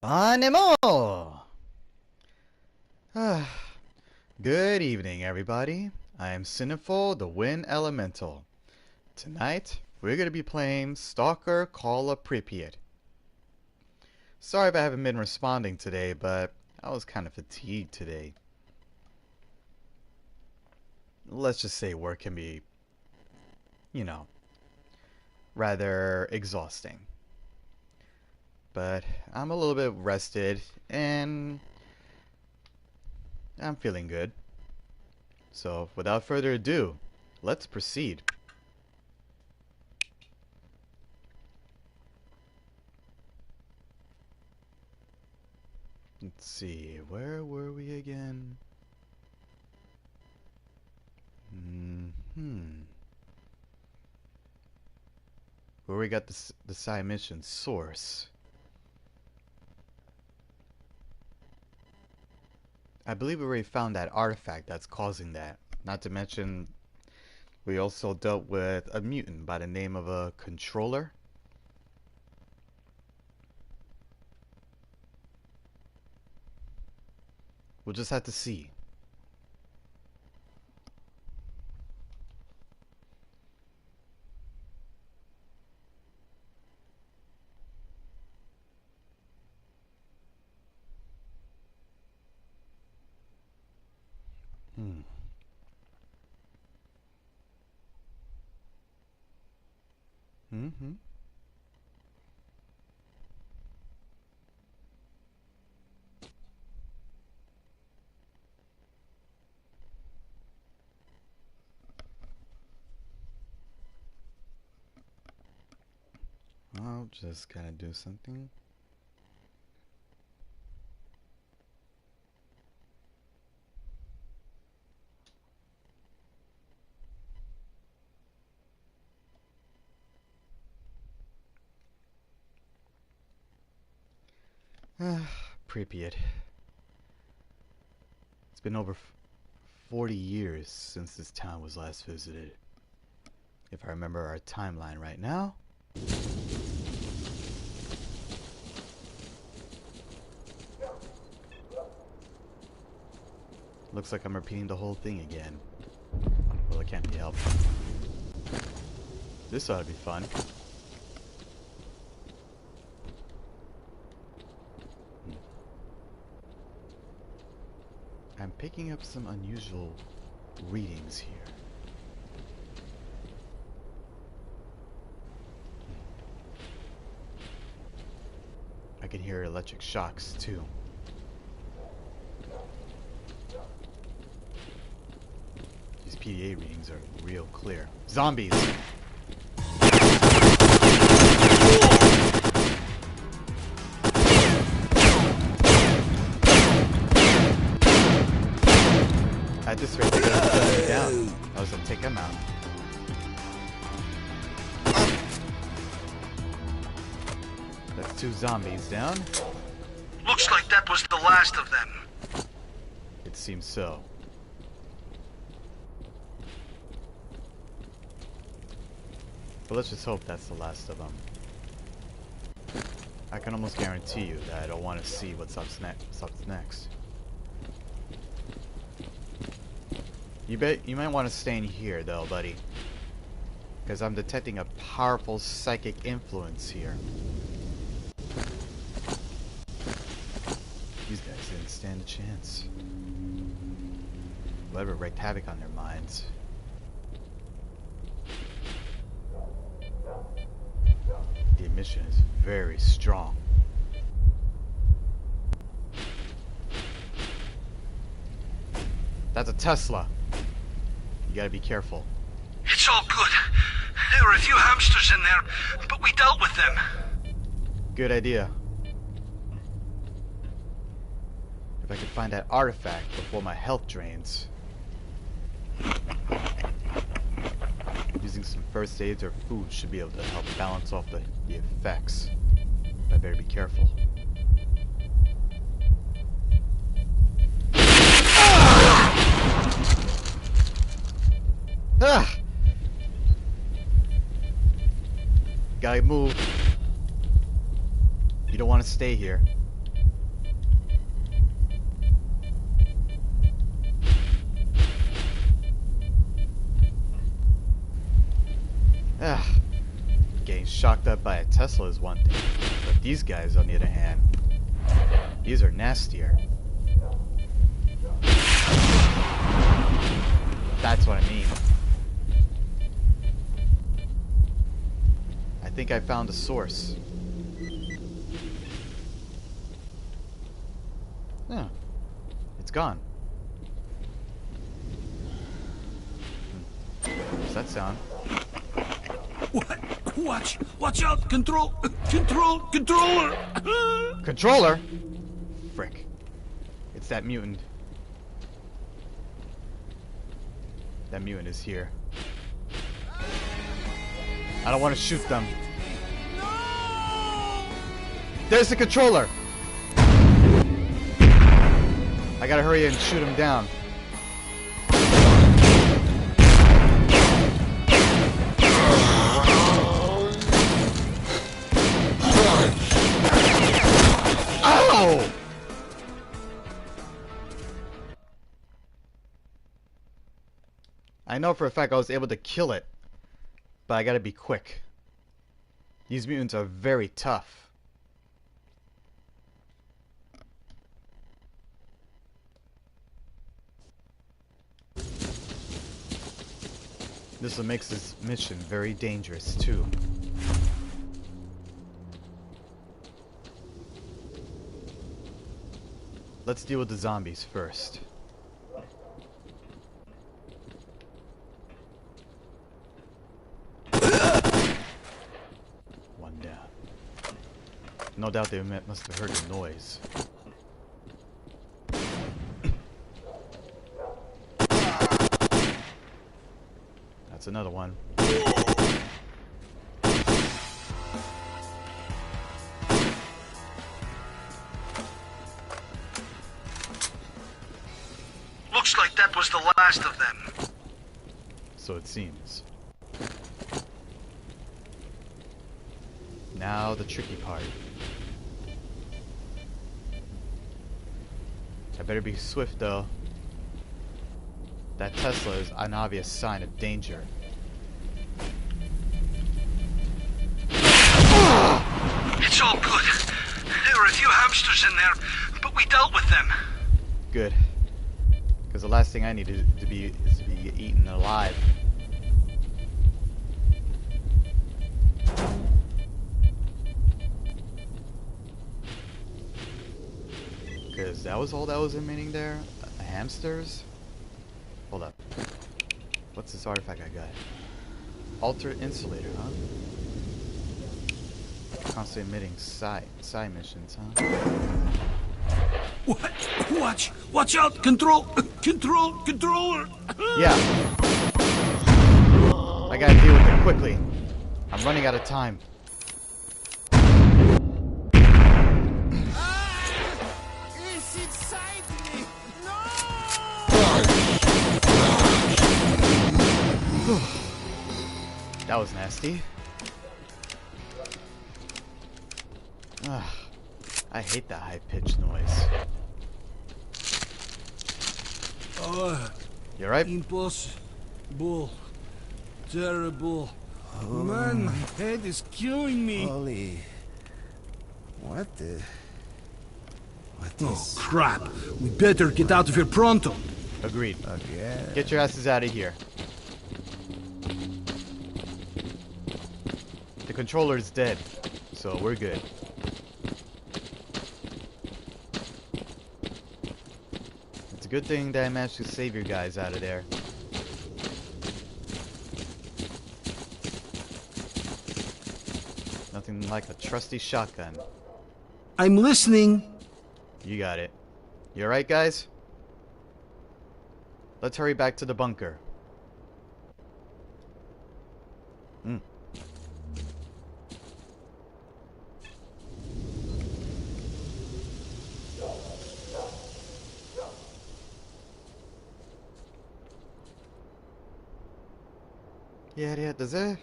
Anemo! Good evening, everybody. I am Sinful, the Wind Elemental. Tonight, we're going to be playing Stalker Call of Pripyat. Sorry if I haven't been responding today, but I was kind of fatigued today. Let's just say work can be, rather exhausting. But I'm a little bit rested, and I'm feeling good. So, without further ado, let's proceed. Let's see, where were we again? Where we got the side mission source. I believe we already found that artifact that's causing that. Not to mention, we also dealt with a mutant by the name of a controller. We'll just have to see. I'll just kind of do something. Pripyat. It's been over 40 years since this town was last visited. If I remember our timeline right now. Looks like I'm repeating the whole thing again. Well, it can't be helped. This ought to be fun. I'm picking up some unusual readings here. I can hear electric shocks too. These PDA readings are real clear. Zombies! At this rate, they're gonna shut me down. I was gonna take them out. That's 2 zombies down. Looks like that was the last of them. It seems so. But let's just hope that's the last of them. I can almost guarantee you that I don't want to see what's up next. You might want to stay in here though, buddy. Because I'm detecting a powerful psychic influence here. These guys didn't stand a chance. Whoever wreaked havoc on their minds. The emission is very strong. That's a Tesla. You gotta be careful. It's all good. There were a few hamsters in there, but we dealt with them. Good idea. If I could find that artifact before my health drains. Using some first aids or food should be able to help balance off the effects. I better be careful. Ah! Gotta move. You don't want to stay here. Ah, getting shocked up by a Tesla is one thing, but these guys, on the other hand, these are nastier. That's what I mean. I think I found a source. Yeah, it's gone. What's that sound? What? Watch out! Controller! Controller? Frick. It's that mutant. That mutant is here. I don't want to shoot them. There's the controller! I gotta hurry and shoot him down. Ow! I know for a fact I was able to kill it, but I gotta be quick. These mutants are very tough. This will make this mission very dangerous too. Let's deal with the zombies first. One down. No doubt they must have heard the noise. That's another one. Looks like that was the last of them. So it seems. Now the tricky part. I better be swift though. That Tesla is an obvious sign of danger. It's all good. There were a few hamsters in there, but we dealt with them. Good. Because the last thing I need is to be eaten alive. Because that was all that was remaining there? Hamsters? Hold up. What's this artifact I got? Alter insulator, huh? Constantly emitting psi missions, huh? What? Watch out! Controller! Yeah. I gotta deal with it quickly. I'm running out of time. It's inside me! No! That was nasty. Ugh, I hate that high-pitched noise. You alright? Impossible. Terrible. Man, my head is killing me. Holy. What is... Oh, crap. We better get out of here pronto. Agreed. Okay. Get your asses out of here. The controller is dead, so we're good. It's a good thing that I managed to save your guys out of there. Nothing like a trusty shotgun. I'm listening. You got it. You alright, guys? Let's hurry back to the bunker. Ja, das ist.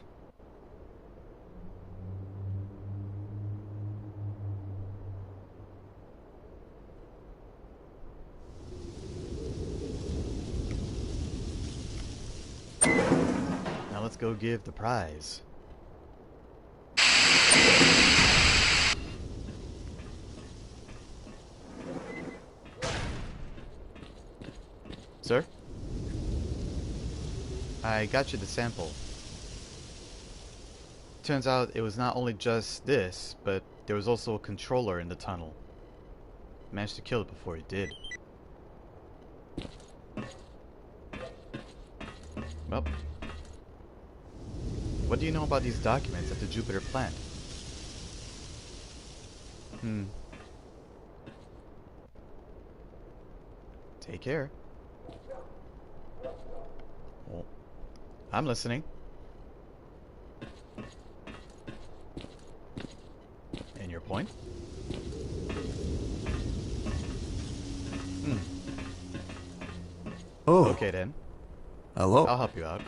Now let's go give the prize. Sir? I got you the sample. Turns out it was not only just this, but there was also a controller in the tunnel. Managed to kill it before it did. Well, what do you know about these documents at the Jupiter plant? Take care. Well, I'm listening. And your point? Oh, Okay then. hello. I'll help you out.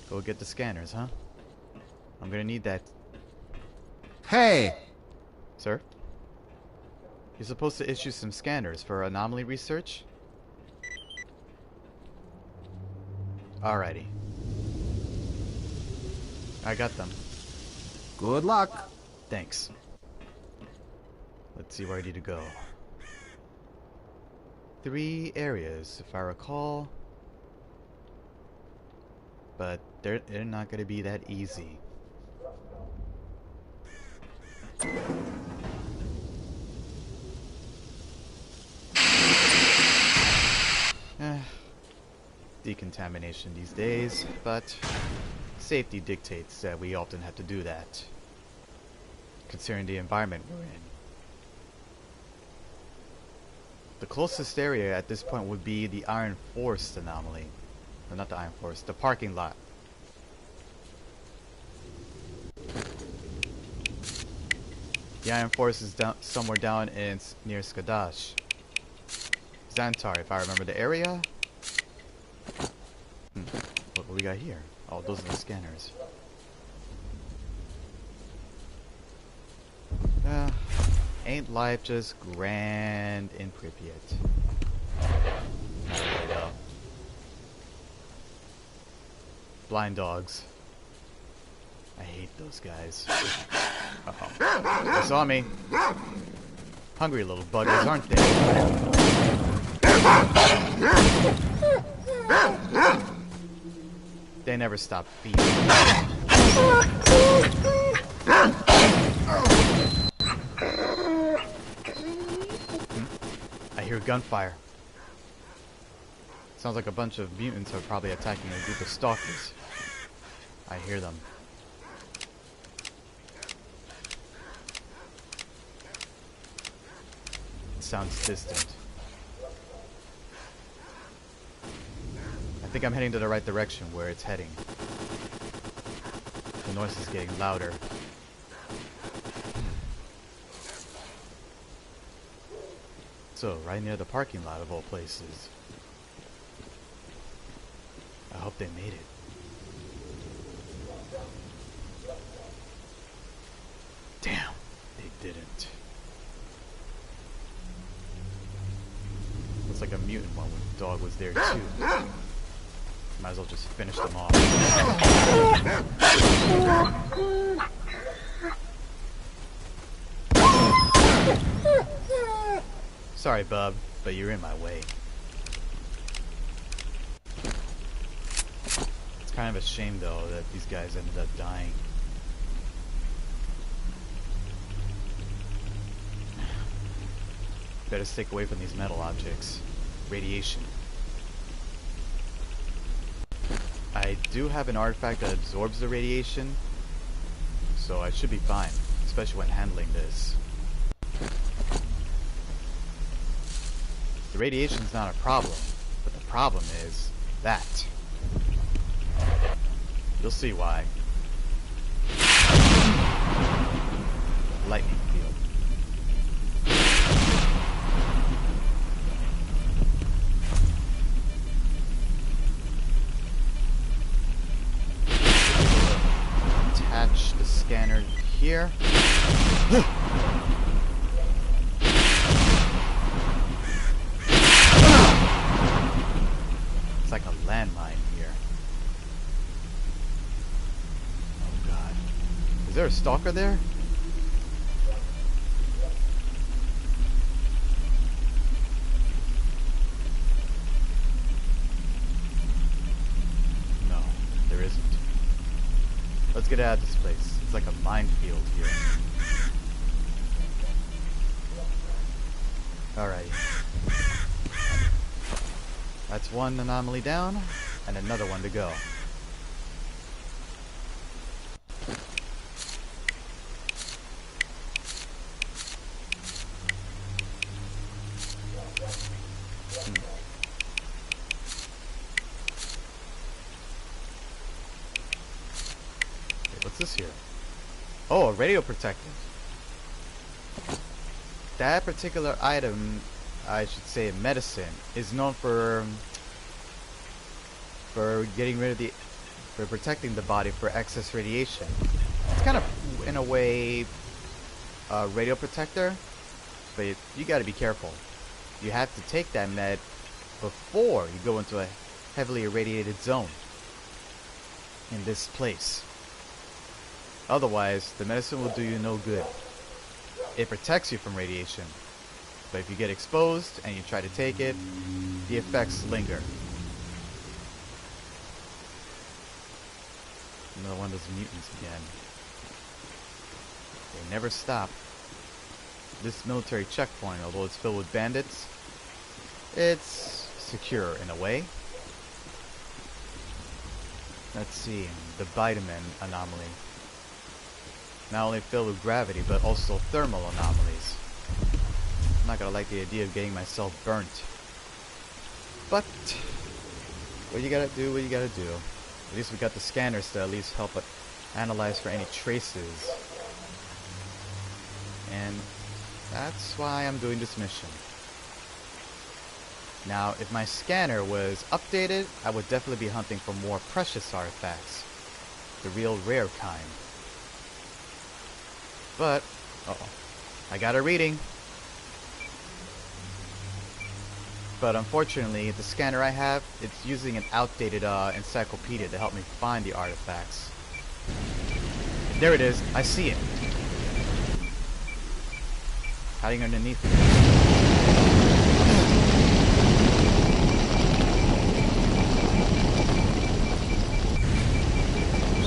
Go get the scanners, huh? I'm gonna need that. Hey! Sir? You're supposed to issue some scanners for anomaly research? Alrighty. I got them. Good luck. Thanks. Let's see where I need to go. 3 areas, if I recall. But they're not gonna be that easy. Decontamination these days, but safety dictates that we often have to do that, considering the environment we're in. The closest area at this point would be the Iron Forest anomaly. No, not the Iron Forest, the parking lot. The Iron Forest is down somewhere down in near Skadash. Xantar, if I remember the area. What we got here? Oh, those are the scanners. Ain't life just grand in Pripyat? There we go. Blind dogs. I hate those guys. Uh-oh. They saw me. Hungry little buggers, aren't they? They never stop feeding. I hear gunfire. Sounds like a bunch of mutants are probably attacking a group of stalkers. I hear them. It sounds distant. I think I'm heading to the right direction where it's heading. The noise is getting louder. So, right near the parking lot of all places. I hope they made it. Damn, they didn't. Looks like a mutant one when the dog was there too. Might as well just finish them off. Sorry, bub, but you're in my way. It's kind of a shame, though, that these guys ended up dying. Better stick away from these metal objects. Radiation. I do have an artifact that absorbs the radiation, so I should be fine, especially when handling this. The radiation's not a problem, but the problem is that. You'll see why. Lightning field. Attach the scanner here. It's like a landmine here. Oh god. Is there a stalker there? there isn't. Let's get out of this place. It's like a minefield here. Alright. That's one anomaly down, and another one to go. What's this here? Oh, a radio protective. That particular item, I should say medicine, is known for getting rid of for protecting the body for excess radiation. It's kind of, in a way, a radio protector, but you gotta be careful. You have to take that med before you go into a heavily irradiated zone in this place. Otherwise, the medicine will do you no good. It protects you from radiation, but if you get exposed and you try to take it, the effects linger. Another one of those mutants again. They never stop. This military checkpoint, although it's filled with bandits, it's secure in a way. Let's see, the vitamin anomaly. Not only filled with gravity, but also thermal anomalies. I'm not gonna like the idea of getting myself burnt. But, what you gotta do, what you gotta do. At least we got the scanners to at least help it analyze for any traces. And that's why I'm doing this mission. Now, if my scanner was updated, I would definitely be hunting for more precious artifacts. The real rare kind. But, uh-oh, I got a reading. But unfortunately, the scanner I have, it's using an outdated encyclopedia to help me find the artifacts. There it is, I see it. Hiding underneath it.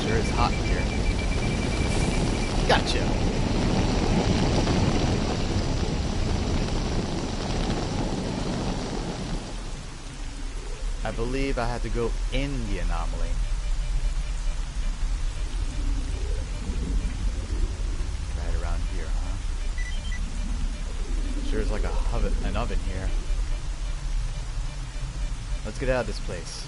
Sure is hot here. Gotcha. I believe I had to go in the anomaly. Right around here, huh? Sure is like an oven here. Let's get out of this place.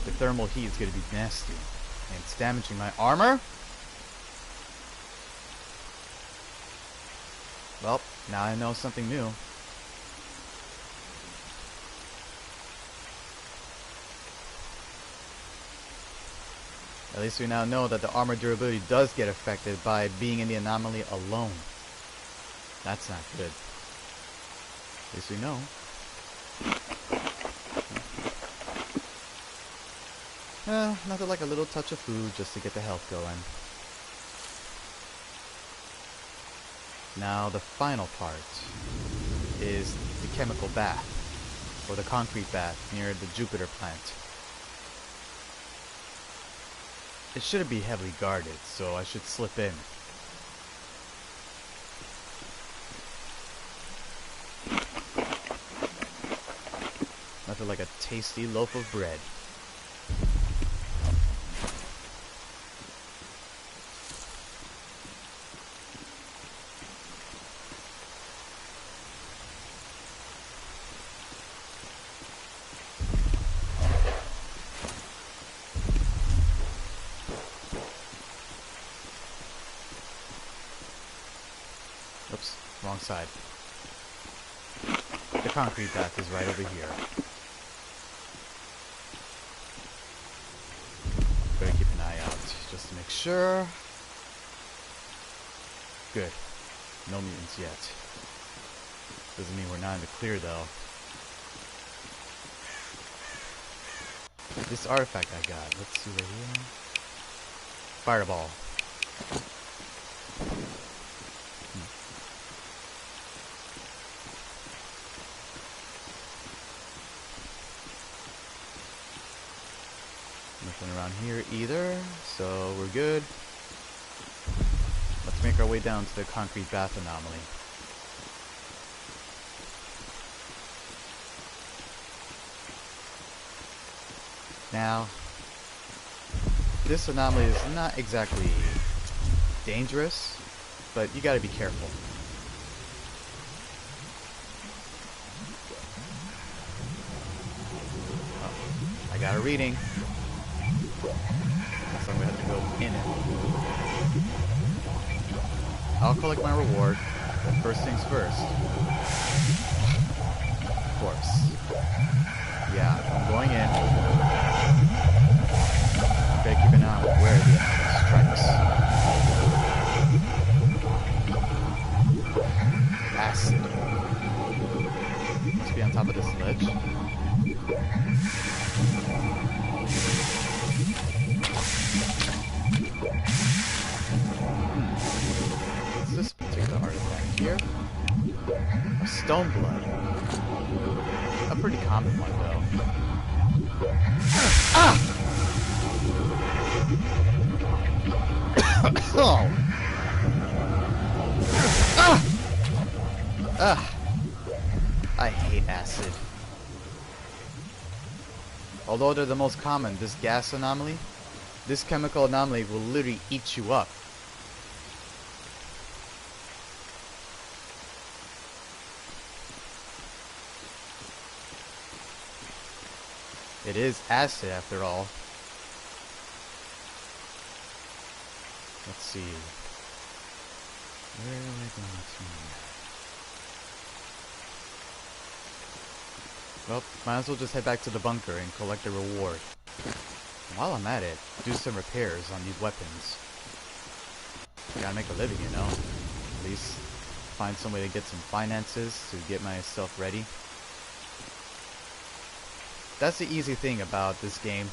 The thermal heat is going to be nasty. And it's damaging my armor? Well, now I know something new. At least we now know that the armor durability does get affected by being in the anomaly alone. That's not good. At least we know. Nothing like a little touch of food just to get the health going. Now the final part is the chemical bath, or the concrete bath near the Jupiter plant. It shouldn't be heavily guarded, so I should slip in. Nothing like a tasty loaf of bread. Oops, wrong side. The concrete bath is right over here. Better keep an eye out, just to make sure. Good. No mutants yet. Doesn't mean we're not in the clear, though. This artifact I got, let's see right here. Fireball. Nothing around here either, so we're good. Let's make our way down to the concrete bath anomaly. Now, this anomaly is not exactly dangerous, but you gotta be careful. Oh, I got a reading. So I'm gonna have to go in it. I'll collect my reward, but first things first. Of course. Yeah, I'm going in. Gotta keep an eye on where the enemy strikes. Acid. Must be on top of this ledge. What's this particular artifact here? A stone blood. A pretty common one, though. Ah! Oh! Ah! Ah! I hate acid. Although they're the most common, this gas anomaly, this chemical anomaly will literally eat you up. It is acid after all. Let's see. Where am I going to? Well, might as well just head back to the bunker and collect the reward. While I'm at it, do some repairs on these weapons. Gotta make a living, you know. At least find some way to get some finances to get myself ready. That's the easy thing about this game.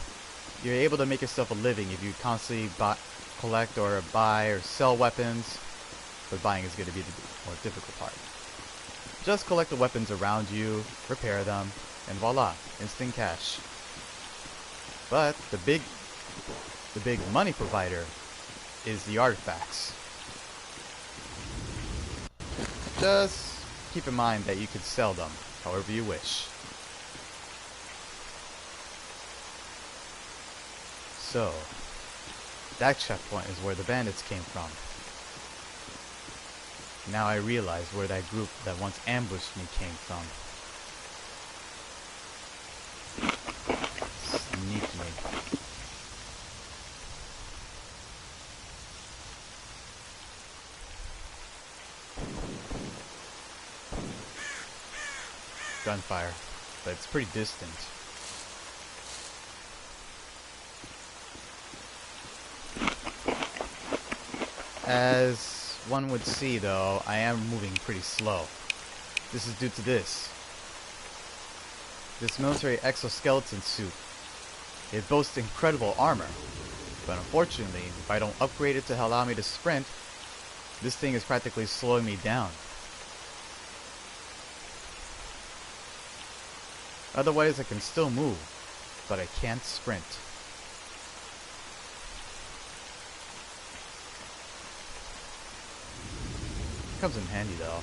You're able to make yourself a living if you constantly collect or buy or sell weapons, but buying is going to be the more difficult part. Just collect the weapons around you, repair them, and voila, instant cash. But the big money provider is the artifacts. Just keep in mind that you can sell them however you wish. So, that checkpoint is where the bandits came from. Now I realize where that group that once ambushed me came from. Sneaky. Gunfire, but it's pretty distant. As one would see, though, I am moving pretty slow. This is due to this military exoskeleton suit. It boasts incredible armor, but unfortunately, if I don't upgrade it to allow me to sprint, this thing is practically slowing me down. Otherwise, I can still move, but I can't sprint. Comes in handy though,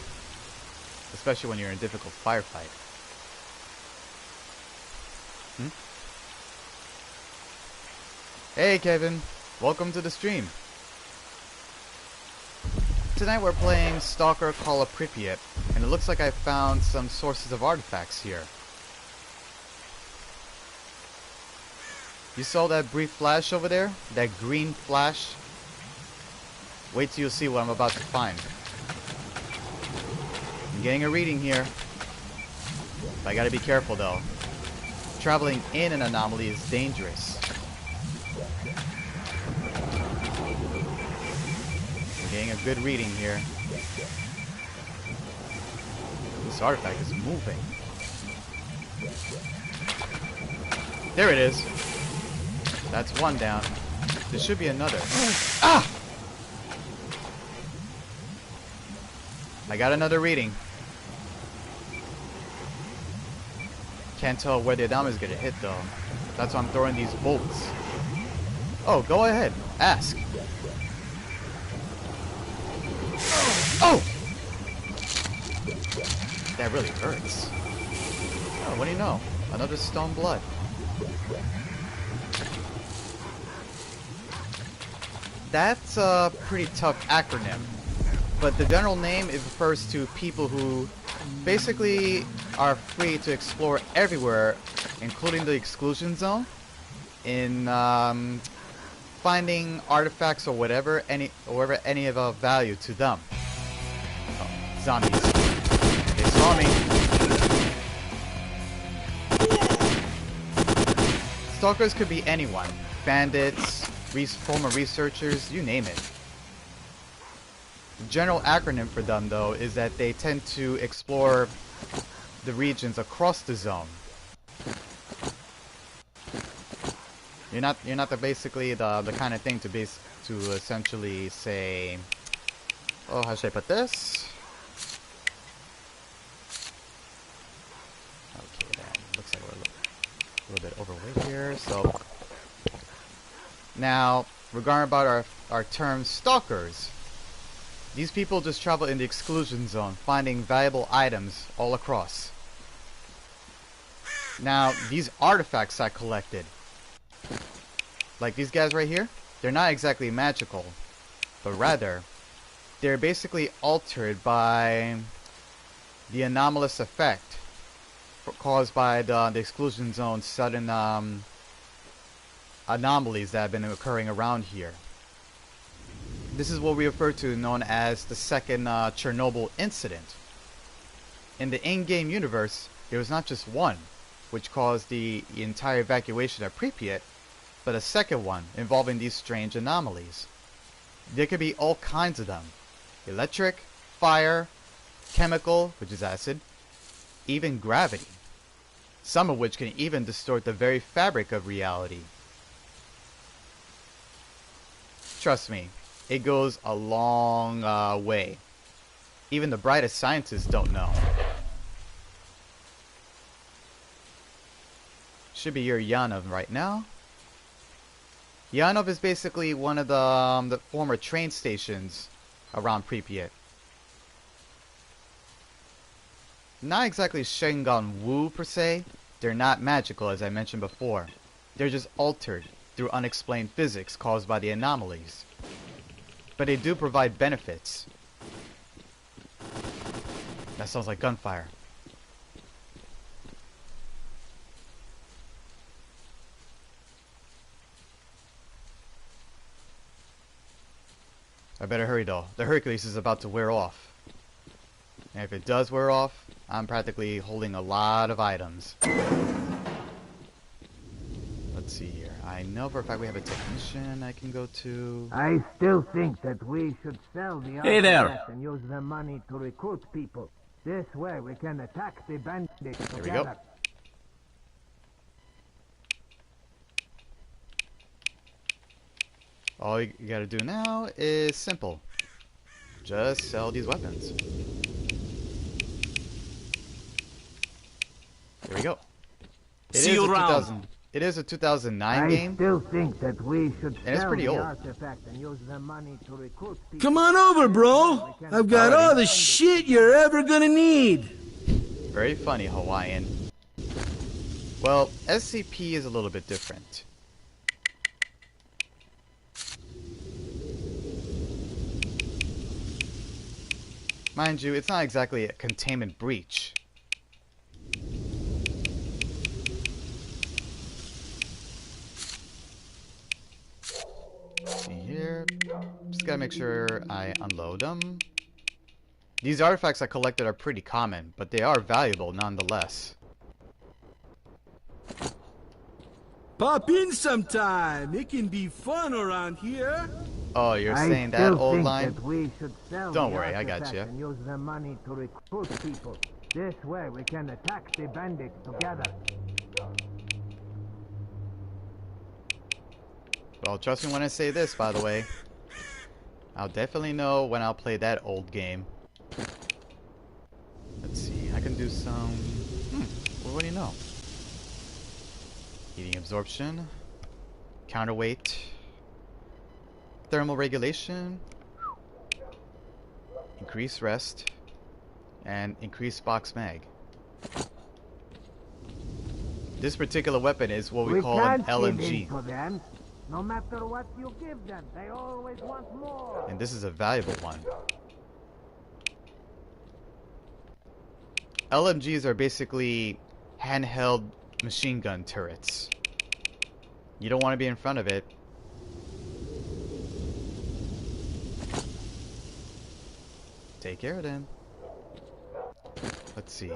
especially when you're in a difficult firefight. Hey Kevin, welcome to the stream. Tonight we're playing Stalker Call of Pripyat, and it looks like I found some sources of artifacts here. You saw that brief flash over there? That green flash? Wait till you see what I'm about to find. I'm getting a reading here. But I gotta be careful though. Traveling in an anomaly is dangerous. We're getting a good reading here. This artifact is moving. There it is. That's one down. There should be another. Ah! I got another reading. Can't tell where the anomaly is gonna hit though. That's why I'm throwing these bolts. Oh, go ahead. Ask. Oh! That really hurts. Oh, what do you know? Another stone blood. That's a pretty tough acronym. But the general name, it refers to people who basically are free to explore everywhere, including the exclusion zone, in finding artifacts or whatever, wherever any of value to them. Oh, zombies. They saw me. Stalkers could be anyone. Bandits, former researchers, you name it. The general acronym for them, though, is that they tend to explore the regions across the zone. You're not basically the kind of thing to essentially say, oh, how should I put this? Okay, then looks like we're a little bit overweight here. So now, regarding about our term stalkers, these people just travel in the exclusion zone, finding valuable items all across. Now, these artifacts I collected, like these guys right here, they're not exactly magical, but rather, they're basically altered by the anomalous effect caused by the exclusion zone's sudden anomalies that have been occurring around here. This is what we refer to known as the second Chernobyl incident. In the in-game universe, there was not just one, which caused the entire evacuation of Pripyat, but a second one involving these strange anomalies. There could be all kinds of them. Electric, fire, chemical, which is acid, even gravity. Some of which can even distort the very fabric of reality. Trust me, it goes a long way. Even the brightest scientists don't know. Should be your Yanov right now. Yanov is basically one of the former train stations around Pripyat. Not exactly Shengon Wu per se. They're not magical, as I mentioned before. They're just altered through unexplained physics caused by the anomalies. But they do provide benefits. That sounds like gunfire. I better hurry though. The Hercules is about to wear off. And if it does wear off, I'm practically holding a lot of items. Let's see here. I know for a fact we have a technician I can go to. I still think that we should sell the Hey there. artifacts and use the money to recruit people. This way we can attack the bandits together. There we go. All you gotta do now is simple. Just sell these weapons. There we go. It is a 2009 game. I still think that we should And it's sell pretty the old. artifact and use the money to recruit people. Come on over, bro. I've got Alrighty. all the shit you're ever gonna need. Very funny, Hawaiian. Well, SCP is a little bit different. Mind you, it's not exactly a containment breach. See here. Just gotta make sure I unload them. These artifacts I collected are pretty common, but they are valuable nonetheless. Pop in sometime. It can be fun around here. Oh, you're I saying that still old think line? that we should sell Don't the worry, I artifact gotcha. and use the money to recruit people. This way we can attack the bandits together. Well, trust me when I say this, by the way. I'll definitely know when I'll play that old game. Let's see, I can do some... well, what do you know? Heating absorption. Counterweight. thermal regulation, increase rest, and increase box mag. This particular weapon is what we call an can't give LMG. in to them. No matter what you give them, they always want more. And this is a valuable one. LMGs are basically handheld machine gun turrets. You don't want to be in front of it. Take care of them. Let's see.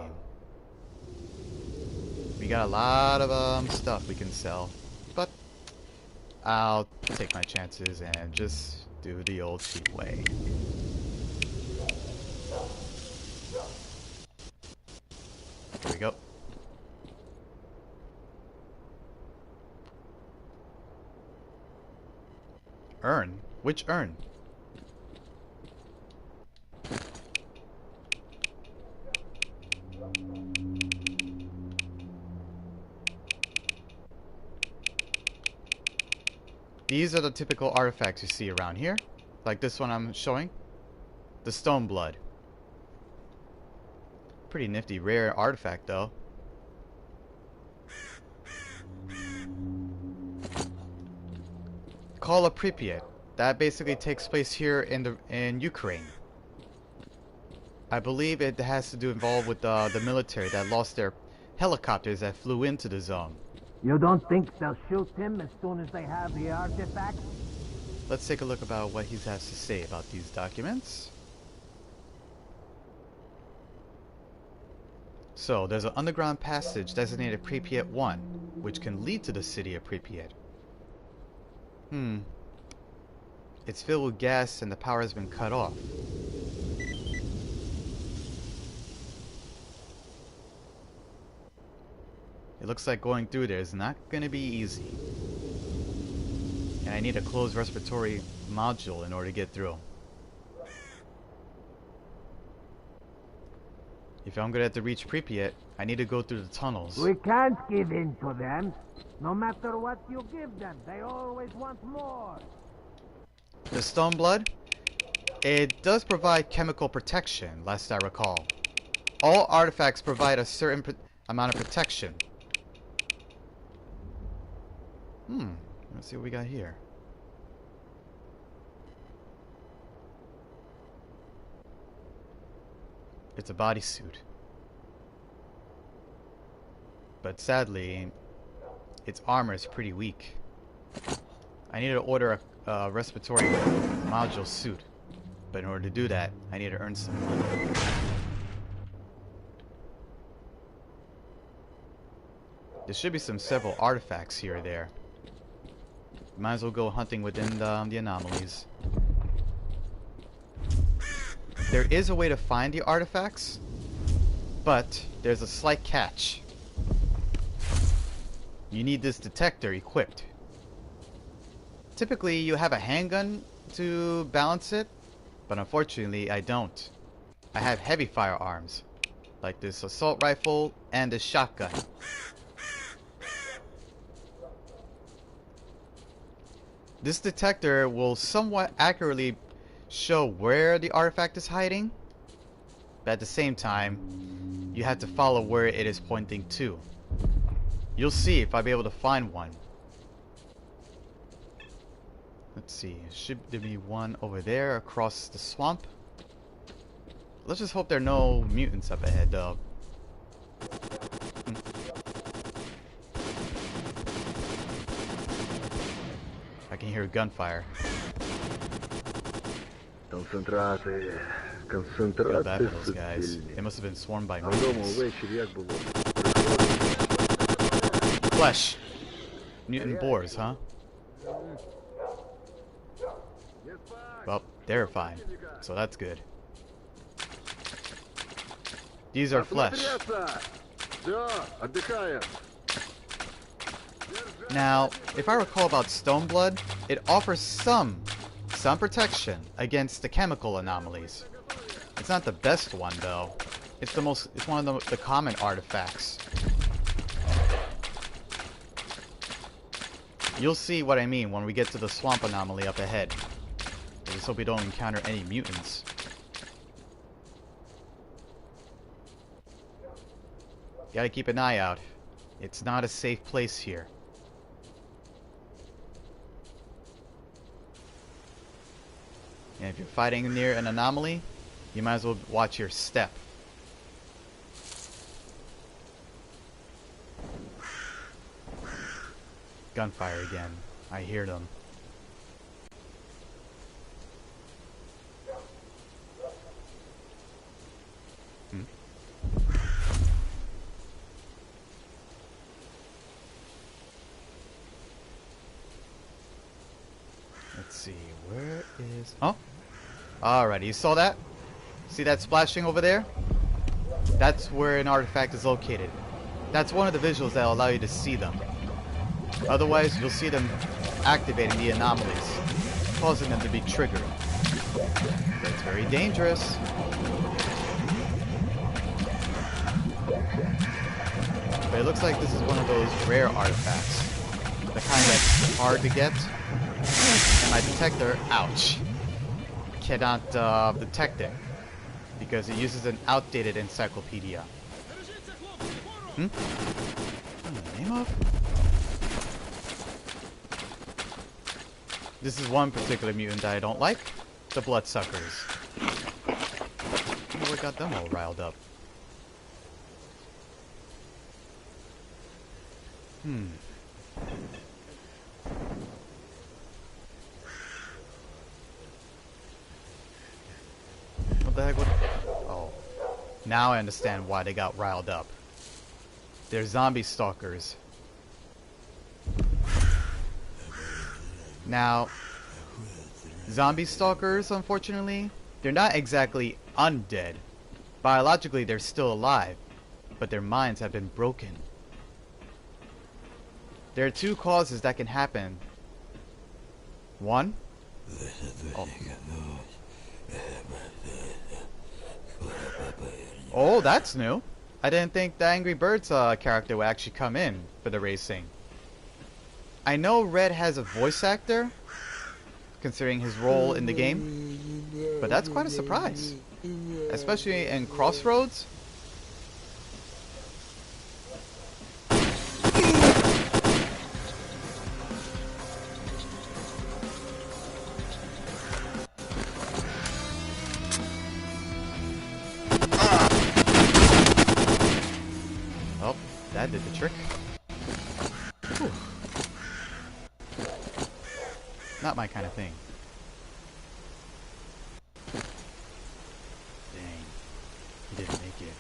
We got a lot of stuff we can sell, but I'll take my chances and just do the old cheap way. Here we go. Urn? Which urn? These are the typical artifacts you see around here. Like this one I'm showing. The Stone Blood. Pretty nifty, rare artifact though. Call of Pripyat. That basically takes place here in Ukraine. I believe it has to do involved with the military that lost their helicopters that flew into the zone. You don't think they'll shoot him as soon as they have the artifact? Let's take a look about what he has to say about these documents. So, there's an underground passage designated Pripyat 1, which can lead to the city of Pripyat. It's filled with gas and the power has been cut off. It looks like going through there is not going to be easy. And I need a closed respiratory module in order to get through. If I'm going to have to reach Pripyat, I need to go through the tunnels. We can't give in to them. No matter what you give them, they always want more. The Stone Blood, it does provide chemical protection, last I recall. All artifacts provide a certain amount of protection. Let's see what we got here. It's a bodysuit. But sadly, its armor is pretty weak. I need to order a respiratory module suit. But in order to do that, I need to earn some money. There should be several artifacts here or there. Might as well go hunting within the anomalies. There is a way to find the artifacts, but there's a slight catch. You need this detector equipped. Typically, you have a handgun to balance it, but unfortunately, I don't. I have heavy firearms, like this assault rifle and this shotgun. This detector will somewhat accurately show where the artifact is hiding, but at the same time, you have to follow where it is pointing to. You'll see if I'll be able to find one. Let's see, should there be one over there across the swamp? Let's just hope there are no mutants up ahead though. I can hear gunfire. Feel bad for those guys. They must have been swarmed by mutants. Flesh! Mutant boars, huh? Well, they're fine. So that's good. These are flesh. Now, if I recall about Stone Blood, it offers some protection against the chemical anomalies. It's not the best one though. It's one of the common artifacts. You'll see what I mean when we get to the swamp anomaly up ahead. just hope we don't encounter any mutants. Gotta keep an eye out. It's not a safe place here. And if you're fighting near an anomaly, you might as well watch your step. Gunfire again. I hear them. Let's see, where is... Oh! Alrighty, you saw that? See that splashing over there? That's where an artifact is located. That's one of the visuals that will allow you to see them. Otherwise, you'll see them activating the anomalies, causing them to be triggered. That's very dangerous. But it looks like this is one of those rare artifacts. The kind that's hard to get. And my detector, ouch, cannot detect it. Because it uses an outdated encyclopedia. What in the name of? This is one particular mutant that I don't like. The bloodsuckers. I wonder what got them all riled up. What the heck? Oh. Now I understand why they got riled up. They're zombie stalkers. Now, zombie stalkers, unfortunately, they're not exactly undead. Biologically, they're still alive, but their minds have been broken. There are two causes that can happen. One, oh, that's new. I didn't think the Angry Birds character would actually come in for the racing. I know Red has a voice actor, considering his role in the game, but that's quite a surprise. Especially in Crossroads. Oh, that did the trick. Whew. Not my kind of thing. Dang. He didn't make it.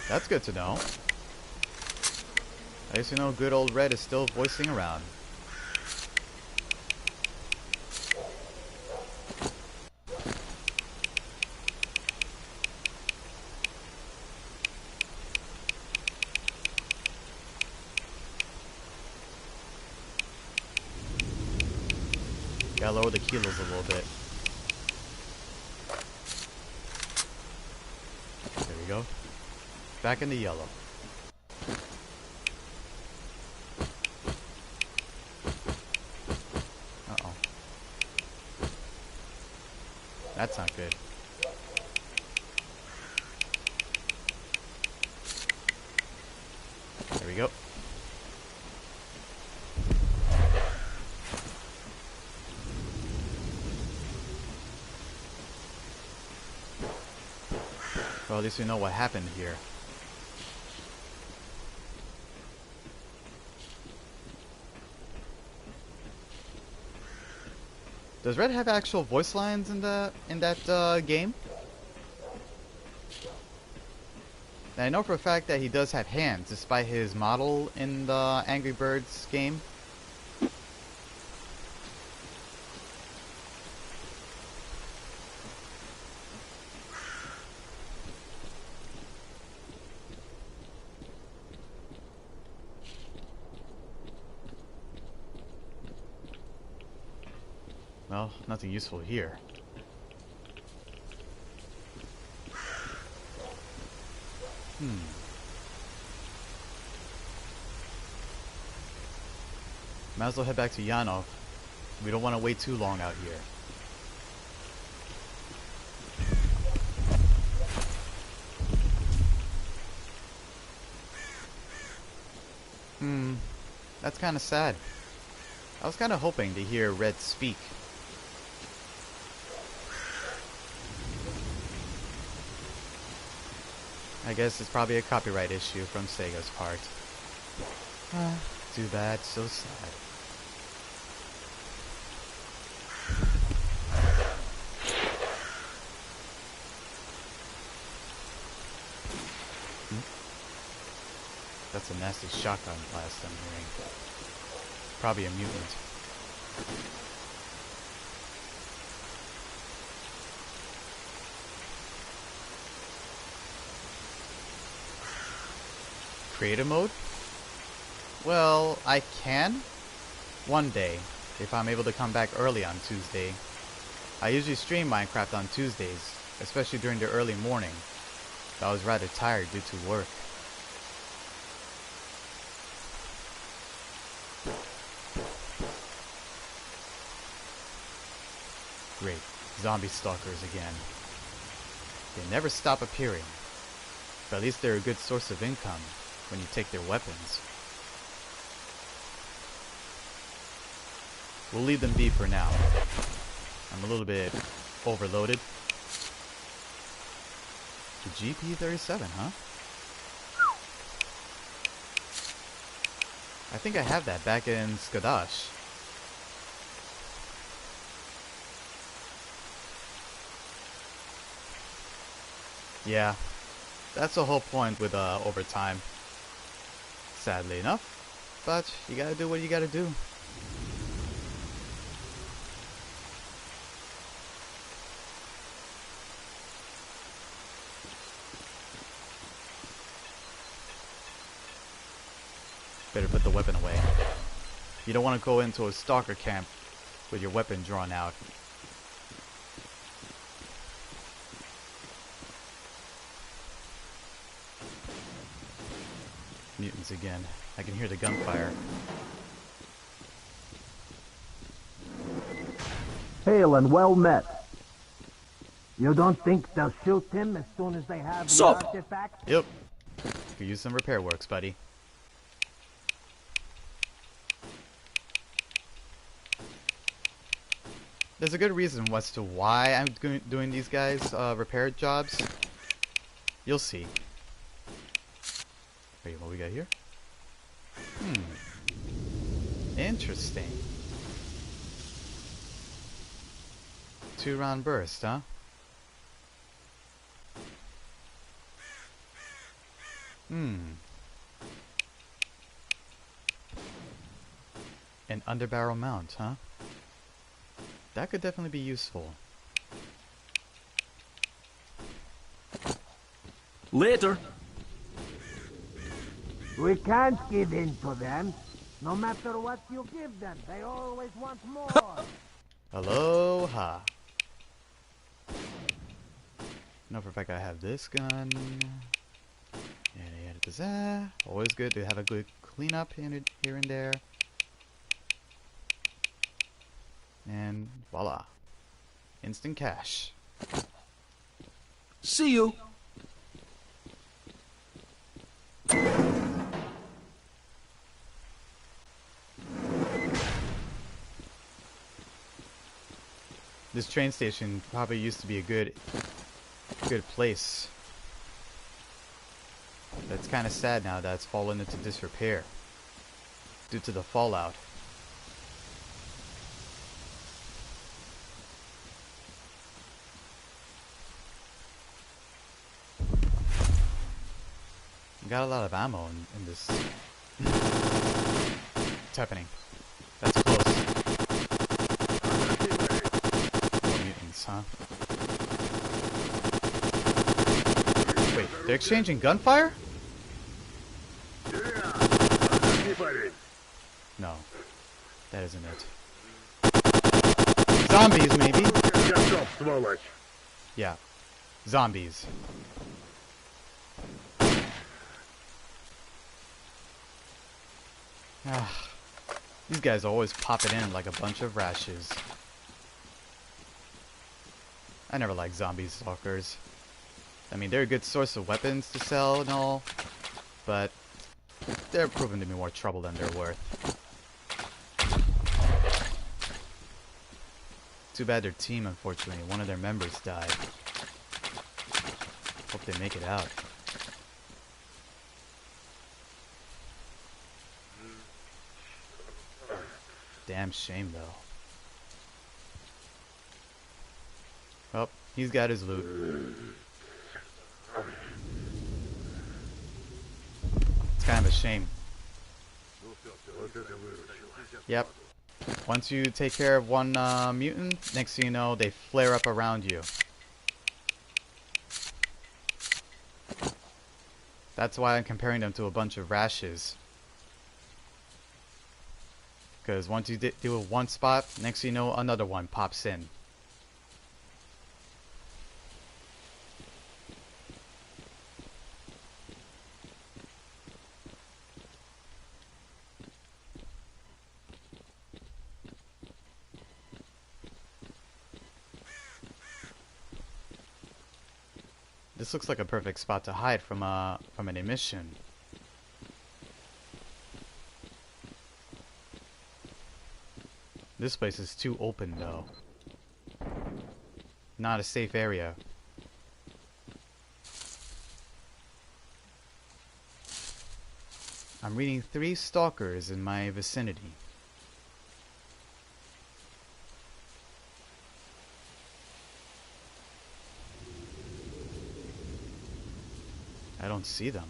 That's good to know. At least you know good old Red is still voicing around. Gotta lower the kilos a little bit. There we go. Back in the yellow. Uh-oh. That's not good. There we go. Well, at least we know what happened here. Does Red have actual voice lines in that game? And I know for a fact that he does have hands, despite his model in the Angry Birds game. Well, nothing useful here. Might as well head back to Yanov. We don't want to wait too long out here. That's kind of sad. I was kind of hoping to hear Red speak. I guess it's probably a copyright issue from Sega's part. Too bad, so sad. That's a nasty shotgun blast I'm hearing. Probably a mutant. Creative mode? Well, I can. One day, if I'm able to come back early on Tuesday. I usually stream Minecraft on Tuesdays, especially during the early morning. But I was rather tired due to work. Great. Zombie stalkers again. They never stop appearing. But at least they're a good source of income when you take their weapons. We'll leave them be for now. I'm a little bit overloaded. The GP37, huh? I think I have that back in Skadash. Yeah, that's the whole point with overtime. Sadly enough, but you gotta do what you gotta do. Better put the weapon away. You don't want to go into a stalker camp with your weapon drawn out. Mutants again. I can hear the gunfire. Hail and well met. You don't think they'll shoot him as soon as they have the artifact? Yep. Could use some repair works, buddy. There's a good reason as to why I'm doing these guys' repair jobs. You'll see. Wait, what we got here? Interesting. 2-round burst, huh? An underbarrel mount, huh? That could definitely be useful. Later. We can't give in to them. No matter what you give them, they always want more. Aloha. No, for a fact I have this gun. Always good to have a good cleanup here and there. And voila. Instant cash. See you. This train station probably used to be a good place. But it's kind of sad now that it's fallen into disrepair due to the fallout. Got a lot of ammo in this. What's happening? That's close. More mutants, huh? Wait, they're exchanging gunfire? No, that isn't it. Zombies, maybe. Yeah. Zombies. Ah, these guys always pop it in like a bunch of rashes. I never liked zombie stalkers. I mean, they're a good source of weapons to sell and all, but they're proven to be more trouble than they're worth. Too bad their team, unfortunately, one of their members died. Hope they make it out. Damn shame, though. Oh, he's got his loot. It's kind of a shame. Yep. Once you take care of one mutant, next thing you know, they flare up around you. That's why I'm comparing them to a bunch of rashes. Because once you do one spot, next thing you know, another one pops in. This looks like a perfect spot to hide from an emission. This place is too open, though. Not a safe area. I'm reading 3 stalkers in my vicinity. I don't see them.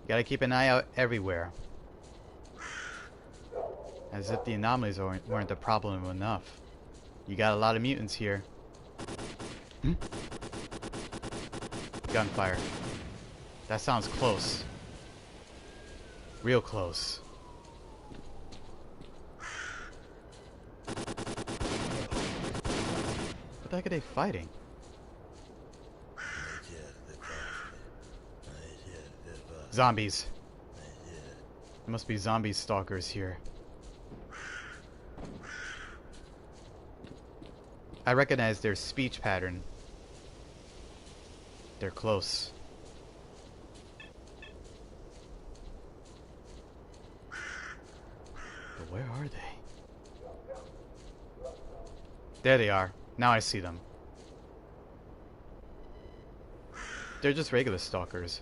Gotta keep an eye out everywhere. As if the anomalies weren't the problem enough. You got a lot of mutants here. Gunfire. That sounds close. Real close. What the heck are they fighting? Zombies. There must be zombie stalkers here. I recognize their speech pattern. They're close. But where are they? There they are. Now I see them. They're just regular stalkers.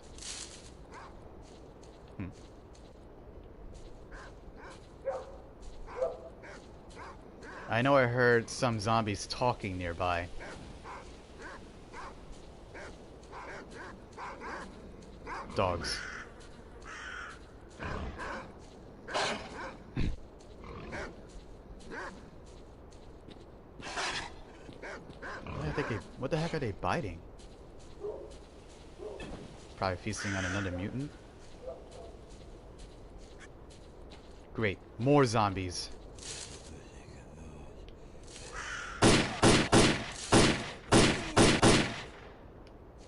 I know I heard some zombies talking nearby. Dogs. What the heck are they biting? Probably feasting on another mutant. Great. More zombies.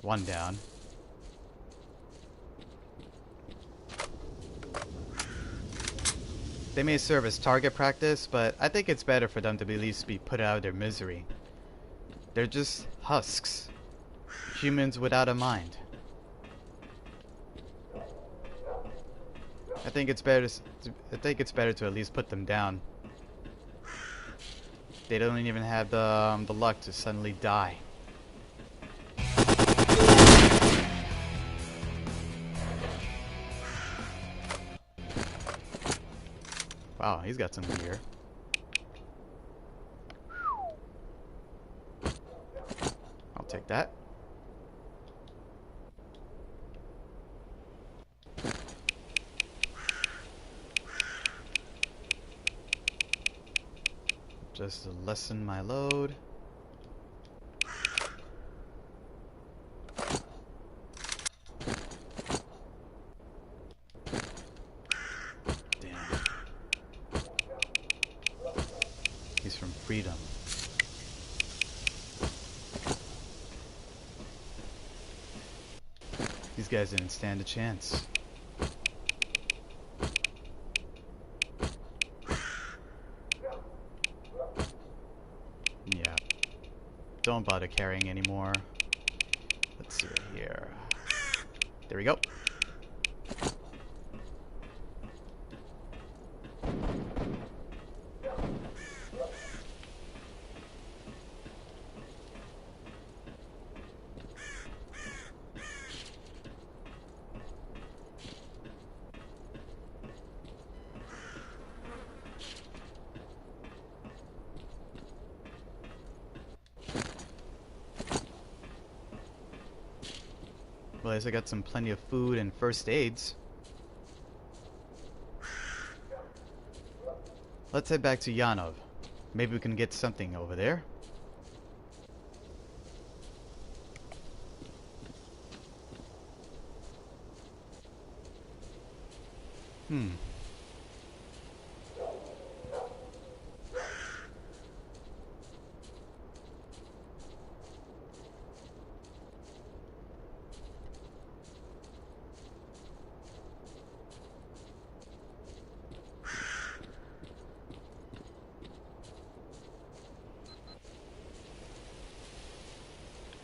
One down. They may serve as target practice, but I think it's better for them to at least be put out of their misery. They're just husks. Humans without a mind. I think it's better to at least put them down. They don't even have the luck to suddenly die. Wow, he's got some gear. I'll take that. just to lessen my load. Damn. He's from Freedom. These guys didn't stand a chance. Yeah. Don't bother carrying anymore. Let's see right here. There we go. Well, at least I got some plenty of food and first aids. Let's head back to Yanov. Maybe we can get something over there.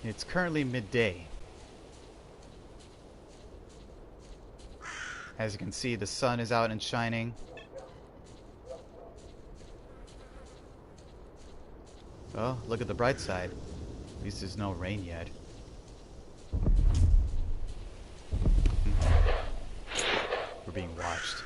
It's currently midday. As you can see, the sun is out and shining. Well, look at the bright side. At least there's no rain yet. We're being watched.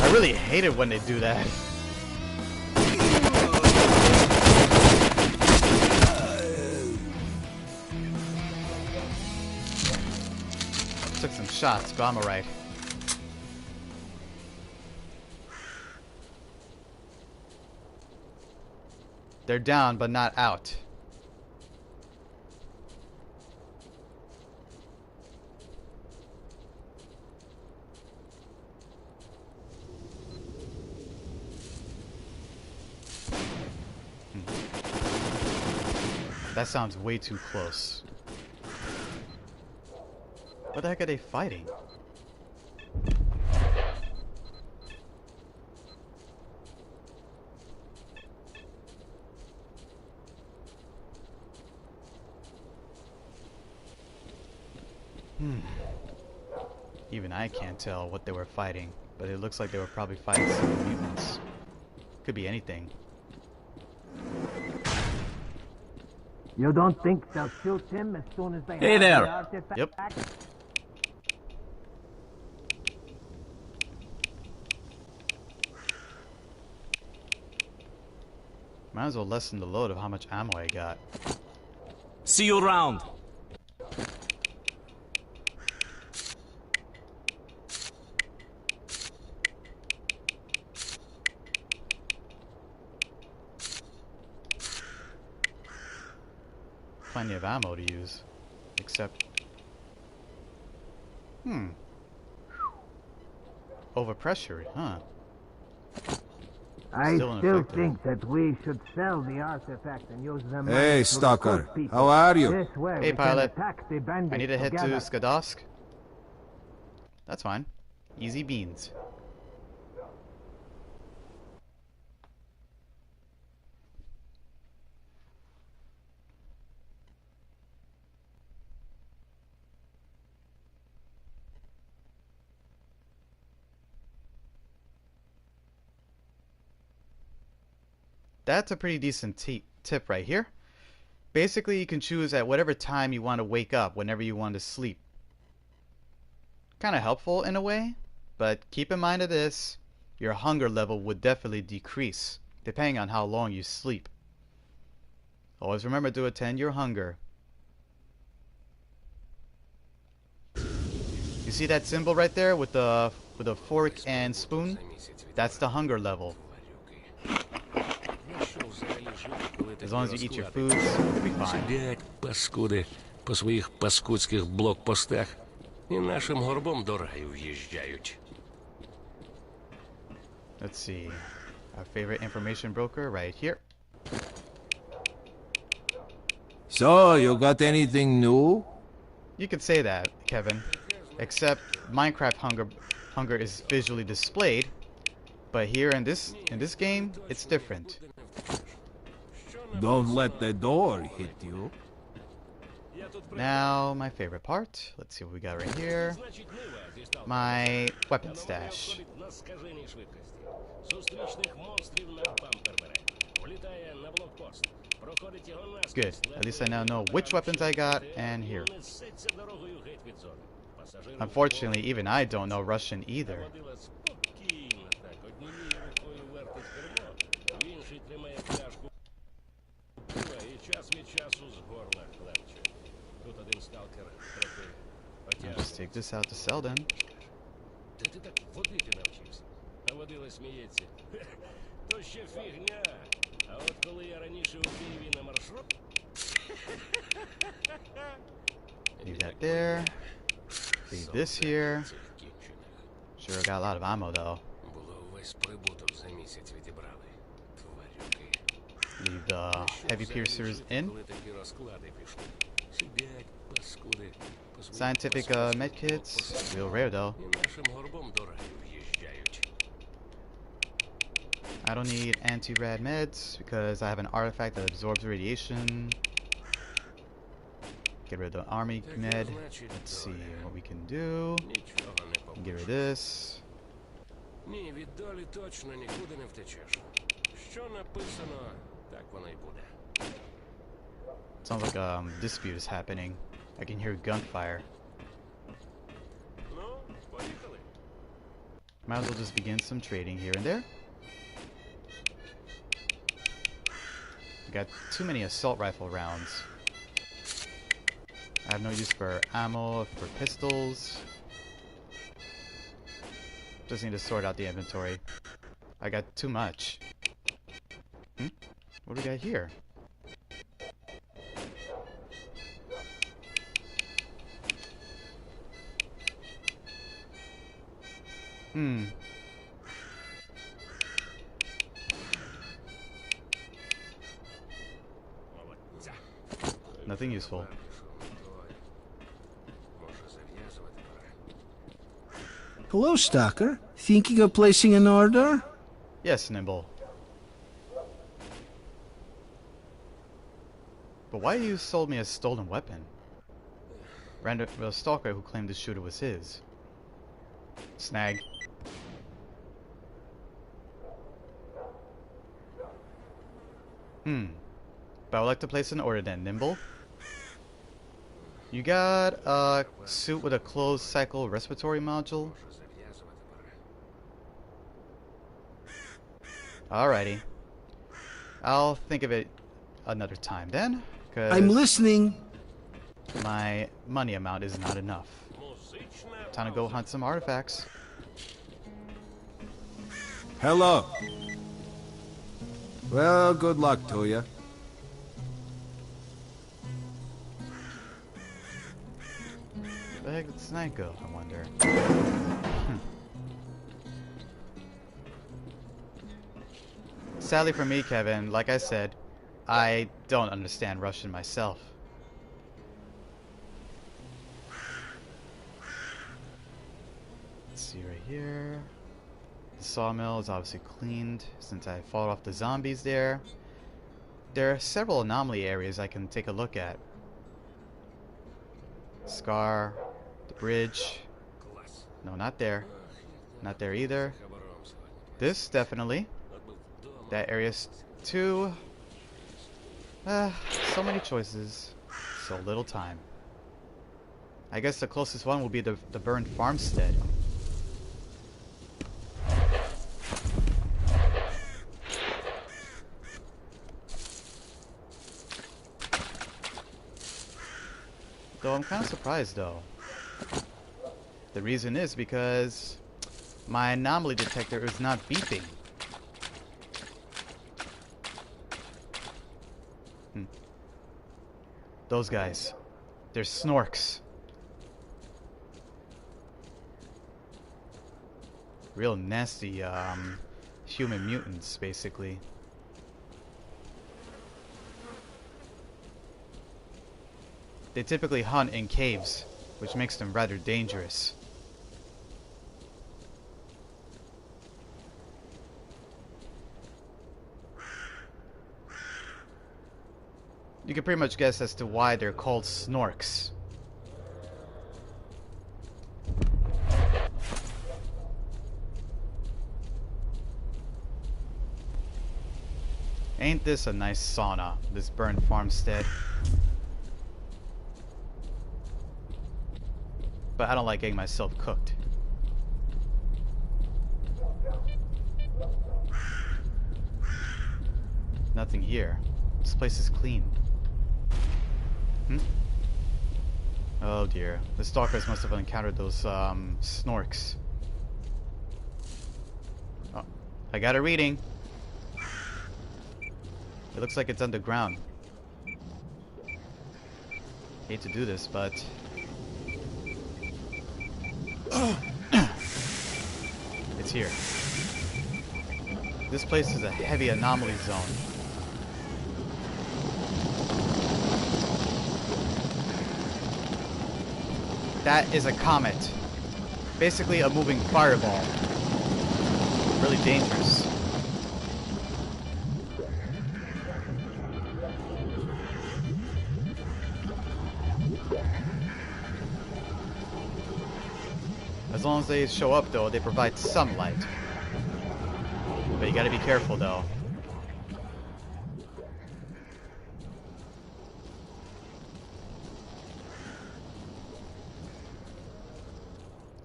I really hate it when they do that. Took some shots, but I'm alright. They're down, but not out. That sounds way too close. What the heck are they fighting? Even I can't tell what they were fighting, but it looks like they were probably fighting some mutants. Could be anything. You don't think they'll shoot him as soon as they Hey have there. the artifact? Yep. Might as well lessen the load of how much ammo I got. See you around. Plenty of ammo to use. Except... Overpressured, huh? I Still still ineffective. think that we should sell the artifact and use them. Hey, Stalker. How are you? This way Hey, we pilot. can attack the bandits I need to head to together. Skadovsk. That's fine. Easy beans. That's a pretty decent tip right here. Basically, you can choose at whatever time you want to wake up whenever you want to sleep. Kind of helpful in a way, but keep in mind of this, your hunger level would definitely decrease depending on how long you sleep. Always remember to attend your hunger. You You see that symbol right there with the fork and spoon? That's the hunger level. As long as you eat your foods, you'll be fine. Сидять, паскуди, по своїх паскудських блокпостах і нашим горбом до раю в'їжджають. Let's see. Our favorite information broker right here. So, you got anything new? You could say that, Kevin. Except Minecraft hunger is visually displayed, but here in this game, it's different. Don't let the door hit you. Now, my favorite part. Let's see what we got right here. My weapon stash. Good. At least I now know which weapons I got and here. Unfortunately, even I don't know Russian either. I'll just take this out to sell then. Та ти так водити навчився, а водила сміється. То ще фігня. А от коли я раніше у Києві на маршрут... Leave that there. Leave this here. Sure got a lot of ammo though. Було увесь прибуток за місяць відібрали. Тварюки. Leave the heavy piercers in. Коли такі розклади пішли. Сидять, паскуди. Scientific medkits. Real rare though. І нашим горбом до раю в'їжджають. I don't need anti-rad meds because I have an artifact that absorbs radiation. Get rid of the army med. Let's see what we can do. Нічого не Get rid of побачиш. this. Ні, від долі точно нікуди не втечеш. Що написано, так воно й буде. Sounds like a dispute is happening. I can hear gunfire. Ну, поїхали. Might as well just begin some trading here and there. I got too many assault rifle rounds. I have no use for ammo, for pistols. Just need to sort out the inventory. I got too much. What do we got here? Молодця. Nothing useful. Може, зав'язувати пора. Hello, Stalker. Thinking of placing an order? Yes, Nimble. But why you sold me a stolen weapon? Random a stalker who claimed the shooter was his. Snag. But I would like to place an order then, Nimble. You got a suit with a closed cycle respiratory module? Може, зав'язувати пора. Alrighty. I'll think of it another time then, I'm because listening. my money amount is not enough. Музична Time to go hunt some artifacts. Hello. Well, good luck to you. Where the heck did the snake go, I wonder? Sadly for me, Kevin, like I said, I don't understand Russian myself. Let's see right here. The sawmill is obviously cleaned since I fought off the zombies there. There are several anomaly areas I can take a look at. Scar, the bridge. клас. No, not there. Not there either. Хабаром сьогодні. This definitely. От був вдома. That area's too. So many choices, so little time. I guess the closest one will be the burned farmstead. Though I'm kind of surprised though. The reason is because my anomaly detector is not beeping. Those guys. They're snorks. Real nasty, human mutants, basically. They typically hunt in caves, which makes them rather dangerous. You can pretty much guess as to why they're called snorks. Ain't this a nice sauna, this burned farmstead? But I don't like getting myself cooked. Nothing here. This place is clean. Oh dear. The stalkers must have encountered those snorks. Oh, I got a reading. It looks like it's underground. Hate to do this, but it's here. This place is a heavy anomaly zone. That is a comet. Basically a moving fireball. Really dangerous. As long as they show up though, they provide some light. But you gotta be careful though.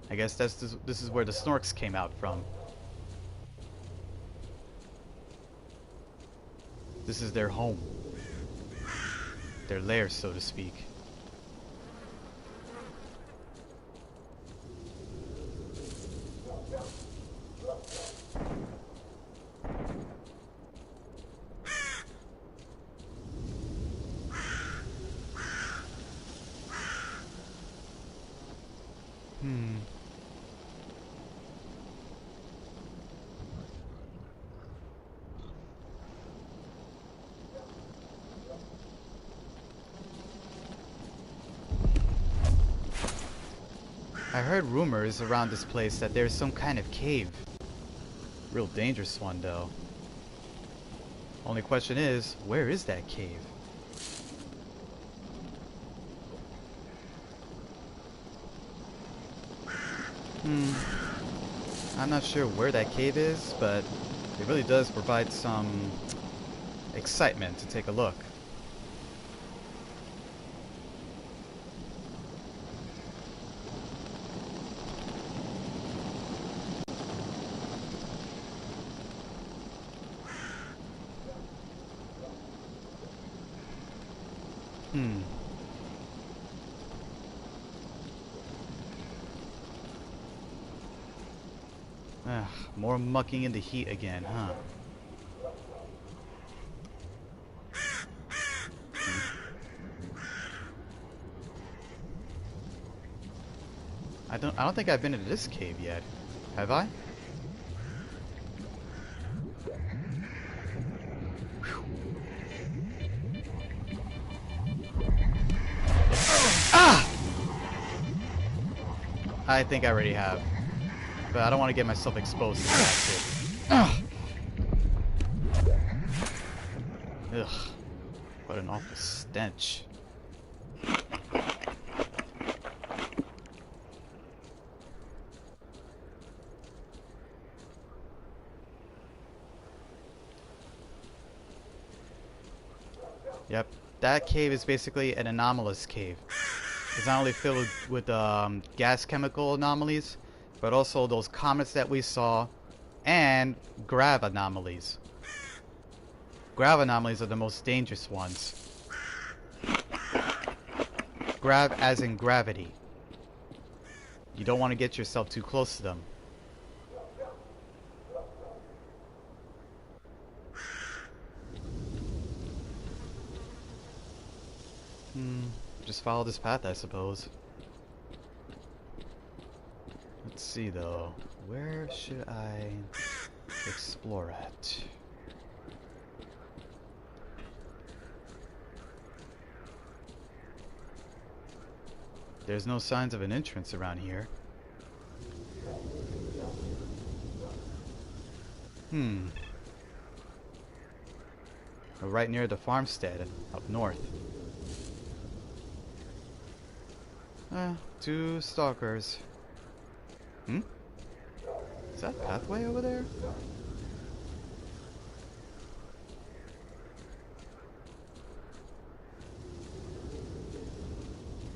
I guess this is where the snorks came out from. This is their home. Their lair, so to speak. I heard rumors around this place that there's some kind of cave. Real dangerous one though. Only question is, where is that cave? I'm not sure where that cave is, but it really does provide some excitement to take a look. More mucking in the heat again, huh? I don't think I've been into this cave yet. Have I? Ah! I think I already have. But I don't want to get myself exposed to that shit. Ugh. What an awful stench. Yep, that cave is basically an anomalous cave. It's not only filled with gas chemical anomalies, but also those comets that we saw, and grav anomalies. Grav anomalies are the most dangerous ones. Grav as in gravity. You don't want to get yourself too close to them. Just follow this path, I suppose. Let's see though. Where should I explore at? There's no signs of an entrance around here. We're right near the farmstead up north. Two stalkers. Is that pathway over there?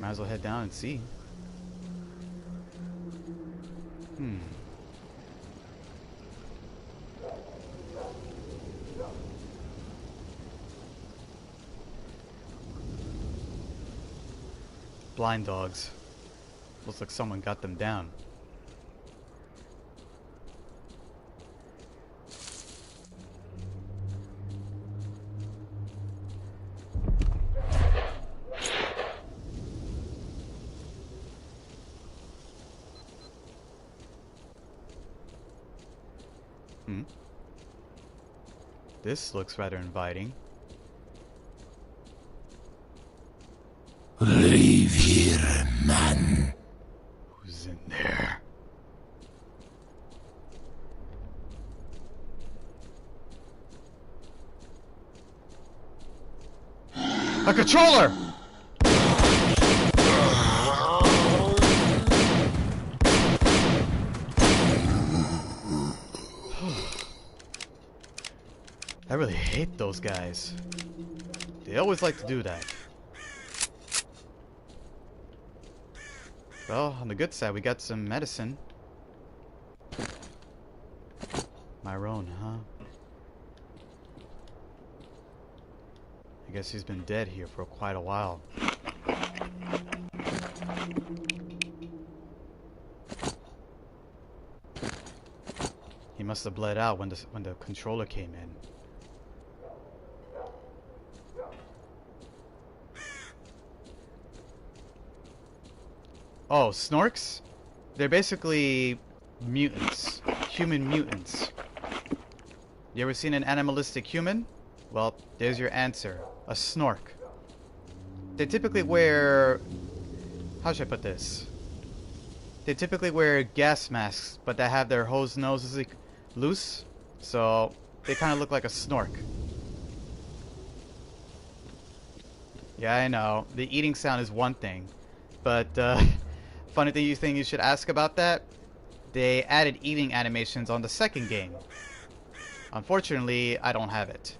Might as well head down and see. Blind dogs. Looks like someone got them down. This looks rather inviting. Leave here, man. Who's in there? A controller! I really hate those guys. They always like to do that. Well, on the good side, we got some medicine. Myron, huh? I guess he's been dead here for quite a while. He must have bled out when the controller came in. Oh, Snorks? They're basically mutants. Human mutants. You ever seen an animalistic human? Well, there's your answer. A Snork. They typically wear... How should I put this? They typically wear gas masks, but they have their hose noses loose. So, they kind of look like a Snork. Yeah, I know. The eating sound is one thing. But, funny thing you should ask about that? They added eating animations on the second game. Unfortunately, I don't have it.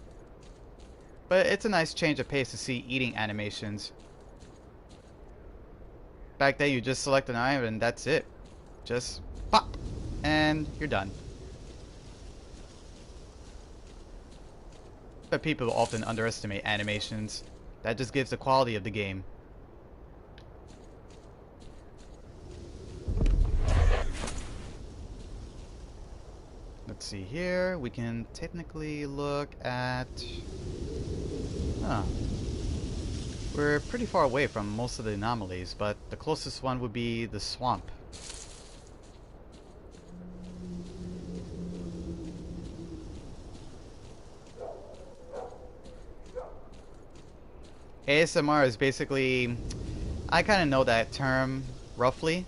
But it's a nice change of pace to see eating animations. Back then you just select an item and that's it. Just pop! And you're done. But people often underestimate animations. That just gives the quality of the game. Let's see here. We can technically look at... We're pretty far away from most of the anomalies, but the closest one would be the swamp. ASMR is basically... I kind of know that term, roughly,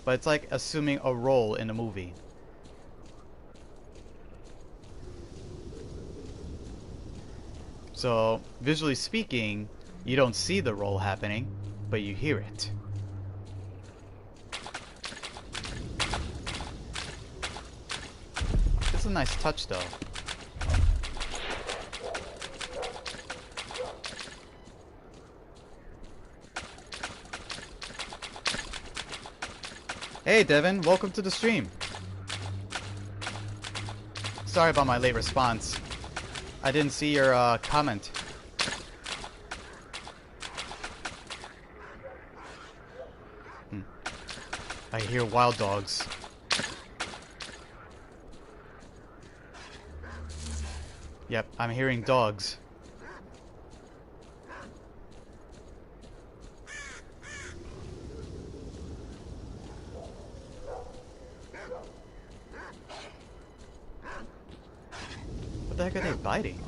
but it's like assuming a role in a movie. So, visually speaking, you don't see the roll happening, but you hear it. This is a nice touch, though. Hey, Devin, welcome to the stream. Sorry about my late response. I didn't see your comment. I hear wild dogs. Yep, I'm hearing dogs. What the heck are they biting?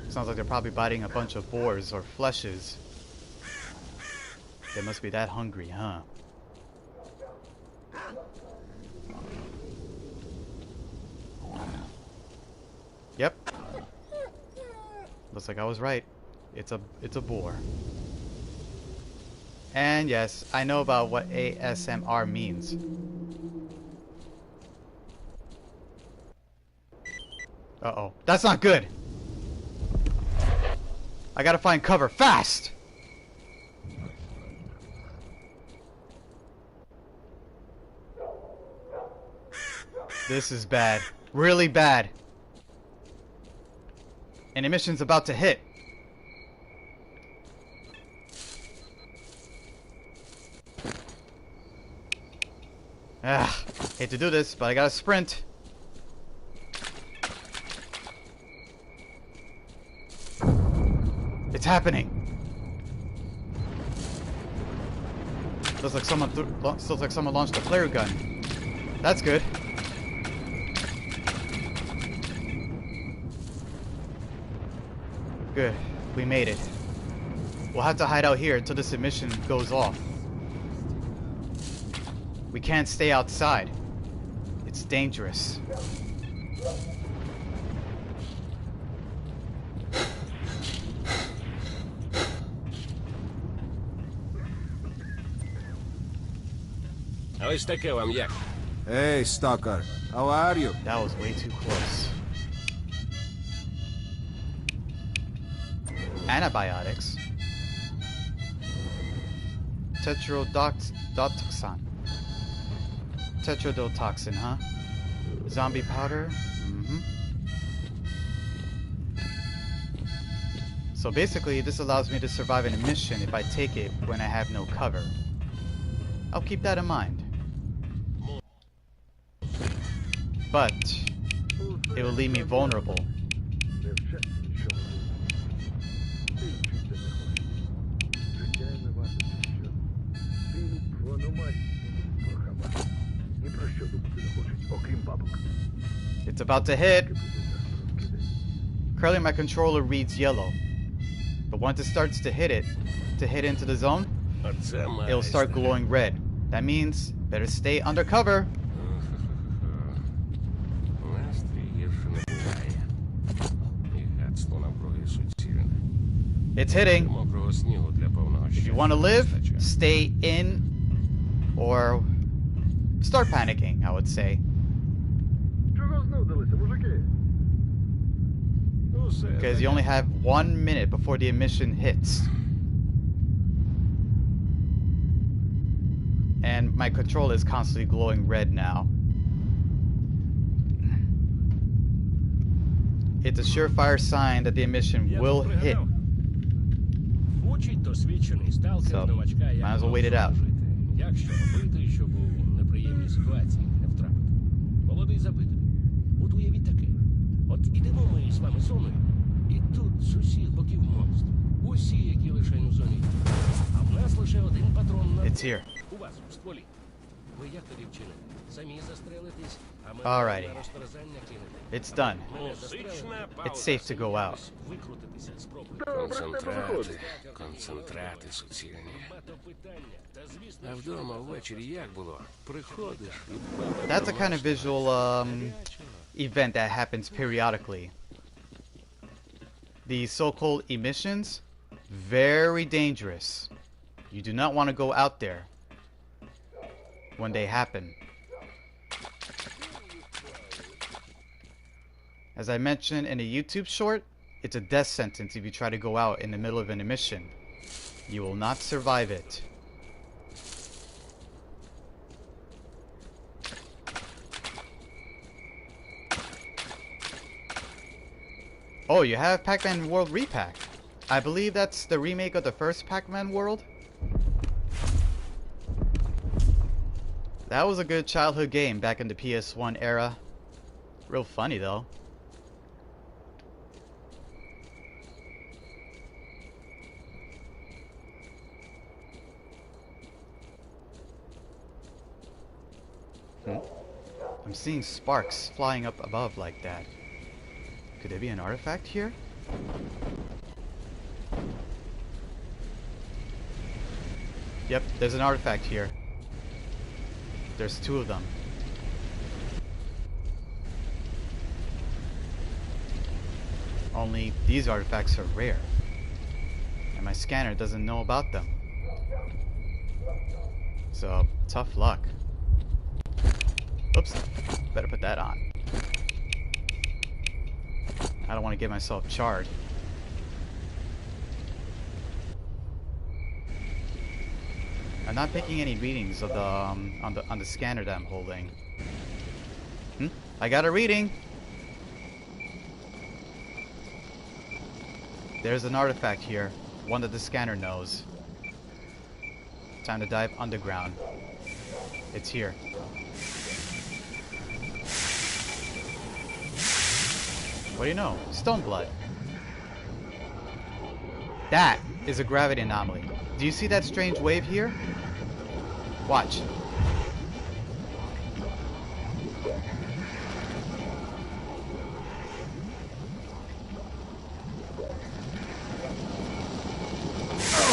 Sounds like they're probably biting a bunch of boars or fleshes. They must be that hungry, huh? Yep. Looks like I was right. It's a boar. And yes, I know about what ASMR means. Uh-oh. That's not good! I gotta find cover fast! This is bad. Really bad. An emission's about to hit. Hate to do this, but I gotta sprint. It's happening. Looks like someone launched a flare gun. That's good. Good. We made it. We'll have to hide out here until this emission goes off. We can't stay outside. It's dangerous. А ось таке вам як? Hey, Stalker. How are you? That was way too close. Antibiotics. Tetrodotoxin. Tetrodotoxin, huh? Zombie powder. So basically, this allows me to survive an emission if I take it when I have no cover. I'll keep that in mind. But it will leave me vulnerable. It's about to hit. Currently my controller reads yellow. But once it starts to hit into the zone, it'll start glowing red. That means better stay undercover. It's hitting. If you want to live, stay in or start panicking, I would say. Because you only have 1 minute before the emission hits. And my controller is constantly glowing red now. It's a surefire sign that the emission will hit. So, might as well wait it out. Якщо робити, щоб у неприємній ситуації не втрапити. Молодий запитує. От уявіть таке. От ідемо ми з вами зоною, і тут з усіх боків монстр. Усі, які лишень у зоні. А в нас лише один патрон на... It's here. У вас у стволі. Ви як тоді вчините? Самі застрелитесь, а ми Alrighty. на розтерзання кинете. It's done. It's safe to go out. Викрутитися спробуйте. Концентрати суцільні. А вдома ввечері як було? Приходиш і... That's a kind of visual event that happens periodically. The so-called emissions, very dangerous. You do not want to go out there when they happen. As I mentioned in a YouTube short, it's a death sentence if you try to go out in the middle of an emission. You will not survive it. Oh, you have Pac-Man World Repack. I believe that's the remake of the first Pac-Man World. That was a good childhood game back in the PS1 era. Real funny though. I'm seeing sparks flying up above like that. Could there be an artifact here? Yep, there's an artifact here. There's two of them. Only these artifacts are rare. And my scanner doesn't know about them. So, tough luck. Oops, better put that on. I don't want to get myself charred. I'm not taking any readings of the on the scanner that I'm holding. I got a reading. There's an artifact here, one that the scanner knows. Time to dive underground. It's here. What do you know? Stone blood. That is a gravity anomaly. Do you see that strange wave here? Watch.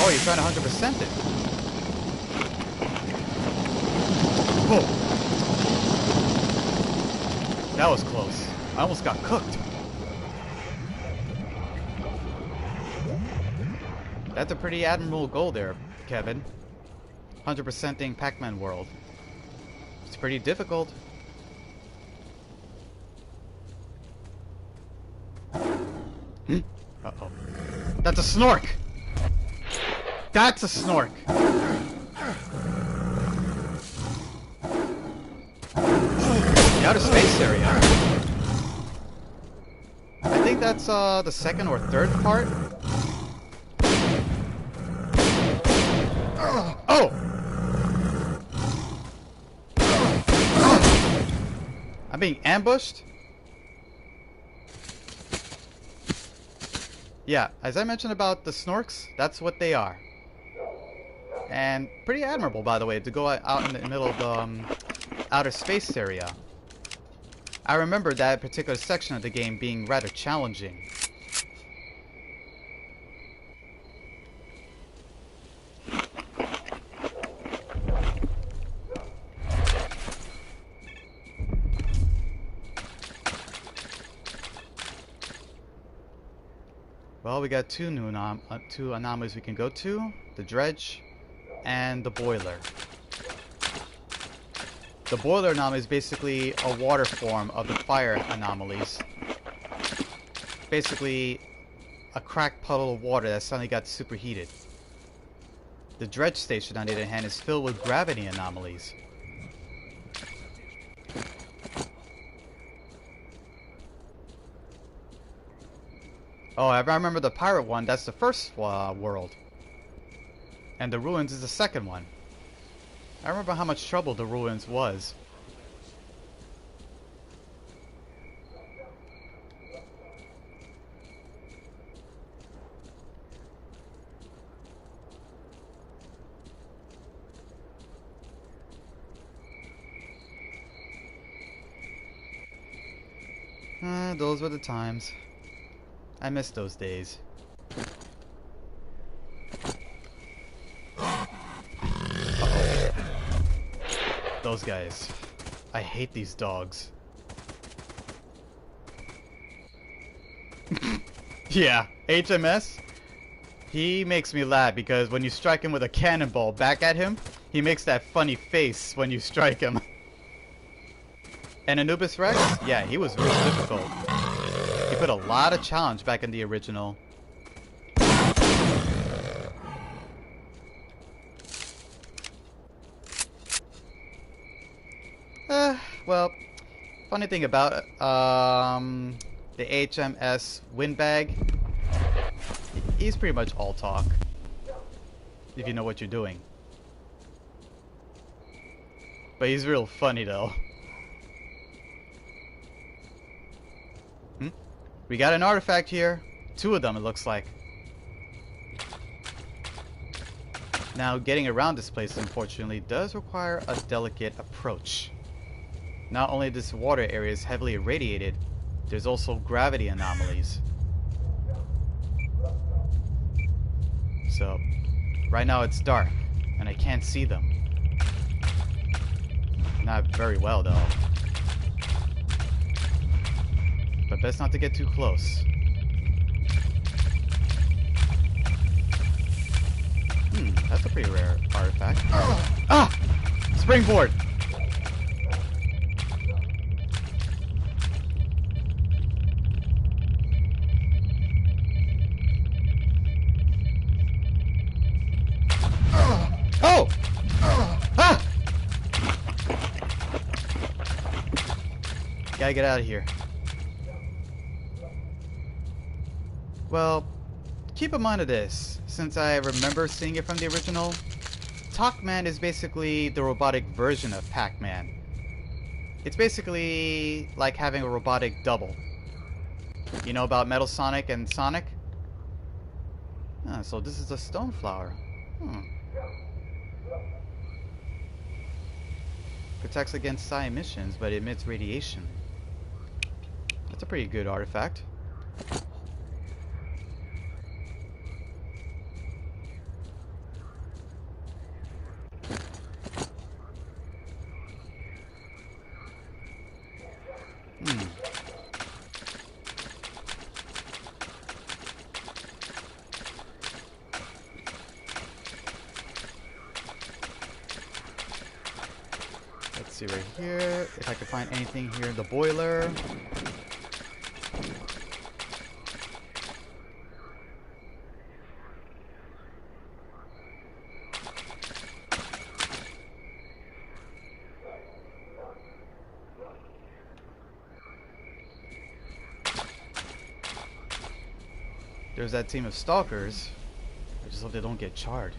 Oh, you're trying to 100% it. Whoa. That was close. I almost got cooked. That's a pretty admirable goal there, Kevin. 100%ing Pac-Man World. It's pretty difficult. Uh-oh. That's a snork! That's a snork! The outer space area. I think that's the second or third part. Oh! I'm being ambushed? Yeah, as I mentioned about the snorks, that's what they are. And pretty admirable, by the way, to go out in the middle of the outer space area. I remember that particular section of the game being rather challenging. Well, we got two anomalies we can go to. The dredge and the boiler. The boiler anomaly is basically a water form of the fire anomalies. Basically a cracked puddle of water that suddenly got superheated. The dredge station, on the other hand, is filled with gravity anomalies. Oh, I remember the pirate one. That's the first world. And the ruins is the second one. I remember how much trouble the ruins was. Those were the times. I miss those days. Uh-oh. Those guys. I hate these dogs. Yeah, HMS. He makes me laugh because when you strike him with a cannonball back at him, he makes that funny face when you strike him. And Anubis Rex? Yeah, he was real difficult. He put a lot of challenge back in the original. Well, funny thing about it, the HMS Windbag. He's pretty much all talk, if you know what you're doing. But he's real funny though. We got an artifact here. 2 of them, it looks like. Now, getting around this place, unfortunately, does require a delicate approach. Not only this water area is heavily irradiated, there's also gravity anomalies. So, right now it's dark, and I can't see them. Not very well, though. But best not to get too close. That's a pretty rare artifact. Ah! Springboard! Oh! Ah! Gotta get out of here. Well, keep in mind of this, since I remember seeing it from the original. Talkman is basically the robotic version of Pac-Man. It's basically like having a robotic double. You know about Metal Sonic and Sonic? Ah, so this is a stone flower. Protects against psi emissions, but emits radiation. That's a pretty good artifact. Let's see right here if I can find anything here in the boiler. There's that team of stalkers. I just hope they don't get charred.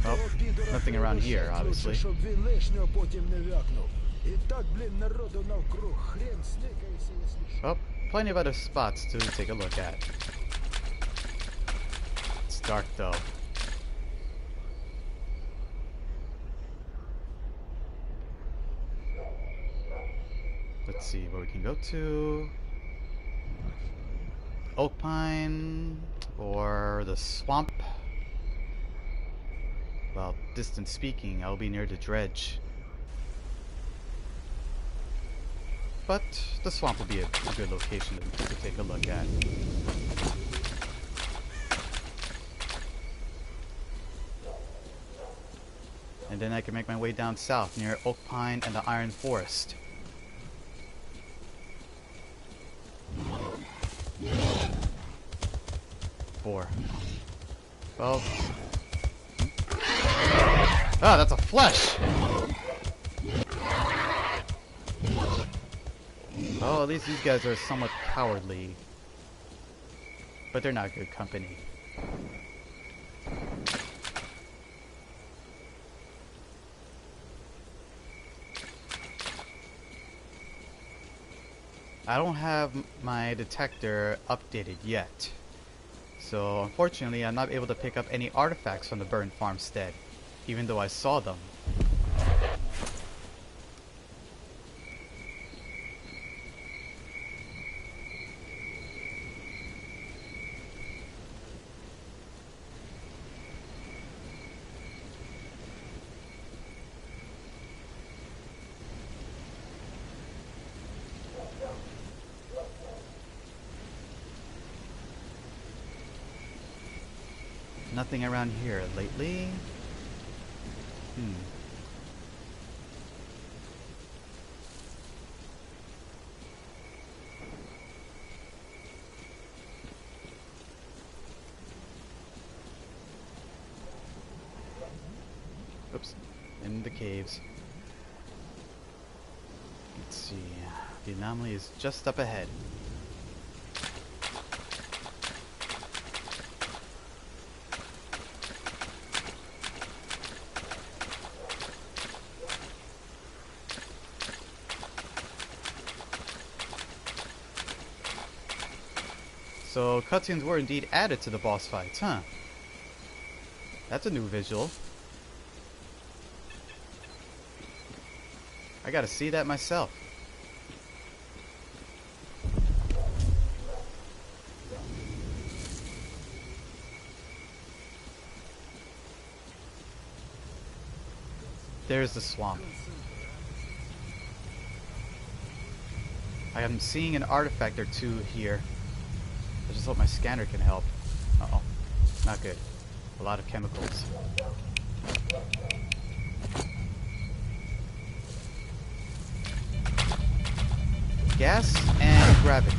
Oh, nothing around here, obviously. Oh, plenty of other spots to take a look at. It's dark though. Let's see where we can go to. Oak Pine or the swamp. Well, distant speaking, I'll be near the dredge. But the swamp will be a good location to take a look at. And then I can make my way down south near Oak Pine and the Iron Forest. Four. Well. Ah, that's a flesh! Oh, at least these guys are somewhat cowardly. But they're not good company. I don't have my detector updated yet. So unfortunately I'm not able to pick up any artifacts from the burned farmstead, even though I saw them. Nothing around here lately. Oops. in the caves. Let's see. The anomaly is just up ahead. So cutscenes were indeed added to the boss fights, huh? That's a new visual. I gotta see that myself. There's the swamp. I am seeing an artifact or two here. I just hope my scanner can help. Uh-oh. Not good. A lot of chemicals. Gas and gravity.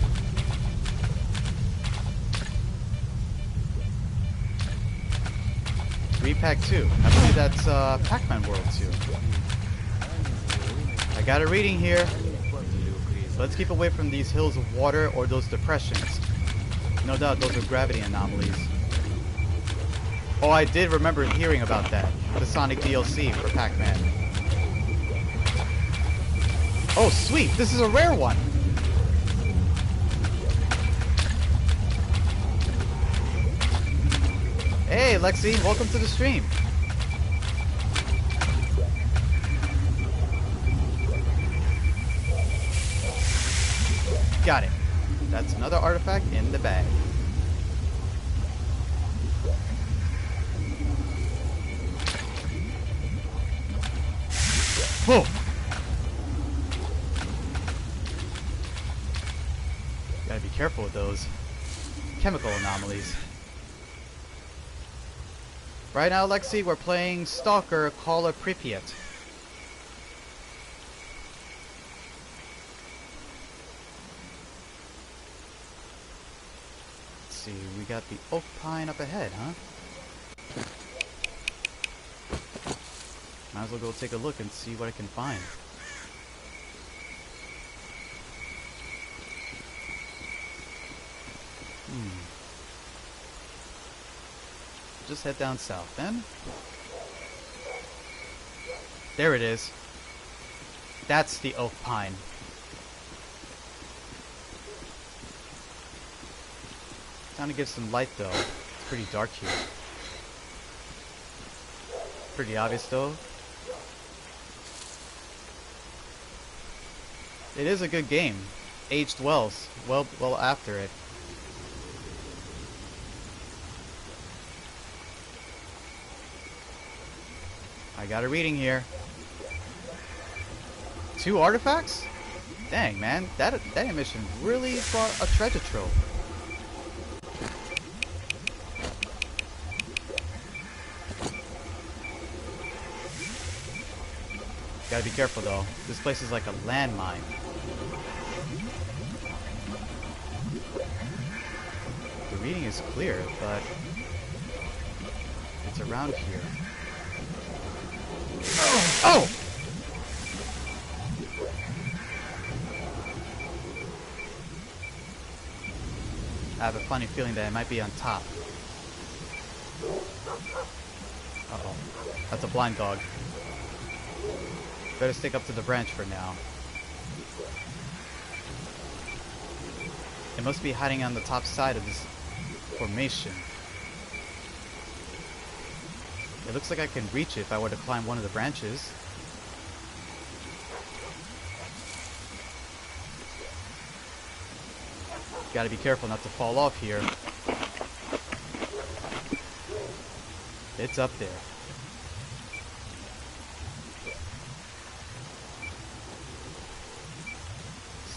Repack 2. I believe that's Pac-Man World 2. I got a reading here. Let's keep away from these hills of water or those depressions. No doubt those are gravity anomalies. Oh, I did remember hearing about that. The Sonic DLC for Pac-Man. Oh, sweet! This is a rare one! Hey, Lexi! Welcome to the stream! Got it. That's another artifact in the bag. Whoa! Gotta be careful with those chemical anomalies. Right now, Lexi, we're playing Stalker Call of Pripyat. Let's see, we got the oak pine up ahead, huh? Might as well go take a look and see what I can find. Just head down south then. There it is. That's the oak pine. Time to give some light though. It's pretty dark here. Pretty obvious though. It is a good game. Aged well after it. I got a reading here. 2 artifacts? Dang, man, that mission really brought a treasure trove. Gotta be careful though. This place is like a landmine. The reading is clear, but it's around here. Oh! I have a funny feeling that it might be on top. Uh-oh. That's a blind dog. Better stick up to the branch for now. It must be hiding on the top side of this formation. It looks like I can reach it if I were to climb one of the branches. Gotta be careful not to fall off here. It's up there.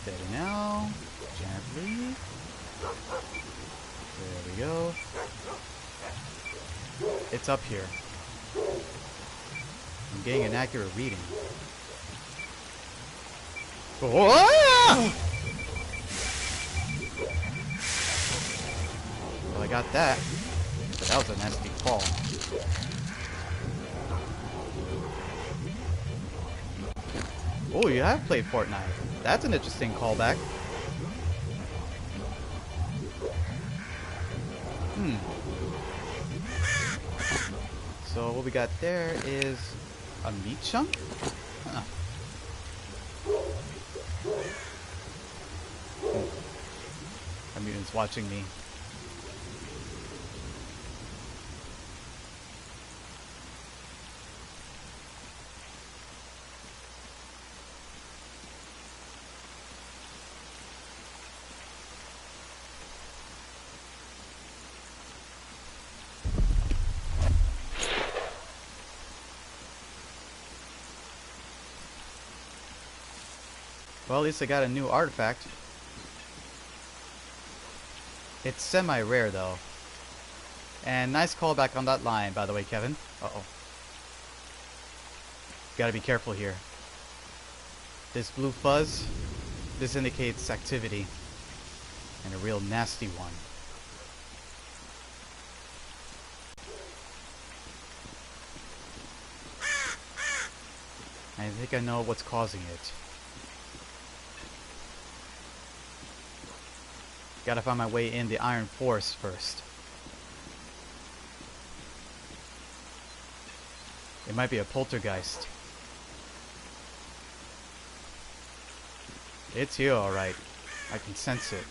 Steady now. Gently. There we go. It's up here. I'm getting an accurate reading. Whoa! Well, I got that. But that was a nasty fall. Oh, you have played Fortnite. That's an interesting callback. So what we got there is a meat chunk? Huh. A mutant's watching me. Well, at least I got a new artifact. It's semi-rare, though. And nice callback on that line, by the way, Kevin. Uh-oh. Gotta be careful here. This blue fuzz, this indicates activity. And a real nasty one. I think I know what's causing it. Gotta find my way in the Iron Forest first. It might be a poltergeist. It's here, alright. I can sense it.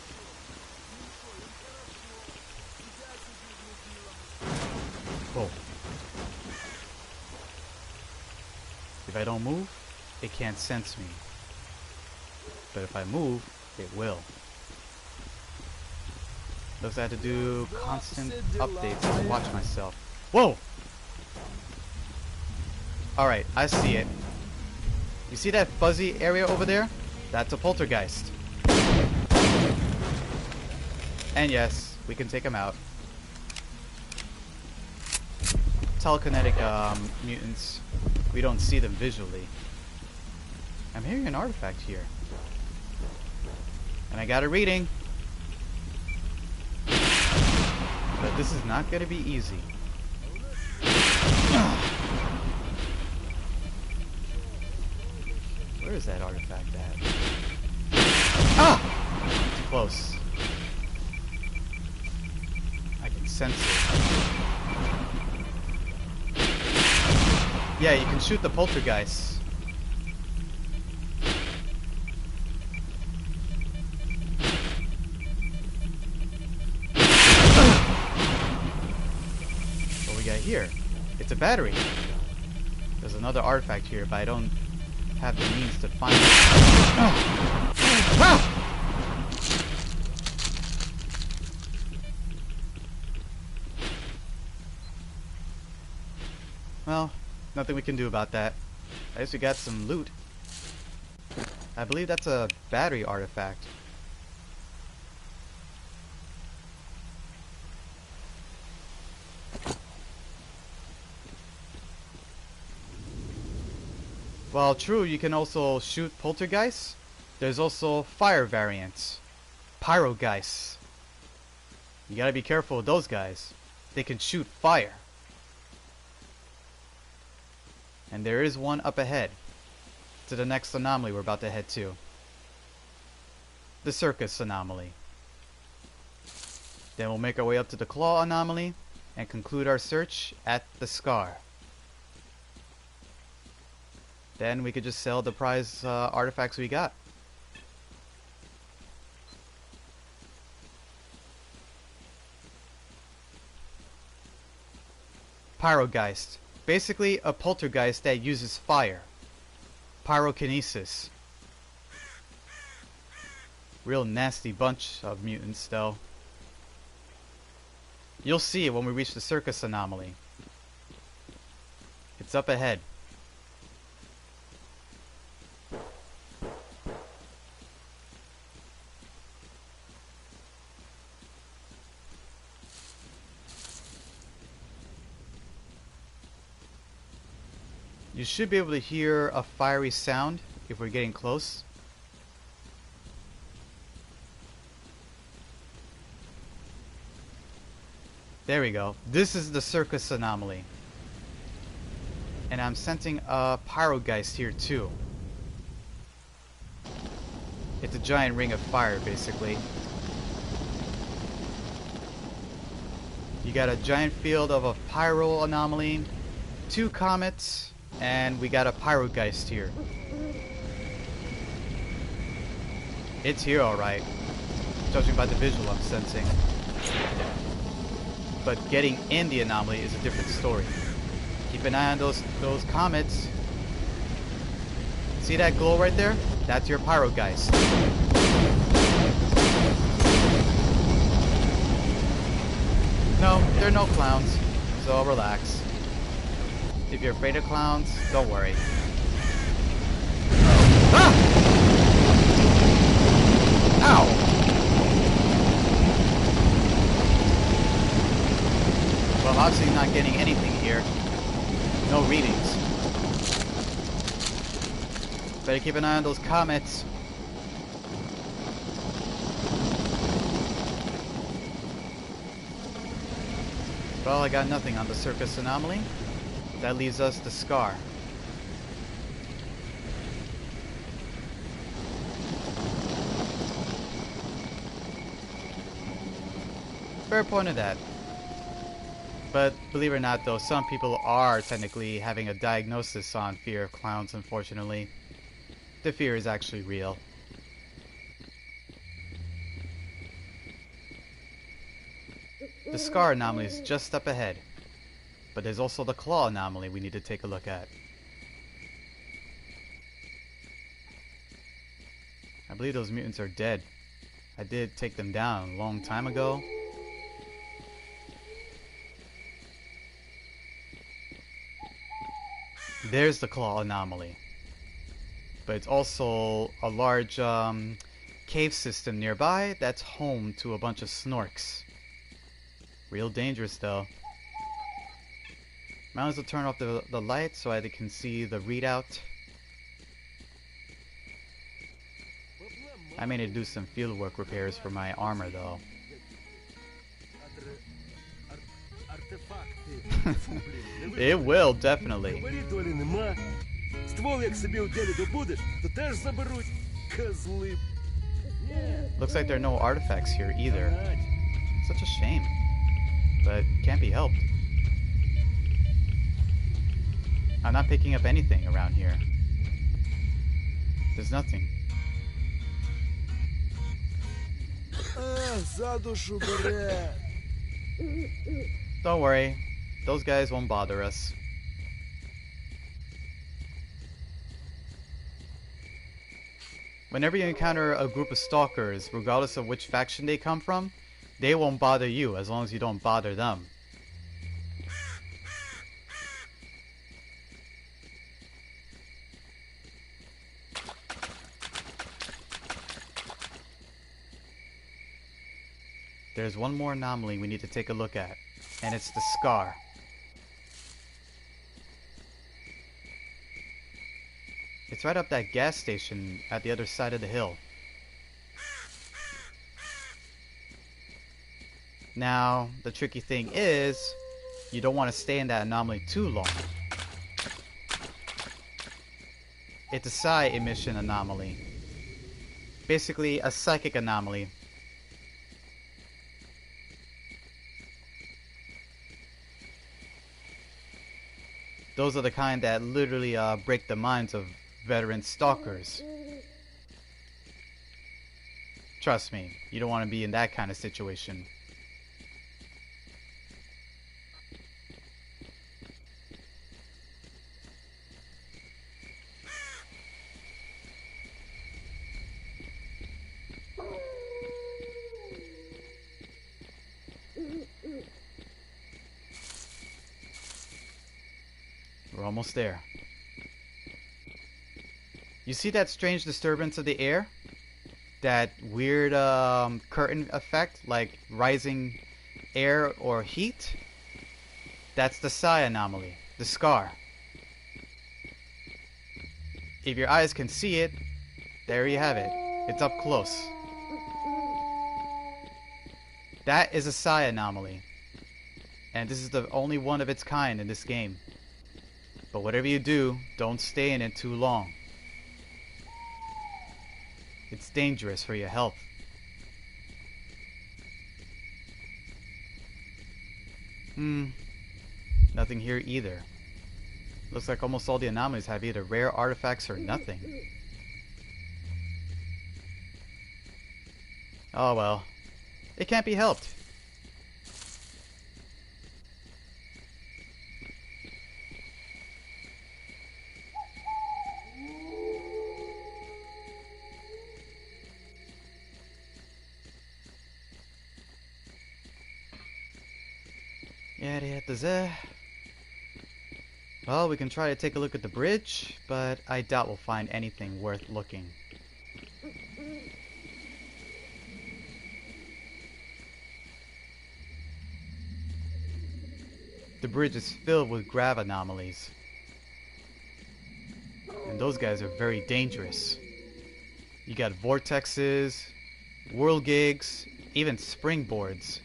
Whoa. If I don't move, it can't sense me. But if I move, it will. Looks like I have to do constant updates to watch myself. Whoa! Alright, I see it. You see that fuzzy area over there? That's a poltergeist. And yes, we can take him out. Telekinetic mutants. We don't see them visually. I'm hearing an artifact here. And I got a reading. But this is not going to be easy. Where is that artifact at? Ah! Too close. I can sense it. Yeah, you can shoot the poltergeist. What we got here? It's a battery. There's another artifact here, but I don't have the means to find it. Well, nothing we can do about that. I guess we got some loot. I believe that's a battery artifact. While true, you can also shoot poltergeists, there's also fire variants. Pyrogeists. You gotta be careful with those guys. They can shoot fire. And there is one up ahead, to the next anomaly we're about to head to. The circus anomaly. Then we'll make our way up to the claw anomaly and conclude our search at the scar. Then we could just sell the prize artifacts we got. Pyrogeist. Basically a poltergeist that uses fire. Pyrokinesis. Real nasty bunch of mutants though. You'll see when we reach the circus anomaly. It's up ahead. You should be able to hear a fiery sound if we're getting close. There we go. This is the circus anomaly. And I'm sensing a pyrogeist here too. It's a giant ring of fire, basically. You got a giant field of a pyro anomaly, 2 comets, and we got a pyrogeist here. It's here alright, judging by the visual I'm sensing. But getting in the anomaly is a different story. Keep an eye on those comets. See that glow right there? That's your pyrogeist. No, they're no clowns, so relax. If you're afraid of clowns, don't worry. Ah! Ow! Well, obviously not getting anything here. No readings. Better keep an eye on those comets. Well, I got nothing on the surface anomaly. That leaves us the Scar. Fair point of that. But believe it or not though, some people are technically having a diagnosis on fear of clowns, unfortunately. The fear is actually real. The Scar anomaly is just up ahead. But there's also the Claw anomaly we need to take a look at. I believe those mutants are dead. I did take them down a long time ago. There's the Claw anomaly. But it's also a large cave system nearby that's home to a bunch of Snorks. Real dangerous though. Might as well turn off the light so I can see the readout. I may need to do some fieldwork repairs for my armor though. It will, definitely. Looks like there are no artifacts here either. Such a shame. But can't be helped. I'm not picking up anything around here. There's nothing. Don't worry. Those guys won't bother us. Whenever you encounter a group of stalkers, regardless of which faction they come from, they won't bother you as long as you don't bother them. There's one more anomaly we need to take a look at, and it's the Scar. It's right up that gas station at the other side of the hill. Now, the tricky thing is, you don't want to stay in that anomaly too long. It's a psi emission anomaly. Basically, a psychic anomaly. Those are the kind that literally break the minds of veteran stalkers. Trust me, you don't want to be in that kind of situation. We're almost there. You see that strange disturbance of the air? That weird curtain effect, like rising air or heat? That's the psi anomaly, the Scar. If your eyes can see it, there you have it. It's up close. That is a psi anomaly. And this is the only one of its kind in this game. But whatever you do, don't stay in it too long. It's dangerous for your health. Nothing here either. Looks like almost all the anomalies have either rare artifacts or nothing. Oh well. It can't be helped. Yeah, they had the Well, we can try to take a look at the bridge, but I doubt we'll find anything worth looking. The bridge is filled with grav anomalies. And those guys are very dangerous. You got vortexes, whirlgigs, even springboards.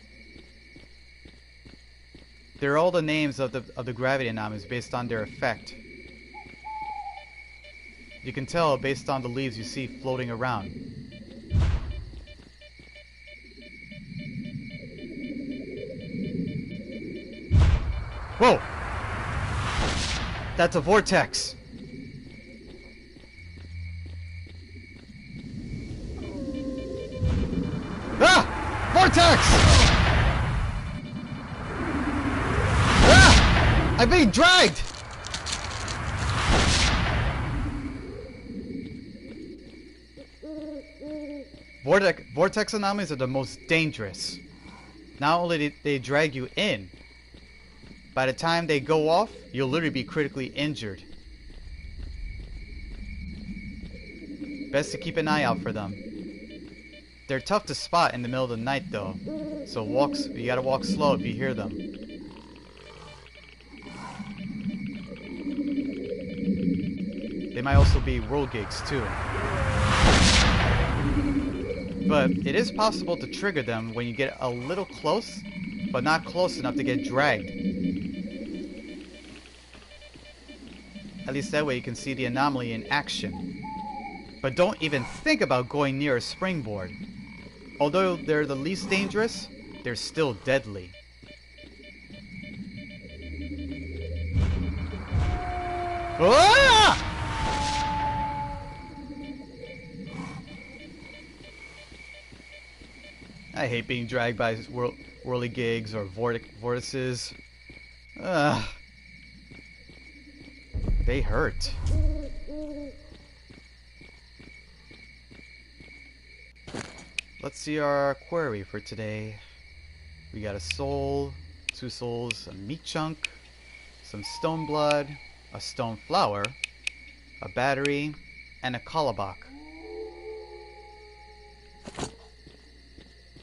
They're all the names of the gravity anomalies based on their effect. You can tell based on the leaves you see floating around. Whoa! That's a vortex! Ah! Vortex! I'm being dragged! Vortex anomalies are the most dangerous. Not only do they drag you in, by the time they go off, you'll literally be critically injured. Best to keep an eye out for them. They're tough to spot in the middle of the night though, so you gotta walk slow if you hear them. They might also be whirlgigs too. But it is possible to trigger them when you get a little close, but not close enough to get dragged. At least that way you can see the anomaly in action. But don't even think about going near a springboard. Although they're the least dangerous, they're still deadly. Ah! I hate being dragged by whirligigs or vortices. They hurt. Let's see our query for today. We got a soul, 2 souls, a meat chunk, some stone blood, a stone flower, a battery, and a kolobok.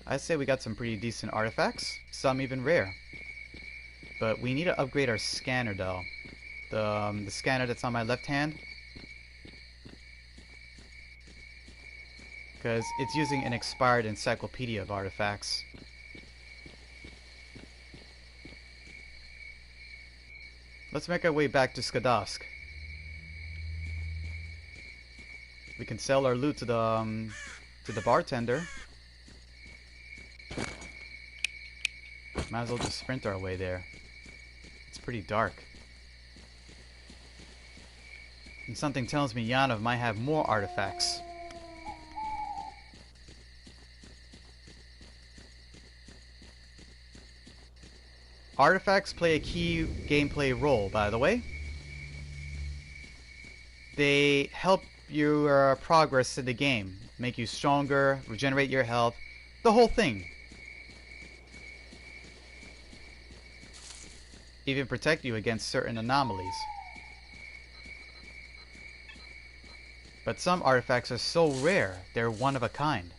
I'd say we got some pretty decent artifacts, some even rare. But we need to upgrade our scanner though. The scanner that's on my left hand. Because it's using an expired encyclopedia of artifacts. Let's make our way back to Skadosk. We can sell our loot to the bartender. Might as well just sprint our way there. It's pretty dark. And something tells me Yanov might have more artifacts. Artifacts play a key gameplay role, by the way. They help your progress in the game. Make you stronger, regenerate your health, the whole thing. Even protect you against certain anomalies. But some artifacts are so rare, they're one of a kind.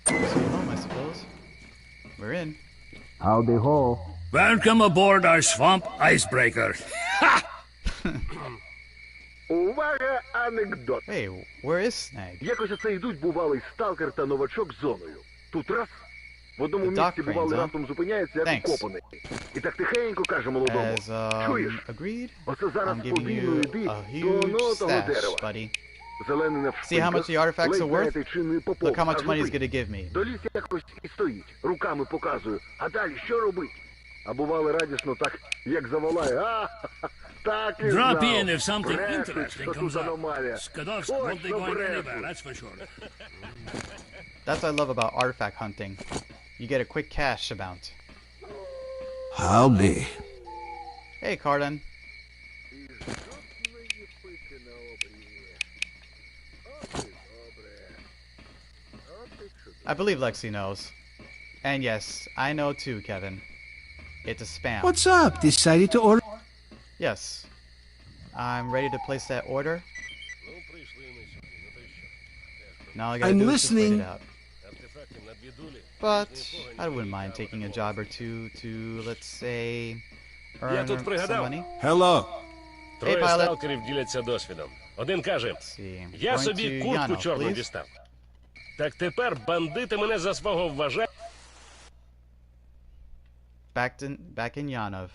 So home, I suppose. We're in. Howdy ho. Welcome aboard our swamp icebreaker. Увага, анекдот. Hey, where is Snag? Якось оце йдуть, бувалий сталкер та новачок зоною. Тут раз, В одному The dock місці cranes, бували huh? раптом зупиняється, як Thanks. укопаний. І так тихенько каже молодому. As Чуєш? agreed, Оце зараз I'm giving повільно you йди a до huge того stash, дерева. buddy. Зелений на See how much the artifacts are worth? Ледь чинний попов. Look how much Аж money he's лупить. gonna give me. До лісу якось і стоїть, руками показує. А далі що робить? А бували радісно так, як заволає. Так і Drop знав. in if something Брешуть, interesting що comes тут up. аномалія. Skadovsk won't be Точно going брешуть. anywhere, that's for sure. That's what I love about artifact hunting. You get a quick cash amount. I'll be. Hey, Carden. I believe Lexi knows. And yes, I know too, Kevin. It's a spam. What's up? Decided to order? Yes. I'm ready to place that order. Ну, прийшли ми сюди, ну то й що? Now all I gotta I'm do is just wait listening. it out. Артефактів на дві дулі. But I wouldn't mind taking a job or two to, let's say, earn тут some пригадав. money. Hello. Троє pilot. сталкерів діляться досвідом. Один каже, Let's see. я Going собі to куртку Yano, чорну please. дістав. Так тепер бандити мене за свого вважають. Back in Yanov.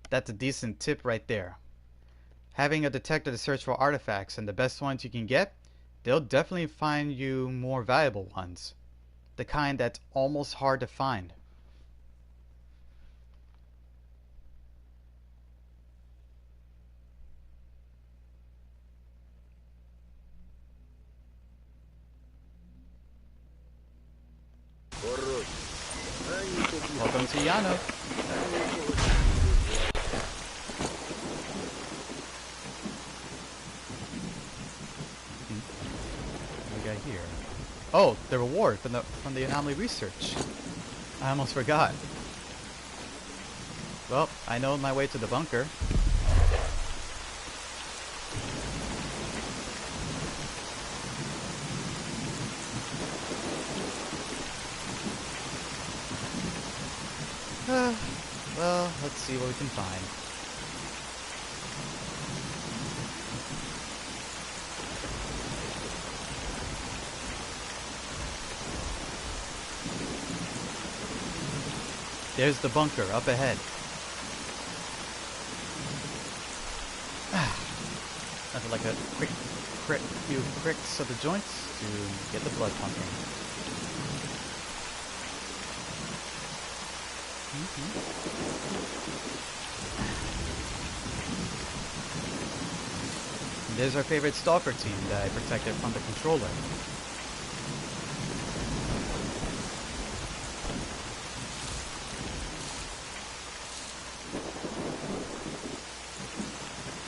That's a decent tip right there. Having a detector to search for artifacts, and the best ones you can get, they'll definitely find you more valuable ones. The kind that's almost hard to find. Welcome to Yano. What we got here? Oh, the reward from the anomaly research. I almost forgot. Well, I know my way to the bunker. Well, let's see what we can find. There's the bunker up ahead. Nothing like a few pricks of the joints to get the blood pumping. There's our favorite Stalker team that I protected from the controller.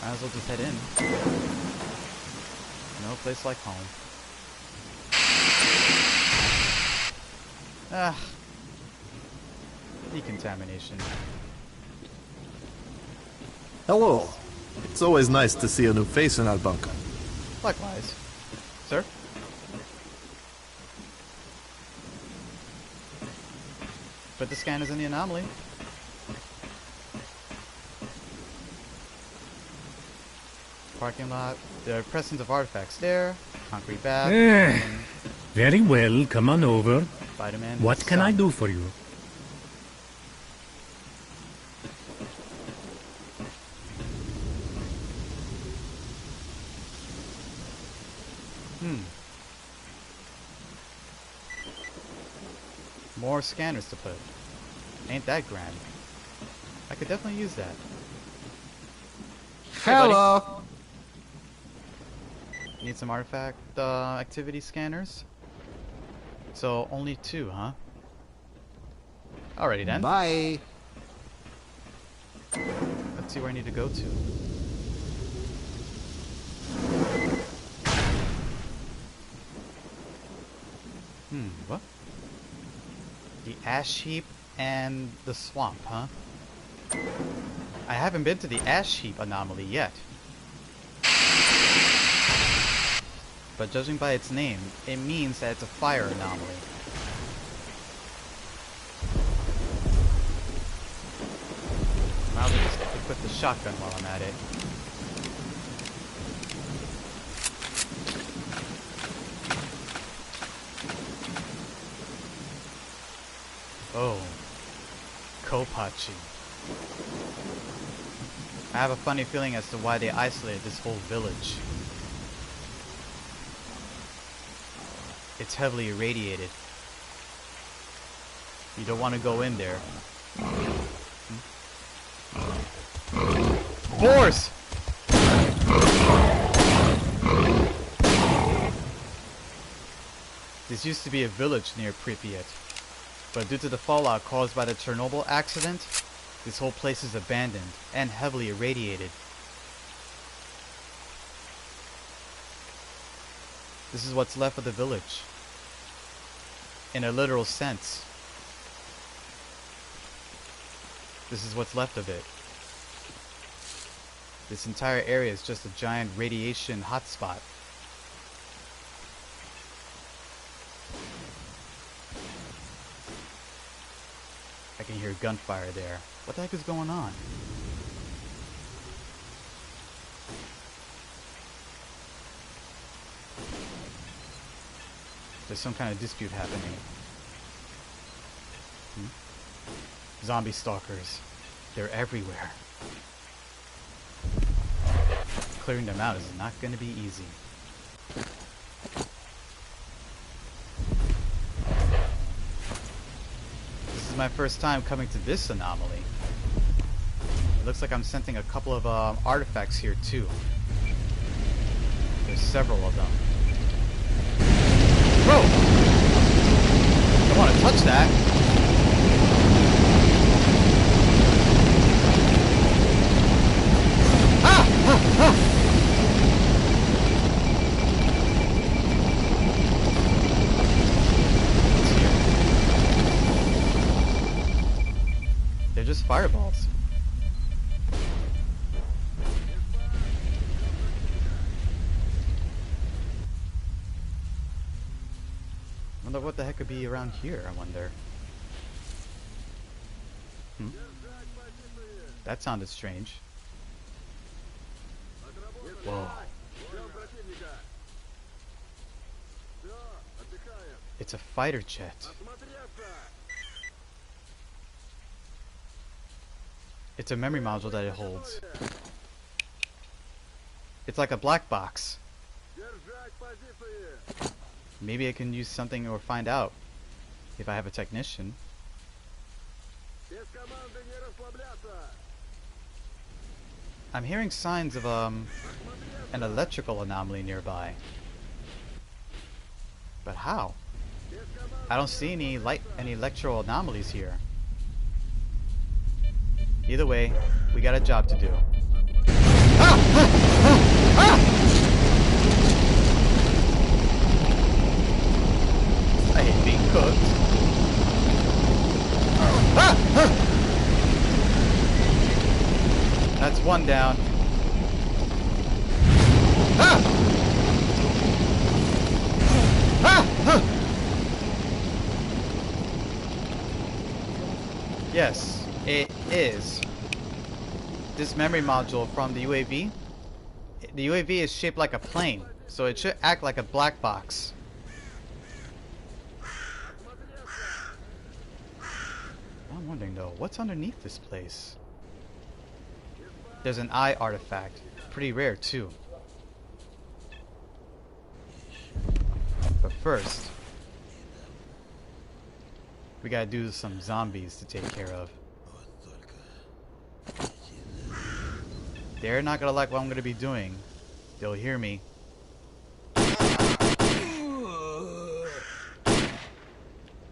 Might as well just head in. No place like home. Ah. Decontamination. Hello. It's always nice to see a new face in our bunker. Likewise. Sir? But the scan is in the anomaly. Parking lot. The presence of artifacts there. Concrete bath. and Very well, come on over. Spider-Man. What can I do for you? More scanners to put. Ain't that grand. I could definitely use that. Hello. Need some artifact activity scanners? So only 2, huh? Alrighty then. Bye. Let's see where I need to go to. What? The ash heap and the swamp, huh? I haven't been to the ash heap anomaly yet. But judging by its name, it means that it's a fire anomaly. equip the shotgun while I'm at it. Oh, Kopachi. I have a funny feeling as to why they isolated this whole village. It's heavily irradiated. You don't want to go in there. Boars! This used to be a village near Pripyat, but due to the fallout caused by the Chernobyl accident, this whole place is abandoned and heavily irradiated. This is what's left of the village. In a literal sense. This is what's left of it. This entire area is just a giant radiation hotspot. I can hear gunfire there. What the heck is going on? There's some kind of dispute happening. Zombie stalkers. They're everywhere. Clearing them out is not going to be easy. This is my first time coming to this anomaly. It looks like I'm sensing a couple of artifacts here too. There's several of them. Whoa! Don't want to touch that. Ah! Ah! Ah! They're just fireballs. I wonder what the heck could be around here, I wonder. That sounded strange. Whoa. It's a fighter jet. It's a memory module that it holds. It's like a black box. Maybe I can use something or find out if I have a technician. I'm hearing signs of an electrical anomaly nearby. But how? I don't see any electrical anomalies here. Either way, we got a job to do. Ah! Ah! Ah! Ah! I hate being cooked. Ah! Ah! That's one down. Ah! Ah! Ah! Yes, it is. This memory module from the UAV. The UAV is shaped like a plane, so it should act like a black box. I'm wondering though, what's underneath this place? There's an eye artifact. Pretty rare too. But first, we gotta do some zombies to take care of. They're not gonna like what I'm gonna be doing. They'll hear me.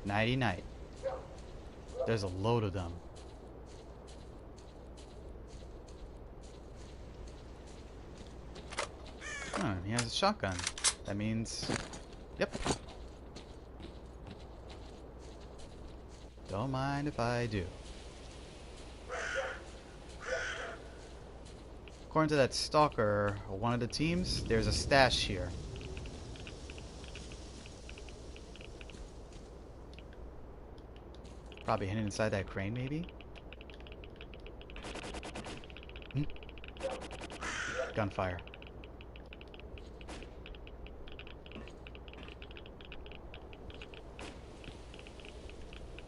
Nighty night. There's a load of them. Oh, he has a shotgun. That means... Yep. Don't mind if I do. According to that stalker, or one of the teams, there's a stash here. Probably hidden inside that crane, maybe? gunfire.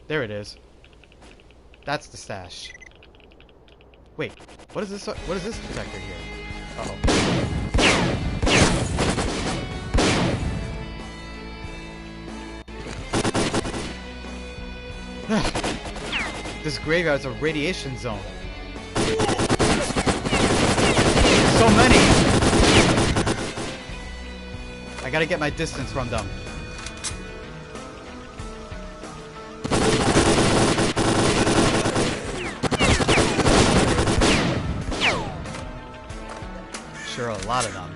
There it is. That's the stash. Wait, what is this? What is this detector here? Uh-oh. This graveyard's a radiation zone. So many! I gotta get my distance from them. Sure, a lot of them.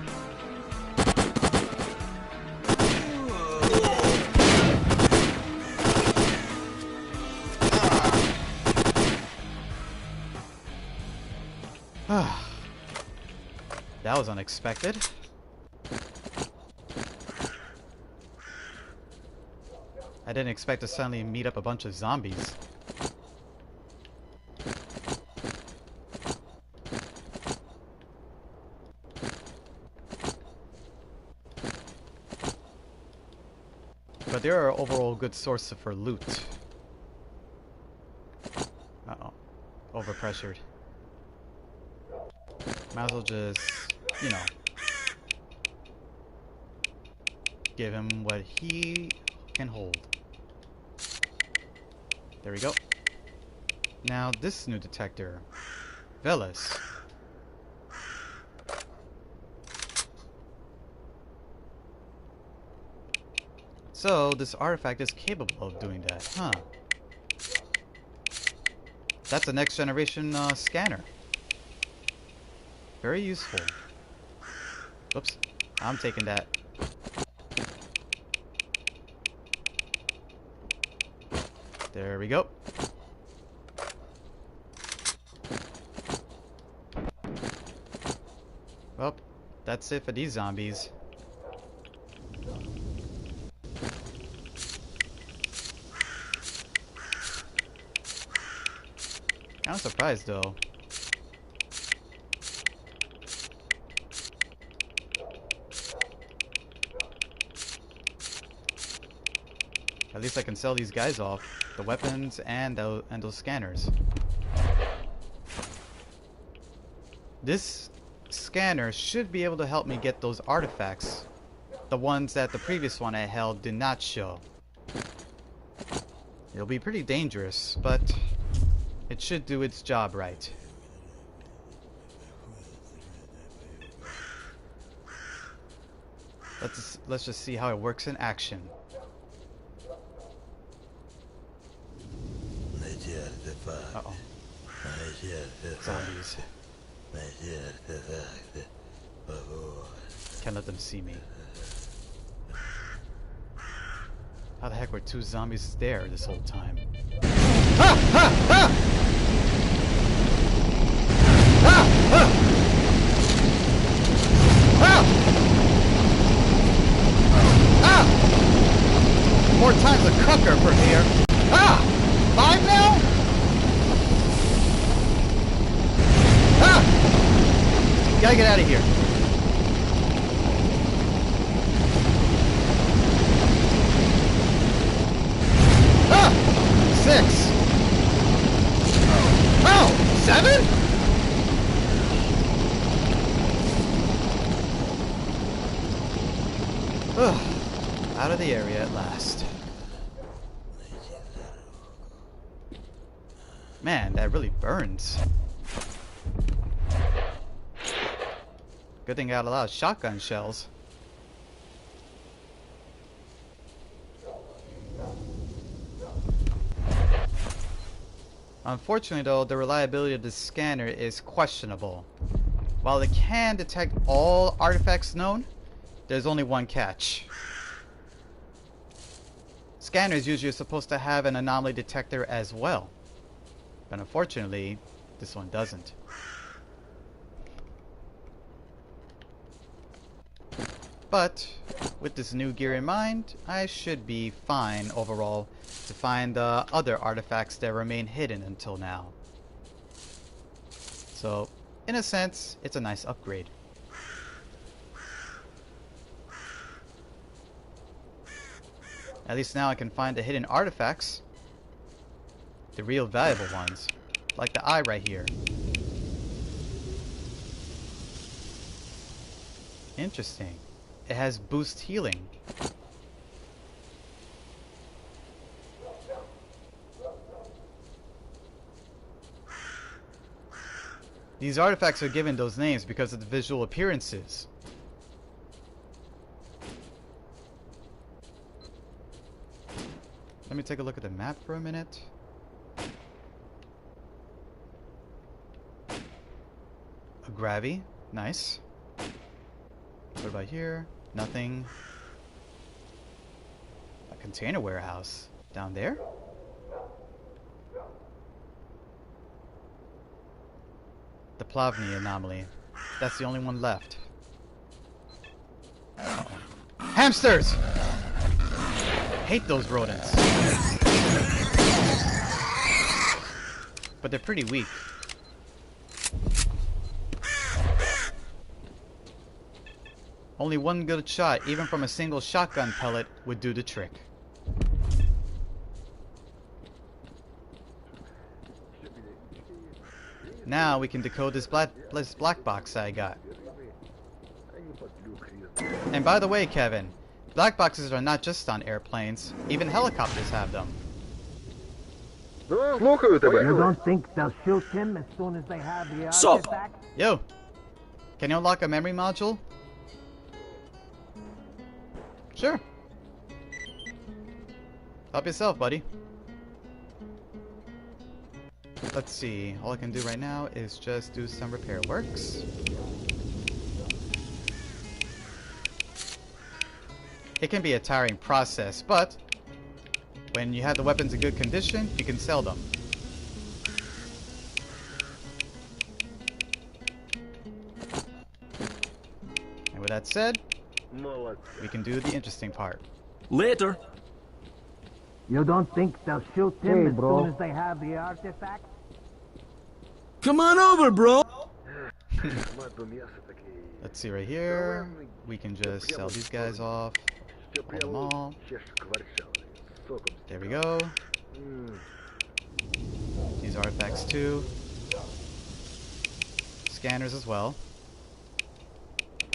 That was unexpected. I didn't expect to suddenly meet up a bunch of zombies. But they are overall good source for loot. Uh-oh. Overpressured. Might as well just, you know, give him what he can hold. There we go. Now this new detector. Velas. So this artifact is capable of doing that, huh? That's a next generation scanner. Very useful. Oops, I'm taking that. There we go. Well, that's it for these zombies. I'm surprised though. At least I can sell these guys off. The weapons and those scanners. This scanner should be able to help me get those artifacts. The ones that the previous one I held did not show. It'll be pretty dangerous, but it should do its job right. Let's just see how it works in action. Uh-oh. Zombies. Can't let them see me. How the heck were two zombies there this whole time? Ah! Ah! Ah! Ah! Ah! Ah! Ah! 4 times a cooker for here. Ah! 5 now? Ah! Gotta get out of here. Ah! 6. Oh! 7? Ugh. Out of the area at last. Man, that really burns. Good thing I got a lot of shotgun shells. Unfortunately though, the reliability of the scanner is questionable. While it can detect all artifacts known, there's only one catch. Scanners usually are supposed to have an anomaly detector as well. But unfortunately, this one doesn't. But with this new gear in mind, I should be fine overall to find the other artifacts that remain hidden until now. So, in a sense, it's a nice upgrade. At least now I can find the hidden artifacts. The real valuable ones. Like the eye right here. Interesting. It has boost healing. These artifacts are given those names because of the visual appearances. Let me take a look at the map for a minute. A gravy. Nice. What about here? Nothing. A container warehouse. Down there? The Plavny anomaly. That's the only one left. Uh-oh. Hamsters! Hate those rodents. But they're pretty weak. Only one good shot, even from a single shotgun pellet, would do the trick. Now we can decode this black box I got. And by the way, Kevin, black boxes are not just on airplanes. Even helicopters have them. Слухаю тебе. You don't think they'll shoot him as soon as they have the Sup? artifact? Yo, can you unlock a memory module? Sure. Help yourself, buddy. Let's see. All I can do right now is just do some repair works. It can be a tiring process, but when you have the weapons in good condition, you can sell them. And with that said, we can do the interesting part. Later. You don't think they'll shoot him as soon as they have the artifact? Come on over, bro. Let's see right here. We can just sell these guys off. Pull them all. There we go. These artifacts too. Scanners as well.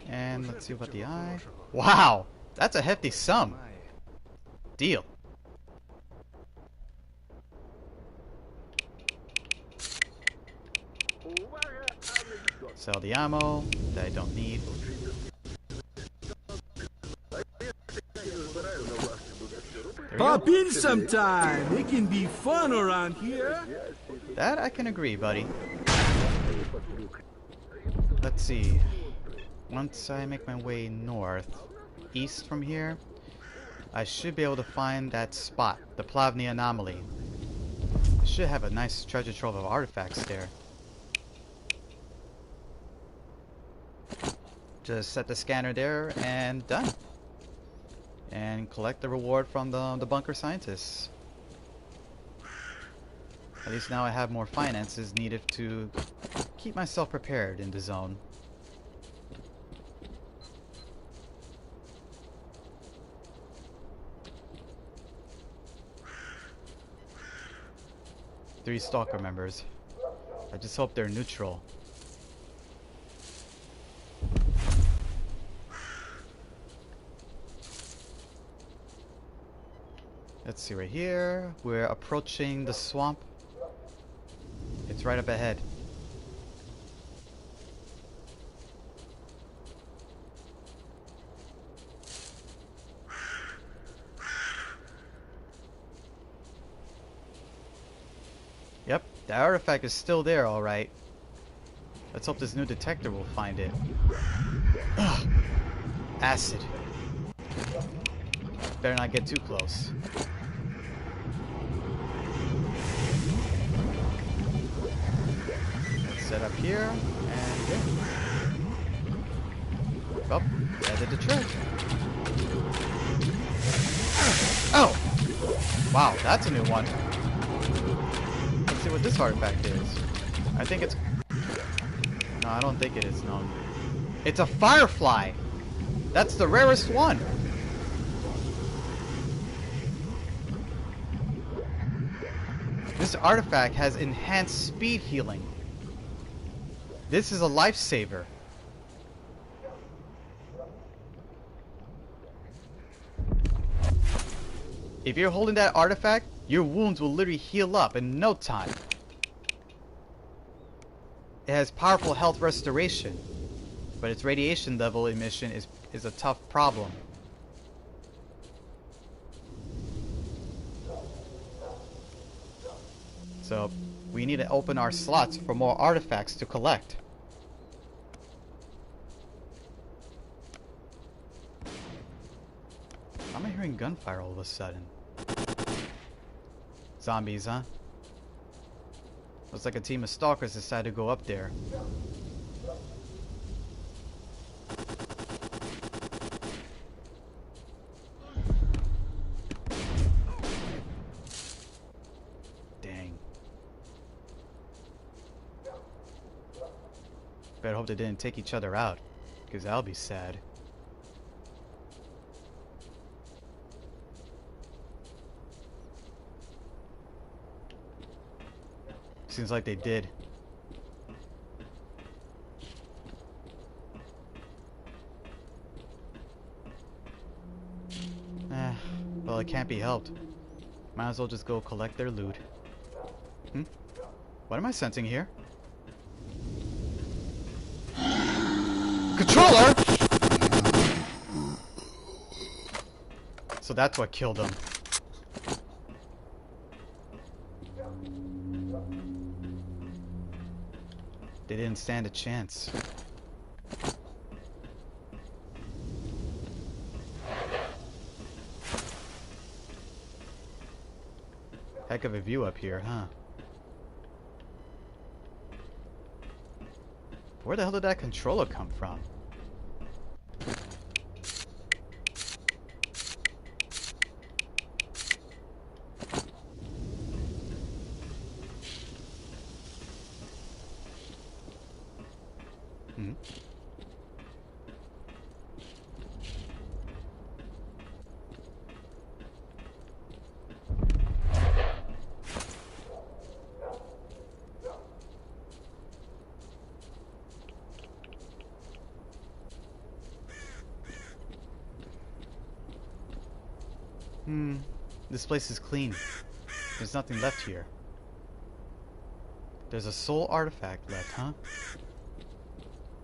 And let's see about the eye. Wow! That's a hefty sum. Deal. Sell the ammo that I don't need. Pop in sometime. It can be fun around here. That I can agree, buddy. Let's see. Once I make my way north, east from here, I should be able to find that spot, the Plavny anomaly. I should have a nice treasure trove of artifacts there. Just set the scanner there and done. And collect the reward from the bunker scientists. At least now I have more finances needed to keep myself prepared in the zone. Three Stalker members. I just hope they're neutral. Let's see right here. We're approaching the swamp. It's right up ahead. Yep, the artifact is still there, alright. Let's hope this new detector will find it. Ugh. Acid. Better not get too close. Let's set up here, and yeah. Oh, that did the trick. Oh! Wow, that's a new one. Let's see what this artifact is. I think it's... No, I don't think it is known. It's a firefly! That's the rarest one! This artifact has enhanced speed healing. This is a lifesaver. If you're holding that artifact, your wounds will literally heal up in no time. It has powerful health restoration, but its radiation level emission is a tough problem. So we need to open our slots for more artifacts to collect. Why am I hearing gunfire all of a sudden? Zombies, huh? Looks like a team of stalkers decided to go up there. Dang. Better hope they didn't take each other out, because that'll be sad. Seems like they did. Well, it can't be helped. Might as well just go collect their loot. What am I sensing here? Controller! So that's what killed them. They didn't stand a chance. Heck of a view up here, huh? Where the hell did that controller come from? This place is clean. There's nothing left here. There's a soul artifact left, huh?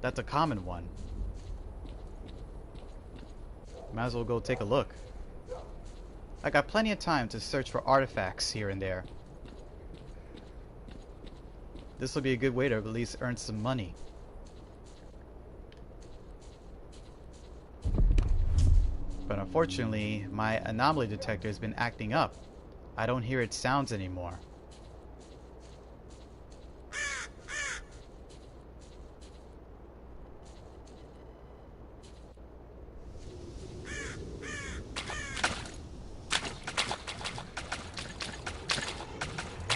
That's a common one. Might as well go take a look. I got plenty of time to search for artifacts here and there. This will be a good way to at least earn some money. But unfortunately, my anomaly detector has been acting up. I don't hear its sounds anymore.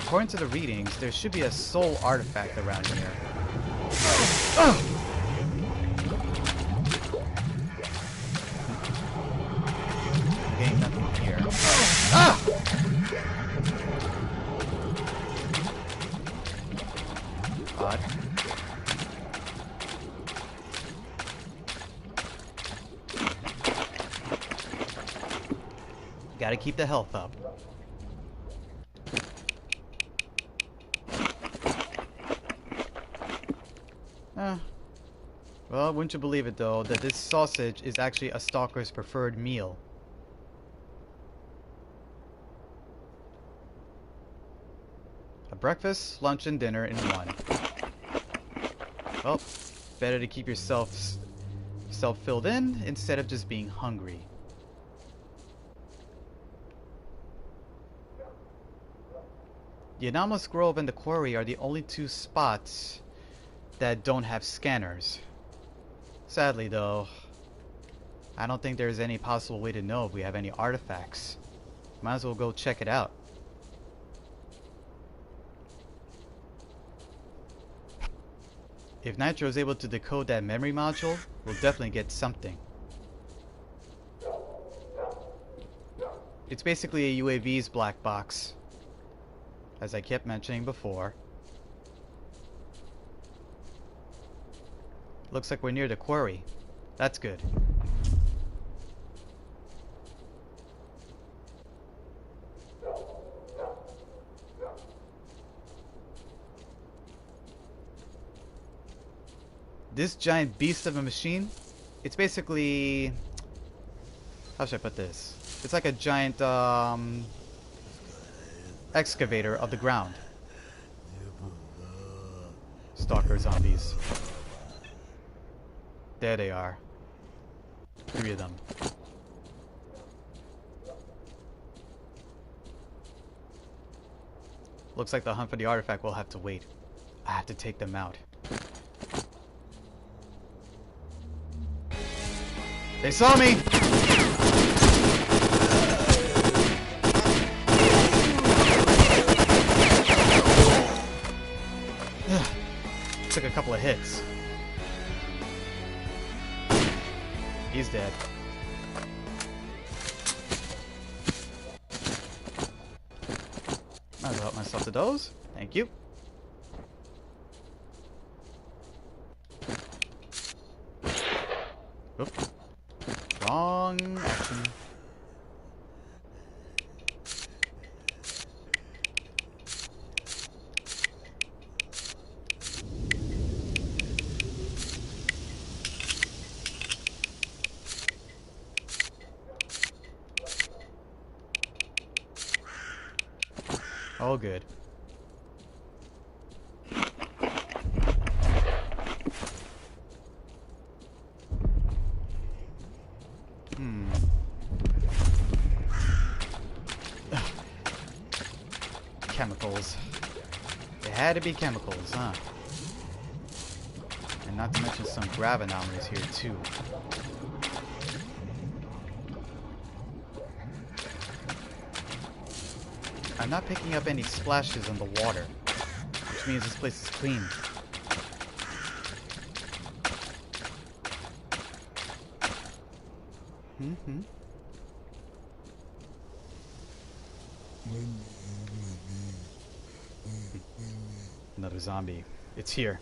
According to the readings, there should be a soul artifact around here. Oh! Ain't nothing here. Ah! Odd. Gotta keep the health up. Well, wouldn't you believe it though, that this sausage is actually a stalker's preferred meal. A breakfast, lunch, and dinner in one. Well, better to keep yourself filled in instead of just being hungry. The anomalous grove and the quarry are the only two spots that don't have scanners. Sadly though, I don't think there's any possible way to know if we have any artifacts. Might as well go check it out. If Nitro is able to decode that memory module, we'll definitely get something. It's basically a UAV's black box. as I kept mentioning before. Looks like we're near the quarry. That's good. This giant beast of a machine, it's basically... how should I put this? It's like a giant excavator of the ground. Stalker zombies. There they are. 3 of them. Looks like the hunt for the artifact will have to wait. I have to take them out. They saw me! Took a couple of hits. He's dead. Might as well help myself to those. Thank you. Oop. Wrong action. All good. Chemicals. It had to be chemicals, huh? And not to mention some grav anomalies here too. I'm not picking up any splashes on the water, which means this place is clean. Another zombie. It's here.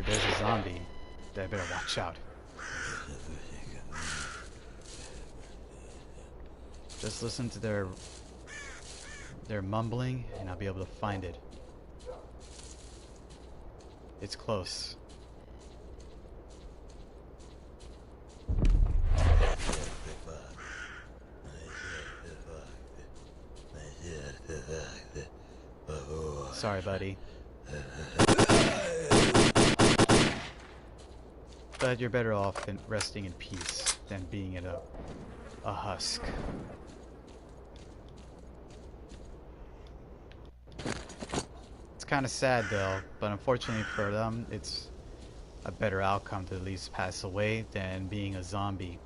There's a zombie. I better watch out. Just listen to their mumbling and I'll be able to find it. It's close. Sorry, buddy. But you're better off in resting in peace than being in a husk. It's kind of sad though, but unfortunately for them, it's a better outcome to at least pass away than being a zombie.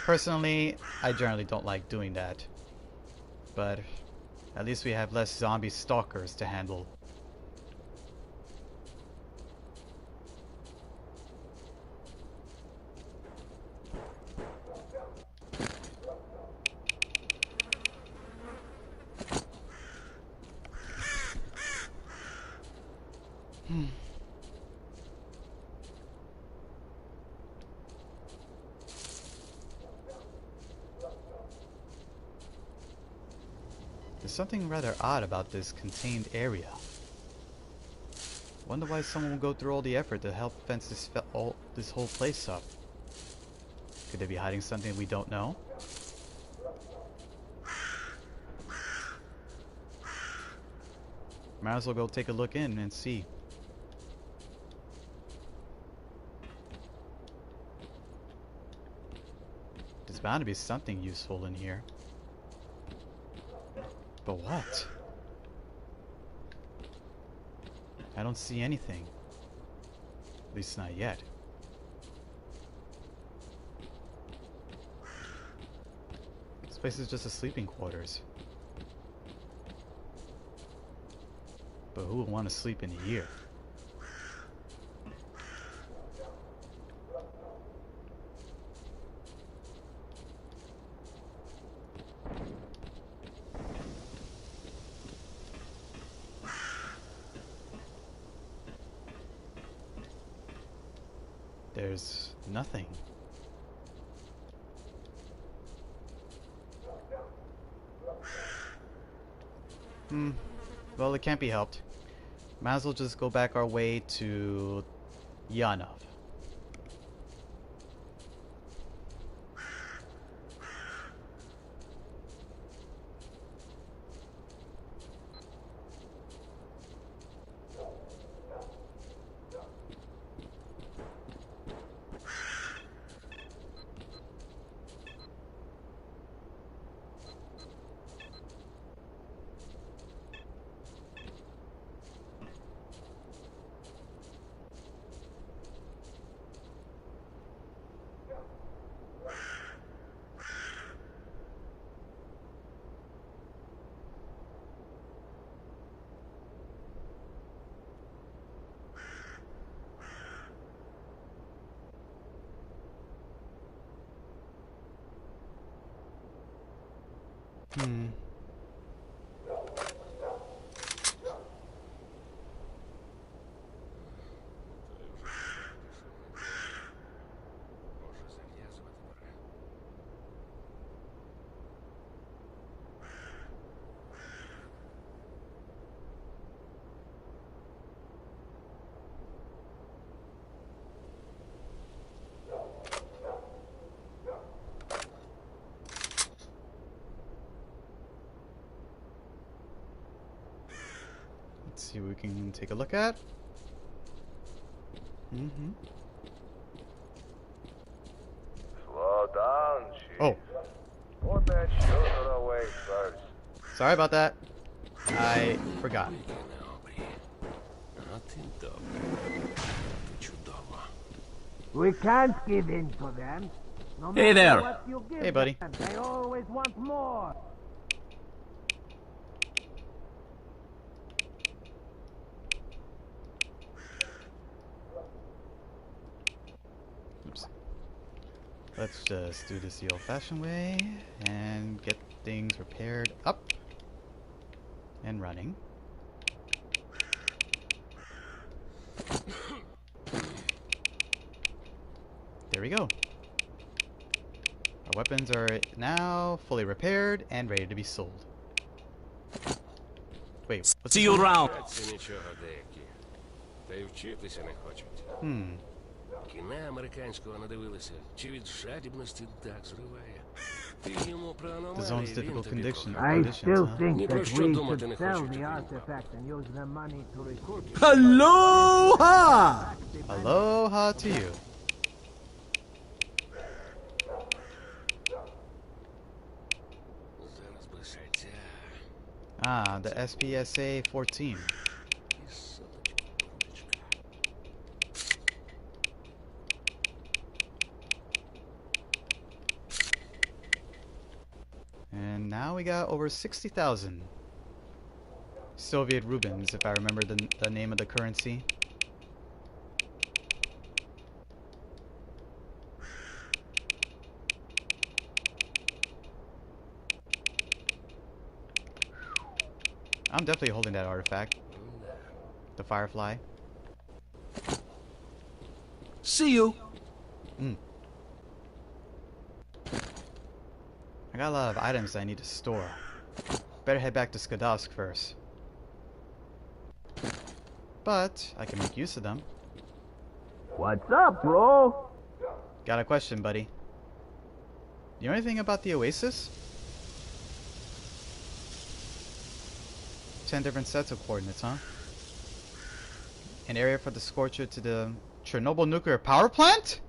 Personally, I generally don't like doing that, but at least we have less zombie stalkers to handle. There's something rather odd about this contained area. Wonder why someone would go through all the effort to help fence this whole place up. Could they be hiding something we don't know? Might as well go take a look in and see. There's bound to be something useful in here. But what? I don't see anything. At least not yet. This place is just a sleeping quarters. But who would want to sleep in here? There's nothing. Well, it can't be helped. Might as well just go back our way to Yanov. Let's see what we can take a look at. Slow down, Chief. Oh. Put that shooter away first. Sorry about that. I forgot. We can't give in to them. No Hey matter there. what you give Hey, buddy. them, they always want more. Oops. Let's just do this the old-fashioned way and get things repaired up and running. There we go. Our weapons are now fully repaired and ready to be sold. Wait, what's See you around. Це нічого деякі. Та й вчитися не хочуть. Кіна американського надивилися. Чи від жадібності дах зриває. Ти йому про The аномалії, zone's він difficult тобі condition, I conditions, still huh? think Ні that про we що думати не should sell хочуть. the artifact and use the money to recruit. Aloha! Aloha to you. Зараз би саття. Ah, the SPSA 14. І соточку рудочка. And now we got over 60,000 Soviet rubles, if I remember the name of the currency. I'm definitely holding that artifact. The Firefly. See you. I got a lot of items I need to store. Better head back to Skadovsk first. But I can make use of them. What's up, bro? Got a question, buddy. You know anything about the Oasis? 10 different sets of coordinates, huh? An area for the Scorcher to the Chernobyl nuclear power plant?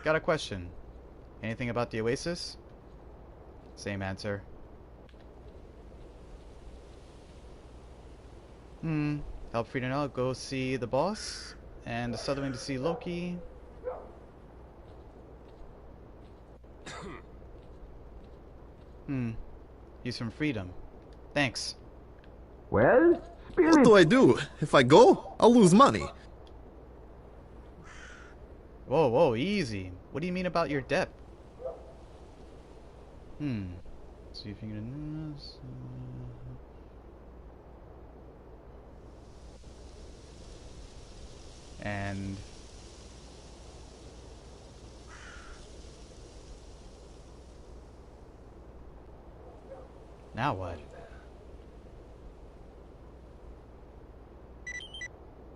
Got a question. Anything about the Oasis? Same answer. Help Frieden out. Go see the boss. And the southern wing to see Loki. He's from Freedom. Thanks. Well, What do I do? If I go, I'll lose money. Whoa, whoa, easy. What do you mean about your debt? See if you can... And... Now what?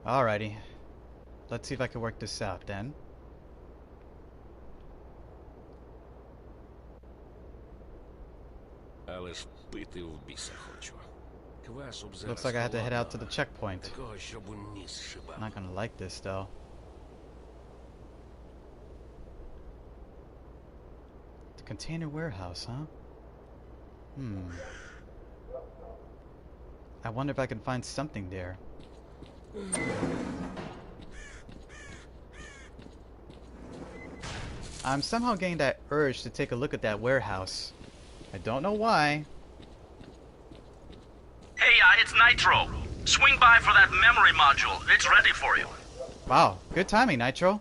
Alrighty. Let's see if I can work this out then. Але ж пити в біса хочу. Квасу б зараз Looks like I had to head out to the холодного. checkpoint. Такого, щоб у ніс шибав. Not gonna like this though. The container warehouse, huh? I wonder if I can find something there. I'm somehow getting that urge to take a look at that warehouse. I don't know why. Hey, it's Nitro. Swing by for that memory module. It's ready for you. Wow, good timing, Nitro.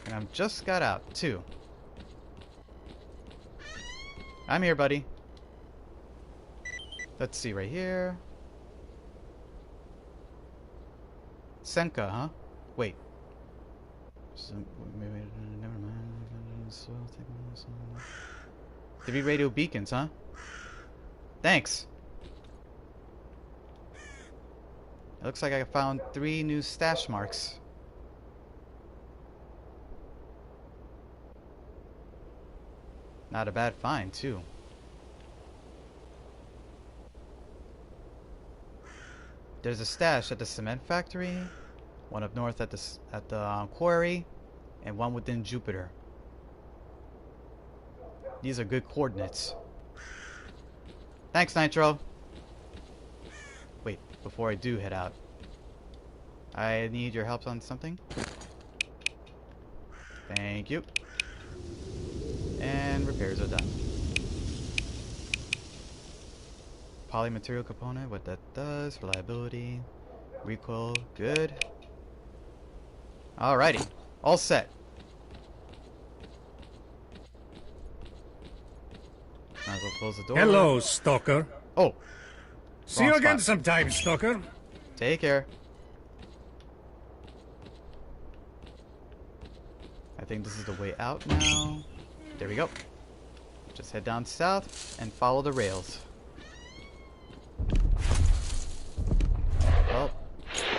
And I've just got out, too. I'm here, buddy. Let's see, right here. Senka, huh? Wait. Never mind. Three radio beacons, huh? Thanks. It looks like I found 3 new stash marks. Not a bad find, too. There's a stash at the cement factory, one up north at the quarry, and one within Jupiter. These are good coordinates. Thanks, Nitro. Wait, before I do head out, I need your help on something. Thank you. And repairs are done. Polymaterial component, what that does, reliability, recoil, good. Alrighty, all set. Might as well close the door. Hello, Stalker. Oh. See you again sometime, Stalker. Take care. I think this is the way out now. There we go. Just head down south and follow the rails. Well,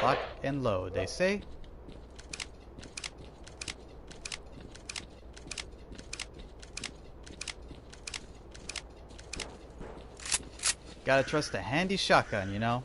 lock and load, they say. Gotta trust a handy shotgun, you know?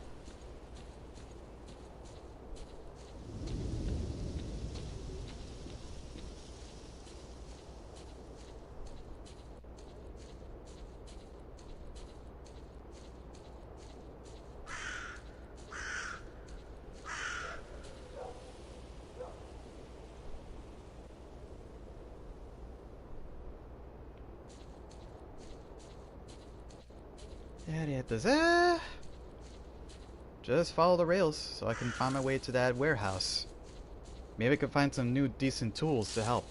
Just follow the rails so I can find my way to that warehouse. Maybe I can find some new decent tools to help.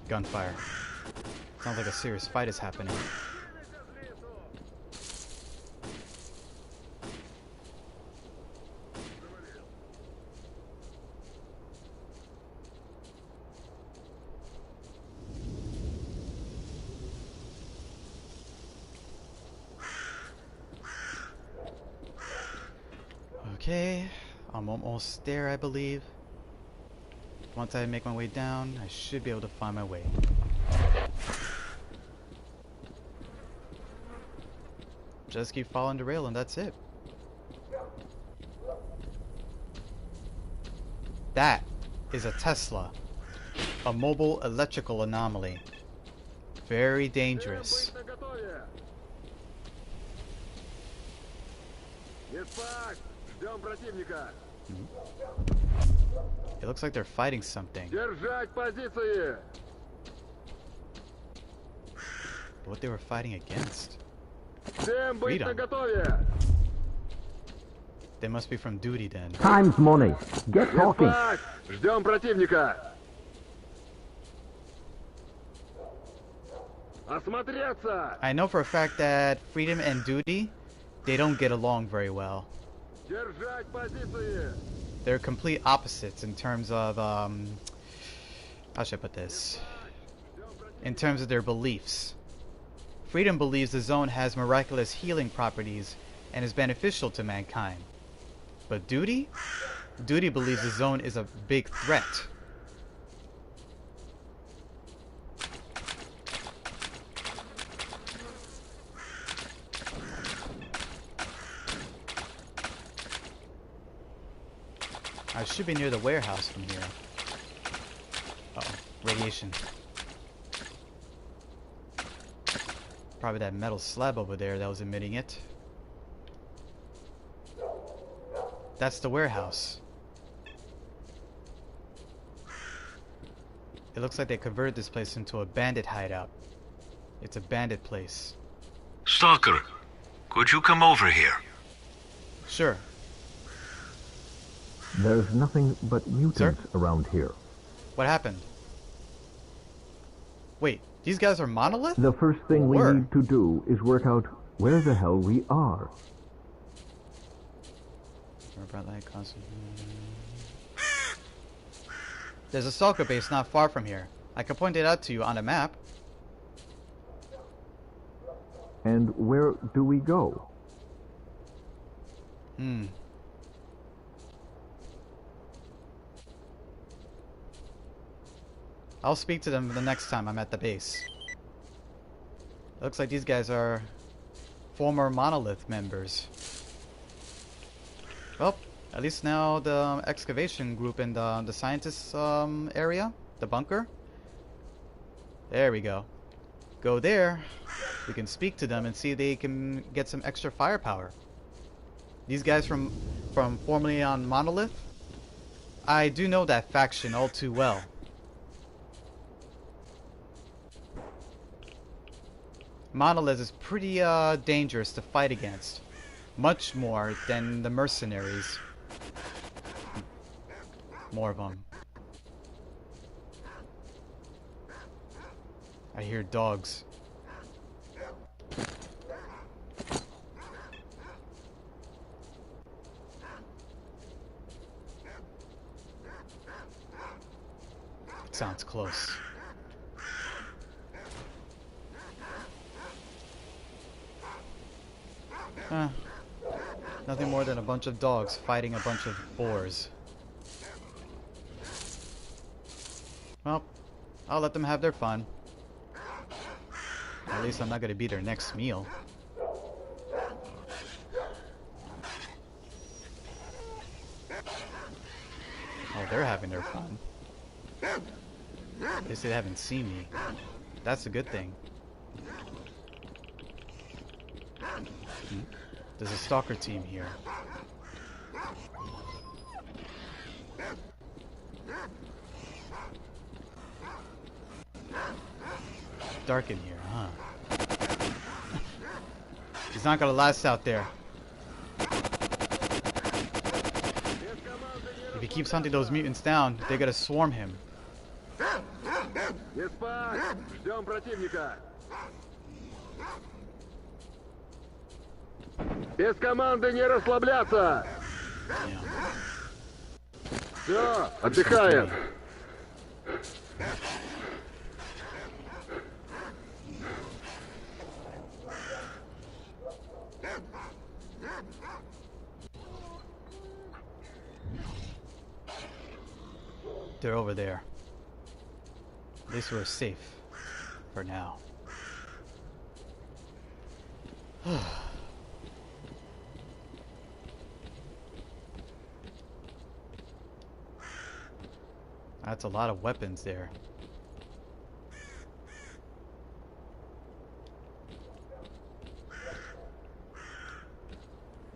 Gunfire. Sounds like a serious fight is happening. Okay, I'm almost there, I believe. Once I make my way down, I should be able to find my way. Just keep following the rail and that's it. That is a Tesla. A mobile electrical anomaly. Very dangerous. It looks like they're fighting something. What they were fighting against? Freedom. They must be from duty then. Time's money. Get talking. Ждем противника. Осмотреться. I know for a fact that freedom and duty, they don't get along very well. Держать позиции. They're complete opposites in terms of, how should I put this? In terms of their beliefs. Freedom believes the zone has miraculous healing properties and is beneficial to mankind. But duty? Duty believes the zone is a big threat. I should be near the warehouse from here. Uh-oh, radiation. Probably that metal slab over there that was emitting it. That's the warehouse. It looks like they converted this place into a bandit hideout. It's a bandit place. Stalker, could you come over here? Sure. There's nothing but mutants around here. What happened? Wait, these guys are Monolith? The first thing we need to do is work out where the hell we are. There's a Stalker base not far from here. I can point it out to you on a map. And where do we go? I'll speak to them the next time I'm at the base. Looks like these guys are former Monolith members. Well, at least now the excavation group in the scientists area, the bunker. There we go. Go there. We can speak to them and see if they can get some extra firepower. These guys from formerly on Monolith, I do know that faction all too well. Monolith is pretty dangerous to fight against. Much more than the mercenaries. More of them. I hear dogs. It sounds close. Nothing more than a bunch of dogs fighting a bunch of boars. Well, I'll let them have their fun. At least I'm not gonna be their next meal. Oh, they're having their fun. They say they haven't seen me. That's a good thing. There's a stalker team here. Dark in here, huh? He's not gonna last out there. If he keeps hunting those mutants down, they're gonna swarm him. Не спать! Ждем противника! Без команды не расслабляться! Все, отдыхаем! They're over there. At least we're safe for now. That's a lot of weapons there.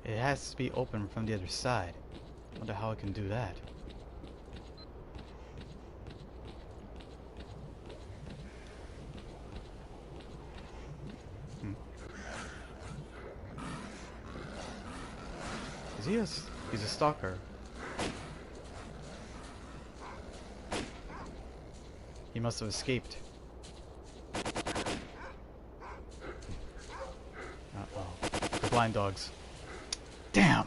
It has to be open from the other side. Wonder how I can do that. He's a stalker. He must have escaped. Uh-oh. The blind dogs. Damn!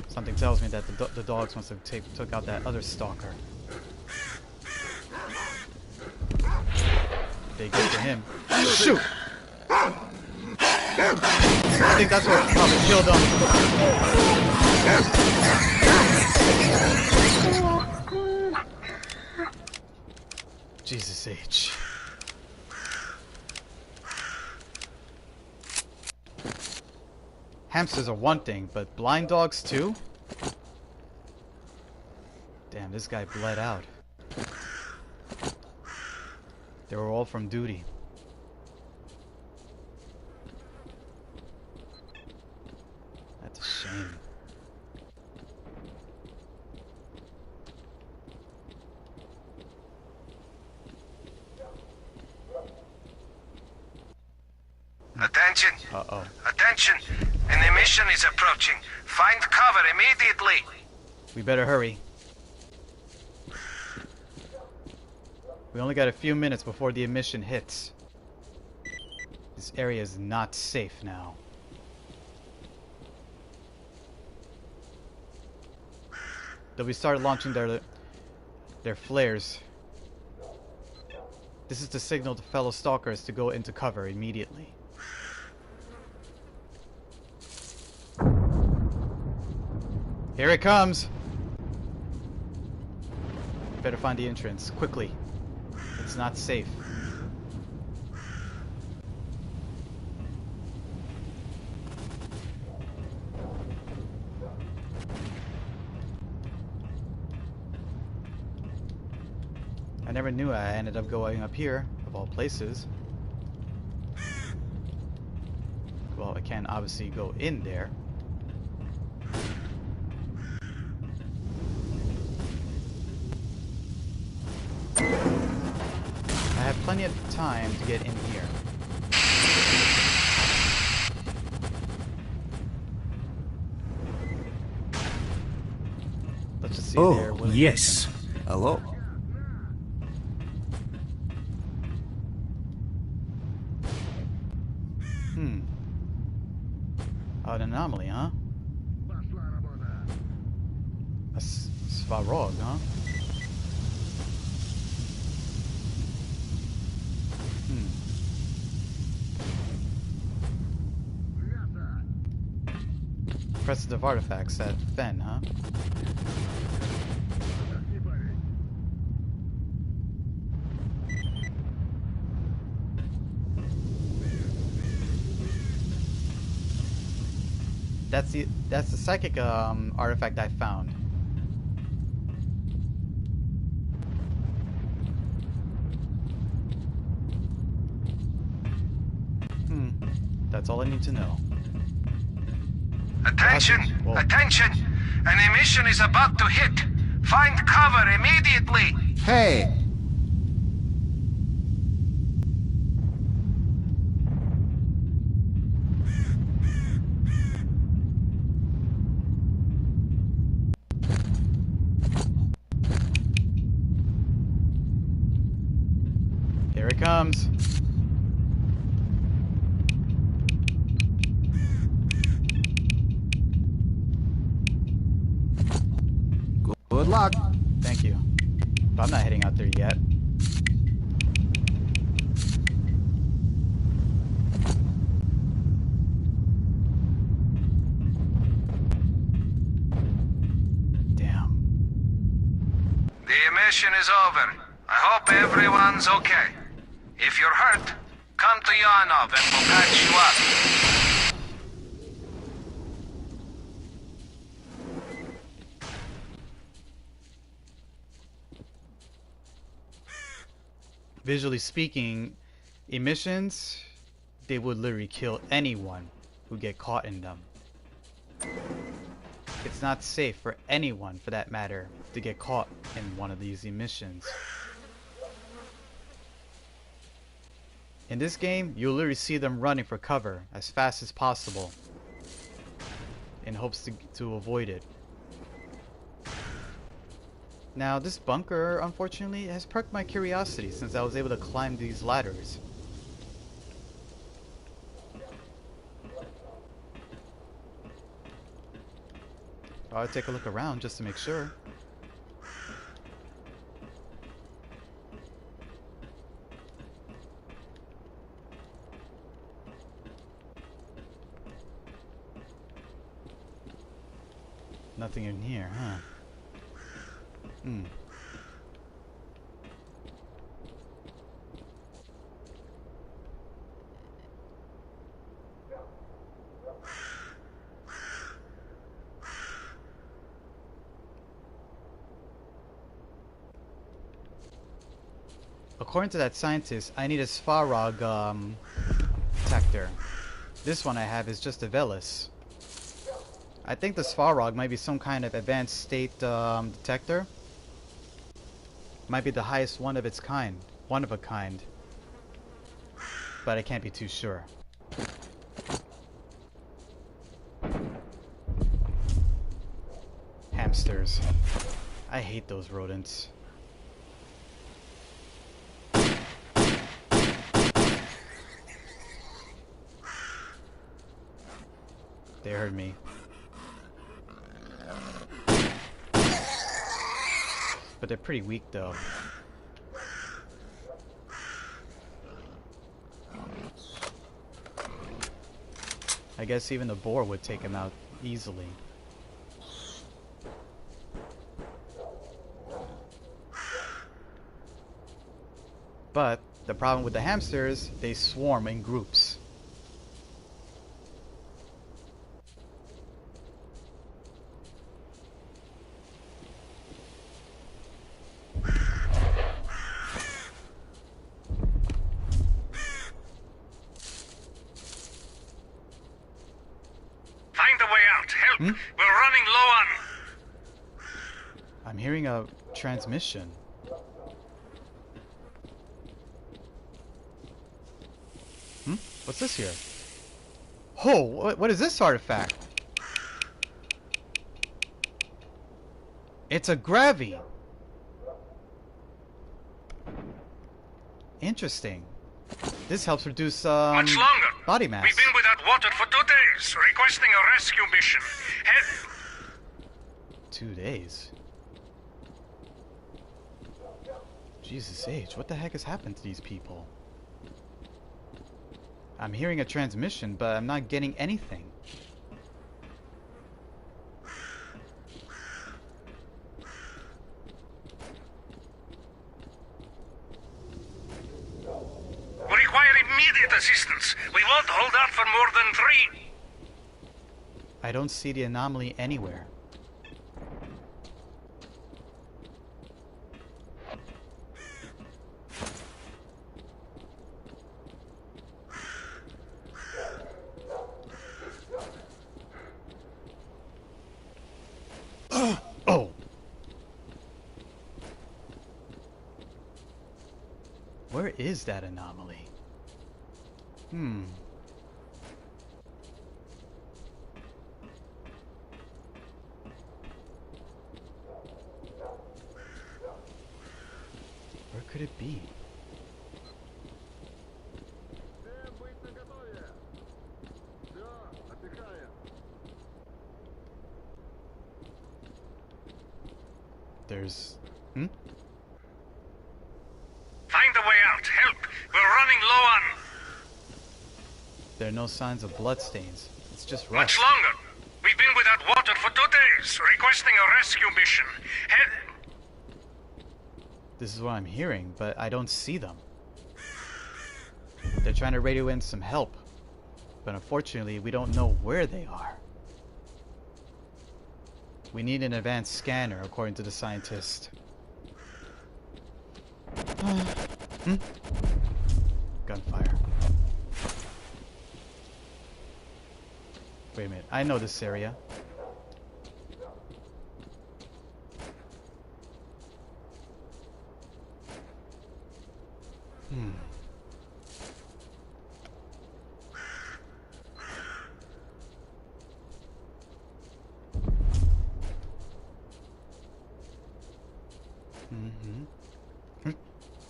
Something tells me that the dogs must have took out that other stalker. They get to him. Shoot! I think that's what probably killed him. Jesus H. Hamsters are one thing, but blind dogs too? Damn, this guy bled out. They were all from duty. That's a shame. Attention! Uh-oh. Attention! An emission is approaching. Find cover immediately! We better hurry. We only got a few minutes before the emission hits. This area is not safe now. They'll be started launching their flares. This is the signal to fellow stalkers to go into cover immediately. Here it comes! Better find the entrance, quickly. It's not safe. I never knew I ended up going up here, of all places. Well, I can't obviously go in there. I have plenty of time to get in here. Let's just see there. Oh, yes. Hello. Oh, an anomaly, huh? A Svarog, huh? Impressive artifacts at Fen, huh? That's the psychic artifact I found. That's all I need to know. Attention! Whoa. Attention! An emission is about to hit! Find cover immediately! Hey! Here it comes. Good luck. Thank you. But I'm not heading out there yet. Damn. The emission is over. I hope everyone's okay. If you're hurt, come to Yanov and we'll patch you up. visually speaking, emissions, they would literally kill anyone who get caught in them. It's not safe for anyone, for that matter, to get caught in one of these emissions. In this game, you'll literally see them running for cover as fast as possible in hopes to avoid it. Now, this bunker, unfortunately, has perked my curiosity since I was able to climb these ladders. I'll take a look around just to make sure. Nothing in here, huh? According to that scientist, I need a Svarog detector. This one I have is just a Velis. I think the Svarog might be some kind of advanced state detector. Might be the highest one of its kind. One of a kind. But I can't be too sure. Hamsters. I hate those rodents. They heard me. But they're pretty weak though. I guess even the boar would take him out easily. But the problem with the hamsters, they swarm in groups. We're running low on... I'm hearing a transmission. What's this here? Oh, what is this artifact? It's a gravy. Interesting. This helps reduce Much longer. Body mass. We've been without water for 2 days, requesting a rescue mission. Head... 2 days? Jesus H, what the heck has happened to these people? I'm hearing a transmission, but I'm not getting anything. We require immediate assistance. We won't hold out for more than 3. I don't see the anomaly anywhere. Oh! Where is that anomaly? Where could it be? There's... Find a way out. Help. We're running low on... There are no signs of bloodstains. It's just rust. Much longer. We've been without water for 2 days, requesting a rescue mission. Head... This is what I'm hearing, but I don't see them. They're trying to radio in some help, but unfortunately we don't know where they are. We need an advanced scanner, according to the scientist. Gunfire. Wait a minute. I know this area.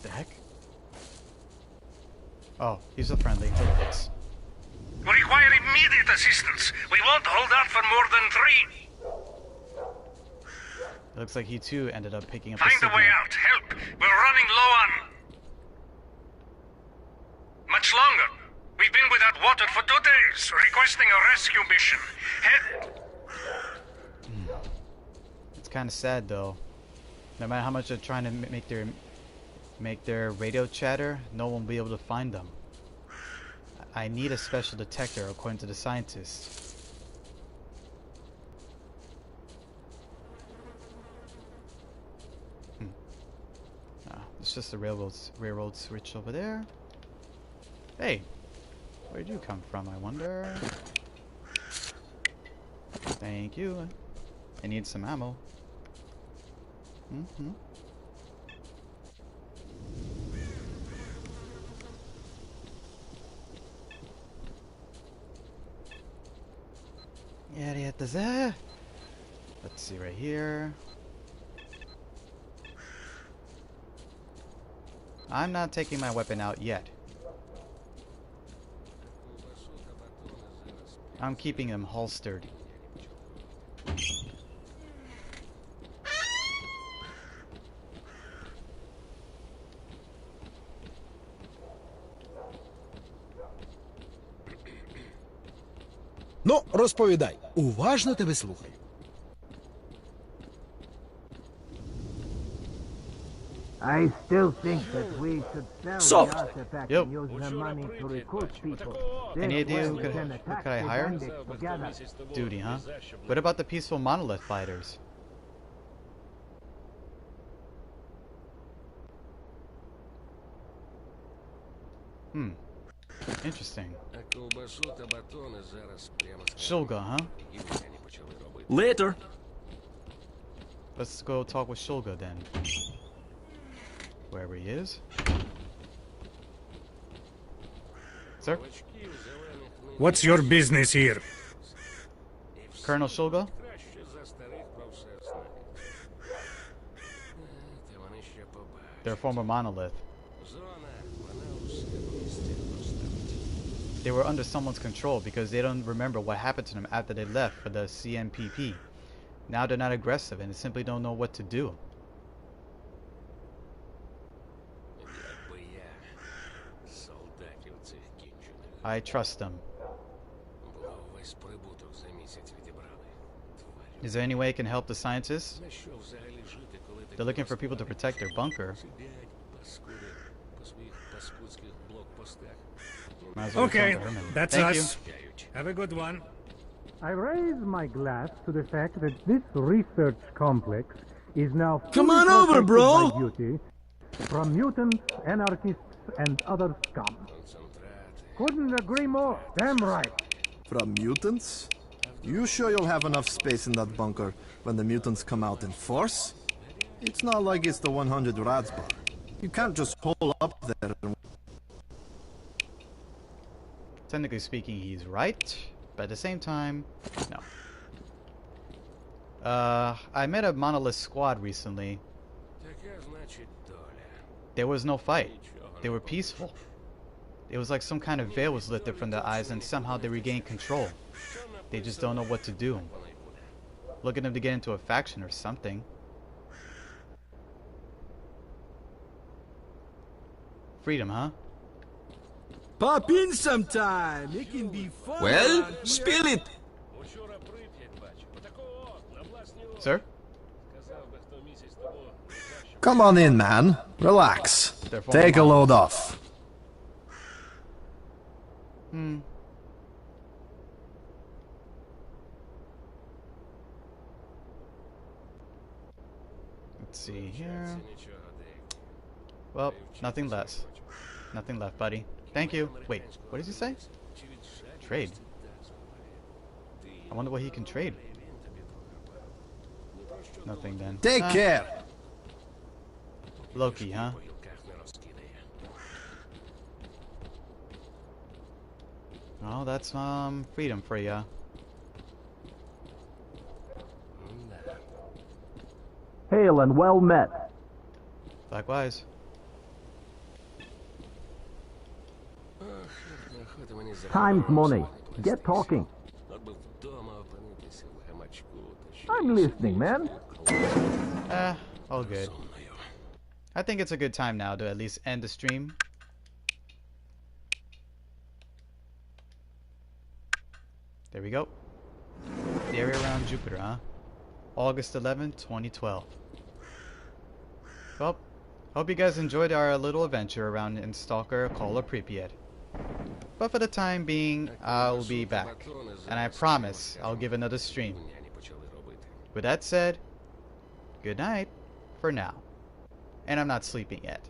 The heck? Oh, he's a friendly. Relax. We require immediate assistance. We won't hold out for more than 3. It looks like he too ended up picking up Find the a way out. Help. We're running low on... Much longer. We've been without water for 2 days, requesting a rescue mission. Head... It's kind of sad though. No matter how much they're trying to make their radio chatter, no one will be able to find them. I need a special detector, according to the scientists. It's just a railroad switch over there. Hey, where'd you come from, I wonder? Thank you. I need some ammo. Yeah. Let's see right here. I'm not taking my weapon out yet. I'm keeping them holstered. Ну, розповідай. Уважно тебе слухаю. I still think that we should sell Soft. the artifact Yep. and use the money to recruit people. Any This idea way who we could can attack I the hire? bandits together. Duty, huh? What about the peaceful monolith fighters? Interesting. Shulga, huh? Later. Let's go talk with Shulga then. Wherever he is. Sir? What's your business here? Colonel Shulga? Their former monolith. They were under someone's control because they don't remember what happened to them after they left for the CMPP. Now they're not aggressive and they simply don't know what to do. I trust them. Is there any way I can help the scientists? They're looking for people to protect their bunker. Might as well Okay, return to Herman. that's Thank us. you. Have a good one. I raise my glass to the fact that this research complex is now Come fully on over, protected bro. by duty from mutants, anarchists, and other scum. Couldn't agree more. Damn right. From mutants? You sure you'll have enough space in that bunker when the mutants come out in force? It's not like it's the 100 Rads bar. You can't just hole up there and... Technically speaking, he's right, but at the same time, no. I met a monolith squad recently. There was no fight. They were peaceful. It was like some kind of veil was lifted from their eyes and somehow they regained control. They just don't know what to do. Look at them to get into a faction or something. Freedom, huh? Pop in sometime. It can be fun. Well, around here. spill it. Sir? Come on in, man. Relax. Take a load off. Let's see here. Well, nothing less. Nothing left, buddy. Thank you. Wait, what does he say? Trade. I wonder what he can trade. Nothing then. Take care. Loki, huh? Oh, that's freedom for ya. Hail and well met. Likewise. Time's money. Get talking. I'm listening, man. All good. I think it's a good time now to at least end the stream. There we go. The area around Jupiter, huh? August 11th, 2012. Well, hope you guys enjoyed our little adventure around in Stalker Call of Pripyat. But for the time being, I'll be back. And I promise I'll give another stream. With that said, good night for now. And I'm not sleeping yet.